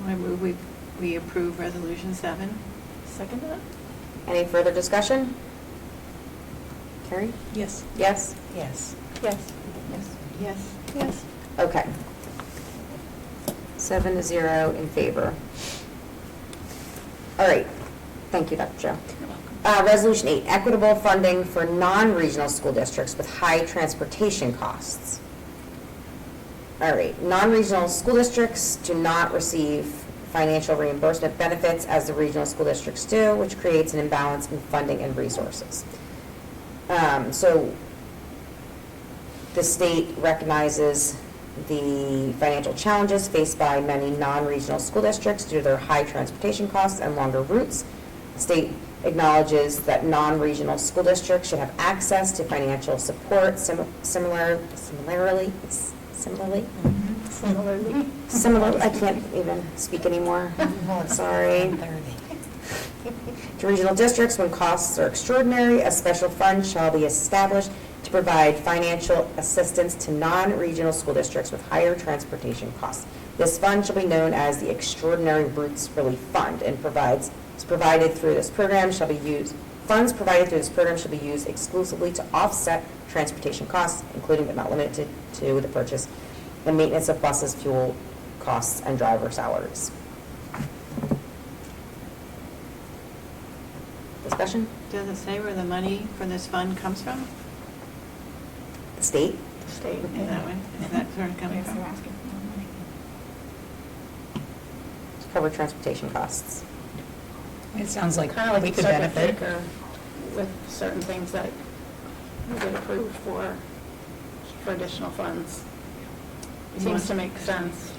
I move we approve Resolution 7. Second that? Any further discussion? Carrie? Yes. Yes? Yes. Yes. Yes. Yes. Yes. Okay. 7-0 in favor. All right. Thank you, Dr. Joe. You're welcome. Resolution 8, equitable funding for non-regional school districts with high transportation costs. All right. Non-regional school districts do not receive financial reimbursement benefits as the regional school districts do, which creates an imbalance in funding and resources. So the state recognizes the financial challenges faced by many non-regional school districts due to their high transportation costs and longer routes. The state acknowledges that non-regional school districts should have access to financial support similarly, I can't even speak anymore. Sorry. To regional districts, when costs are extraordinary, a special fund shall be established to provide financial assistance to non-regional school districts with higher transportation costs. This fund shall be known as the Extraordinary Routes Relief Fund and funds provided through this program shall be used exclusively to offset transportation costs, including but not limited to the purchase and maintenance of buses, fuel costs, and driver salaries. Discussion? Does it say where the money for this fund comes from? The state? State, is that where it's coming from? To cover transportation costs. It sounds like Kind of like we a could circuit benefit. breaker with certain things that we get approved for additional funds. Seems to make sense.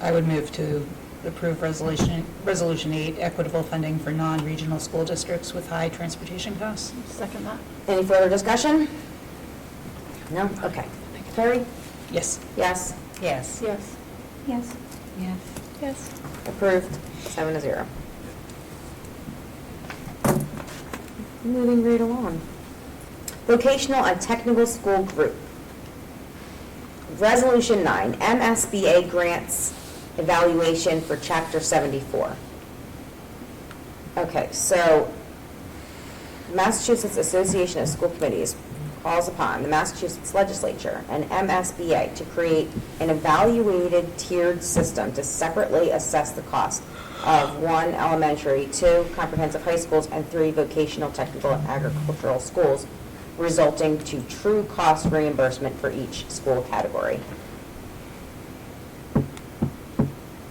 I would move to approve Resolution 8, equitable funding for non-regional school districts with high transportation costs. Second that. Any further discussion? No? Okay. Carrie? Yes. Yes. Yes. Yes. Yes. Yes. Yes. Approved, 7-0. Moving right along. Vocational and Technical School Group. Resolution 9, MSBA grants evaluation for Chapter 74. Okay, so Massachusetts Association of School Committees calls upon the Massachusetts Legislature and MSBA to create an evaluated tiered system to separately assess the cost of 1 elementary, 2 comprehensive high schools, and 3 vocational technical and agricultural schools, resulting to true cost reimbursement for each school category.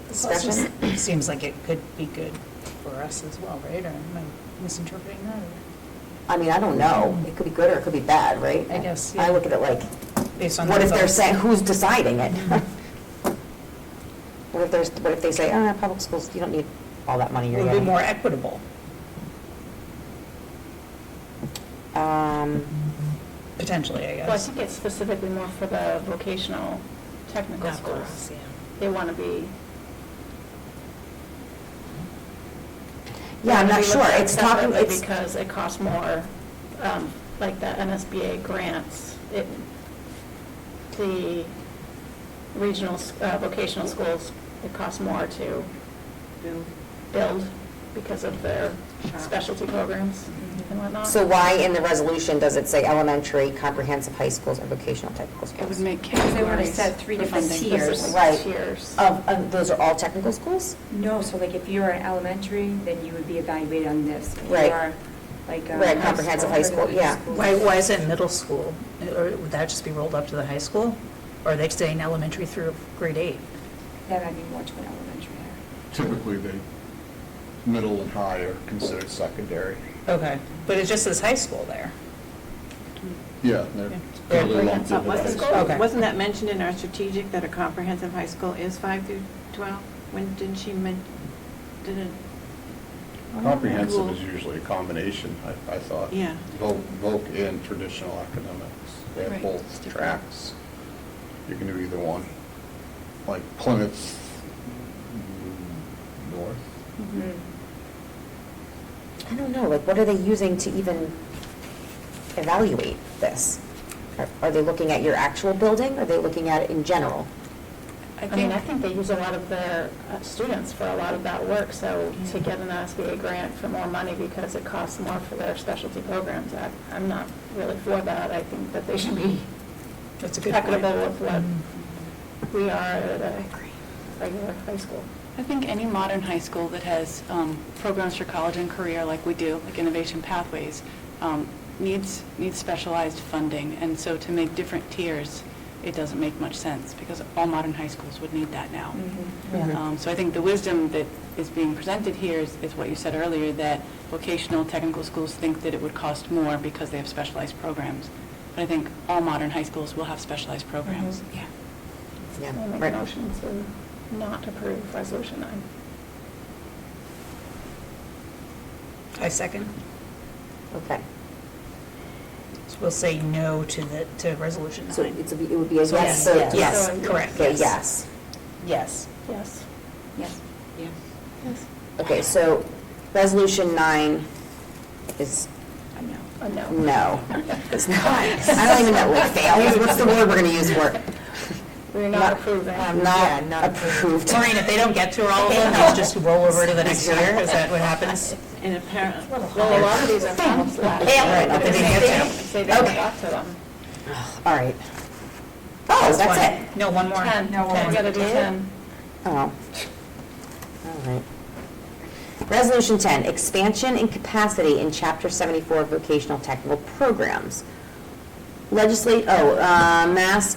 Discussion? Seems like it could be good for us as well, right? Or am I misinterpreting that? I mean, I don't know. It could be good or it could be bad, right? I guess, I look at it like, Based on what the if they're results. saying, who's deciding it? What if they say, public schools, you don't need all that money It you're would be getting? more equitable. Potentially, I Well, I guess. think it's specifically more for the vocational technical Of schools. course, yeah. They want to be. Yeah, I'm not they sure. look at It's talking, separately it's, because it costs more, like the NSBA grants, the regional vocational schools, it costs more to build because of their specialty programs and whatnot. so why in the resolution does it say elementary, comprehensive high schools, or vocational technical schools? It would make They want to categories set 3 for different funding. tiers. Right. Tiers. Those are all technical schools? No, so like if you're in elementary, then you would be evaluated on this. If Right. you are like Right, comprehensive high school, yeah. Why is it middle school? Or would that just be rolled up to the high school? Or are they staying elementary through grade 8? That might be more to an elementary. Typically, middle and high are considered secondary. Okay, but it just says high school there. Yeah, they're totally lumped into high school. Wasn't that mentioned in our strategic that a comprehensive high school is 5 through 12? When didn't she didn't? Comprehensive is usually a combination, I thought. Yeah. Voc and traditional academics. They have Right. both tracks. You can do either one. Like Plymouth North. I don't know, like, what are they using to even evaluate this? Are they looking at your actual building, or are they looking at it in general? I think they use a lot of their students for a lot of that work, so to get an SBA grant for more money because it costs more for their specialty programs, I'm not really for that. I think that they should be That's a good equitable point. with what we are at a regular high school. I think any modern high school that has programs for college and career like we do, like Innovation Pathways, needs specialized funding. And so to make different tiers, it doesn't make much sense because all modern high schools would need that now. So I think the wisdom that is being presented here is what you said earlier, that vocational technical schools think that it would cost more because they have specialized programs. But I think all modern high schools will have specialized programs. Yeah. I'll make a motion to not approve Resolution 9. I second. Okay. So we'll say no to Resolution 9. So it would be a So yes? yes, so- yes, correct, Okay, yes. yes. Yes. Yes. Yes. Yes. Okay, so Resolution 9 is A no. no. It's not. I don't even know, like, fails, what's the word we're going to use for it? We're not approving. Not approved. Maureen, if they don't get through all of them, they'll just roll over to the next year? Is that what happens? And apparently, Well, a lot of these are fails. Fail, right, they didn't get to. They never got to them. All right. Oh, that's it? No, one more. 10. No, We got to do 10. Oh. All right. Resolution 10, expansion and capacity in Chapter 74 vocational technical programs. Mass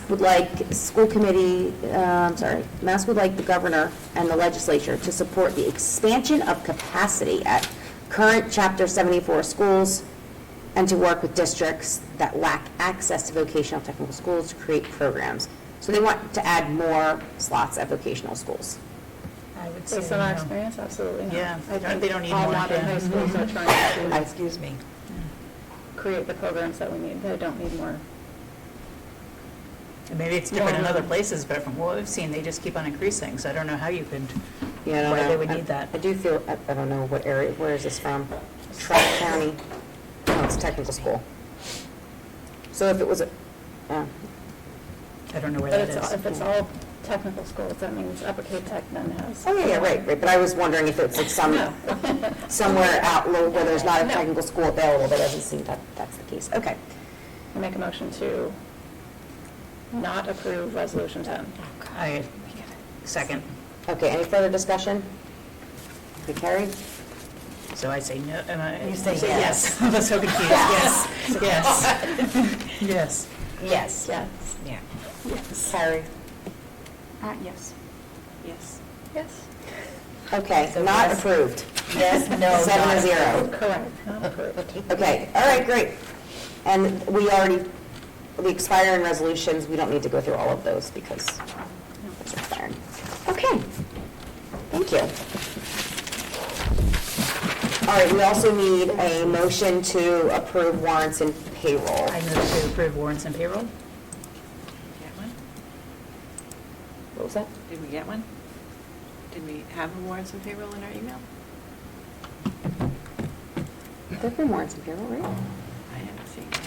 would like Mass would like the governor and the legislature to support the expansion of capacity at current Chapter 74 schools and to work with districts that lack access to vocational technical schools to create programs. So they want to add more slots at vocational schools. I would say Based on our no. experience, absolutely not. Yeah, they don't need All more. modern high schools are trying to Excuse me. create the programs that we need. They don't need more. And maybe it's different in other places, but from what we've seen, they just keep on increasing, so I don't know how you could, Yeah, I don't why know. they would need that. I do feel, I don't know what area, where is this from? Tri County, no, it's a technical school. So if it was, I don't know where But that is. if it's all technical schools, that means Upper Cape Tech then has. oh, yeah, right, but I was wondering if it's like somewhere out low where there's not a technical school available, but it doesn't seem that that's the case. Okay. I make a motion to not approve Resolution 10. I second. Okay, any further discussion? Okay, carried? So I say no, You say yes. I was so confused, yes, yes. Yes. Yes. Yes. Yeah. Yes. Carried. Yes. Yes. Yes. Okay, So not yes. approved. Yes, no, 7-0. Correct, not approved. Okay, all right, great. And the expiring resolutions, we don't need to go through all of those because it's expiring. Okay, thank you. All right, we also need a motion to approve warrants and payroll. I move to approve warrants and payroll. Get one? What was that? Did we get one? Did we have a warrants and payroll in our email? There've been warrants and payroll, right? I haven't seen one.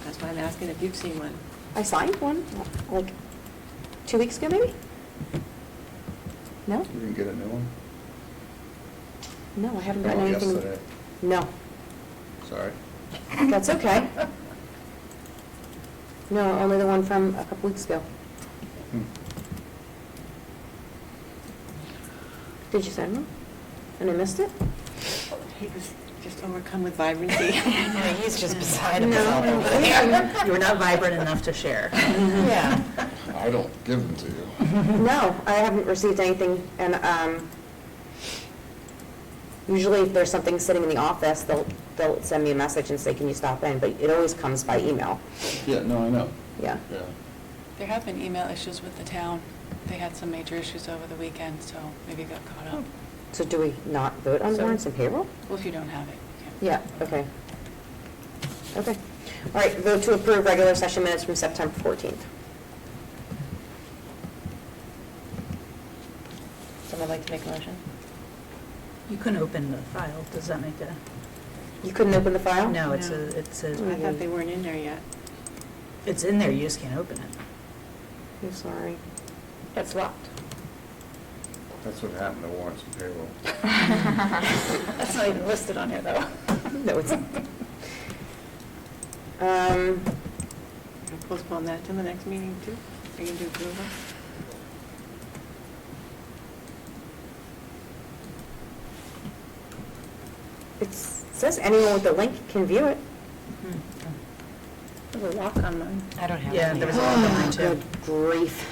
That's why I'm asking if you've seen one. I signed one, like, 2 weeks ago, maybe? No? You didn't get a new one? No, I haven't gotten Oh, anything. yesterday. No, Sorry. that's okay. No, only the one from a couple weeks ago. Did you send one? And I missed it? He was just overcome with vibrancy. He's just beside himself over there. You were not vibrant enough to share. Yeah. I don't give them to you. No, I haven't received anything, and usually if there's something sitting in the office, they'll send me a message and say, can you stop in? But it always comes by email. Yeah, no, I know. Yeah. Yeah. There have been email issues with the town. They had some major issues over the weekend, so maybe got caught up. So do we not vote on warrants and payroll? Well, if you don't have it, you Yeah, okay. Okay. All right, vote to approve regular session minutes from September 14th. Someone like to make a motion? You couldn't open the file, does that make a? You couldn't open the file? No, No. it's a. I thought they weren't in there yet. It's in there, you just can't open it. I'm sorry. It's locked. That's what happened to warrants and payroll. That's not even listed on here, though. No, it's not. I'll postpone that to the next meeting, too. We can do approval. It says anyone with a link can view it. There's a lock on mine. I don't have it. Yeah, there was a lot behind too. Good grief.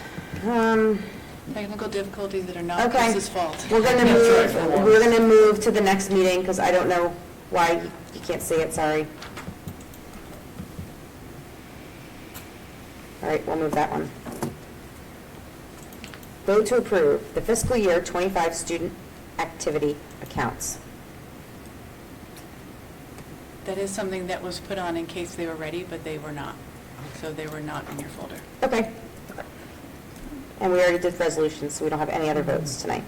Technical difficulties that are not Okay. Chris's fault. We're gonna move to the next meeting, because I don't know why you can't see it, sorry. All right, we'll move that one. Vote to approve the fiscal year 25 student activity accounts. That is something that was put on in case they were ready, but they were not. So they were not in your folder. Okay. And we already did resolutions, so we don't have any other votes tonight.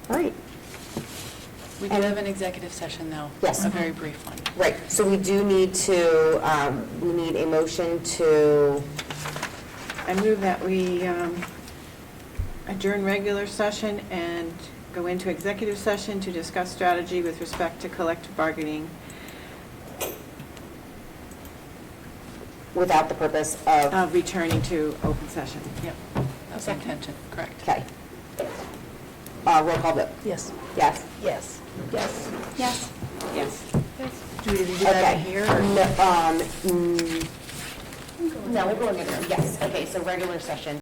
All right. We do have an executive session, though. Yes. A very brief one. Right, so we do need to, we need a motion to, I move that we adjourn regular session and go into executive session to discuss strategy with respect to collective bargaining. without the purpose of... returning to open session. Yep. That's the intention, correct. Okay. Roll call vote. Yes. Yes. Yes. Yes. Yes. Yes. Do we do that in here? Or? No, No, we'll go in the room, yes. Okay, so regular session.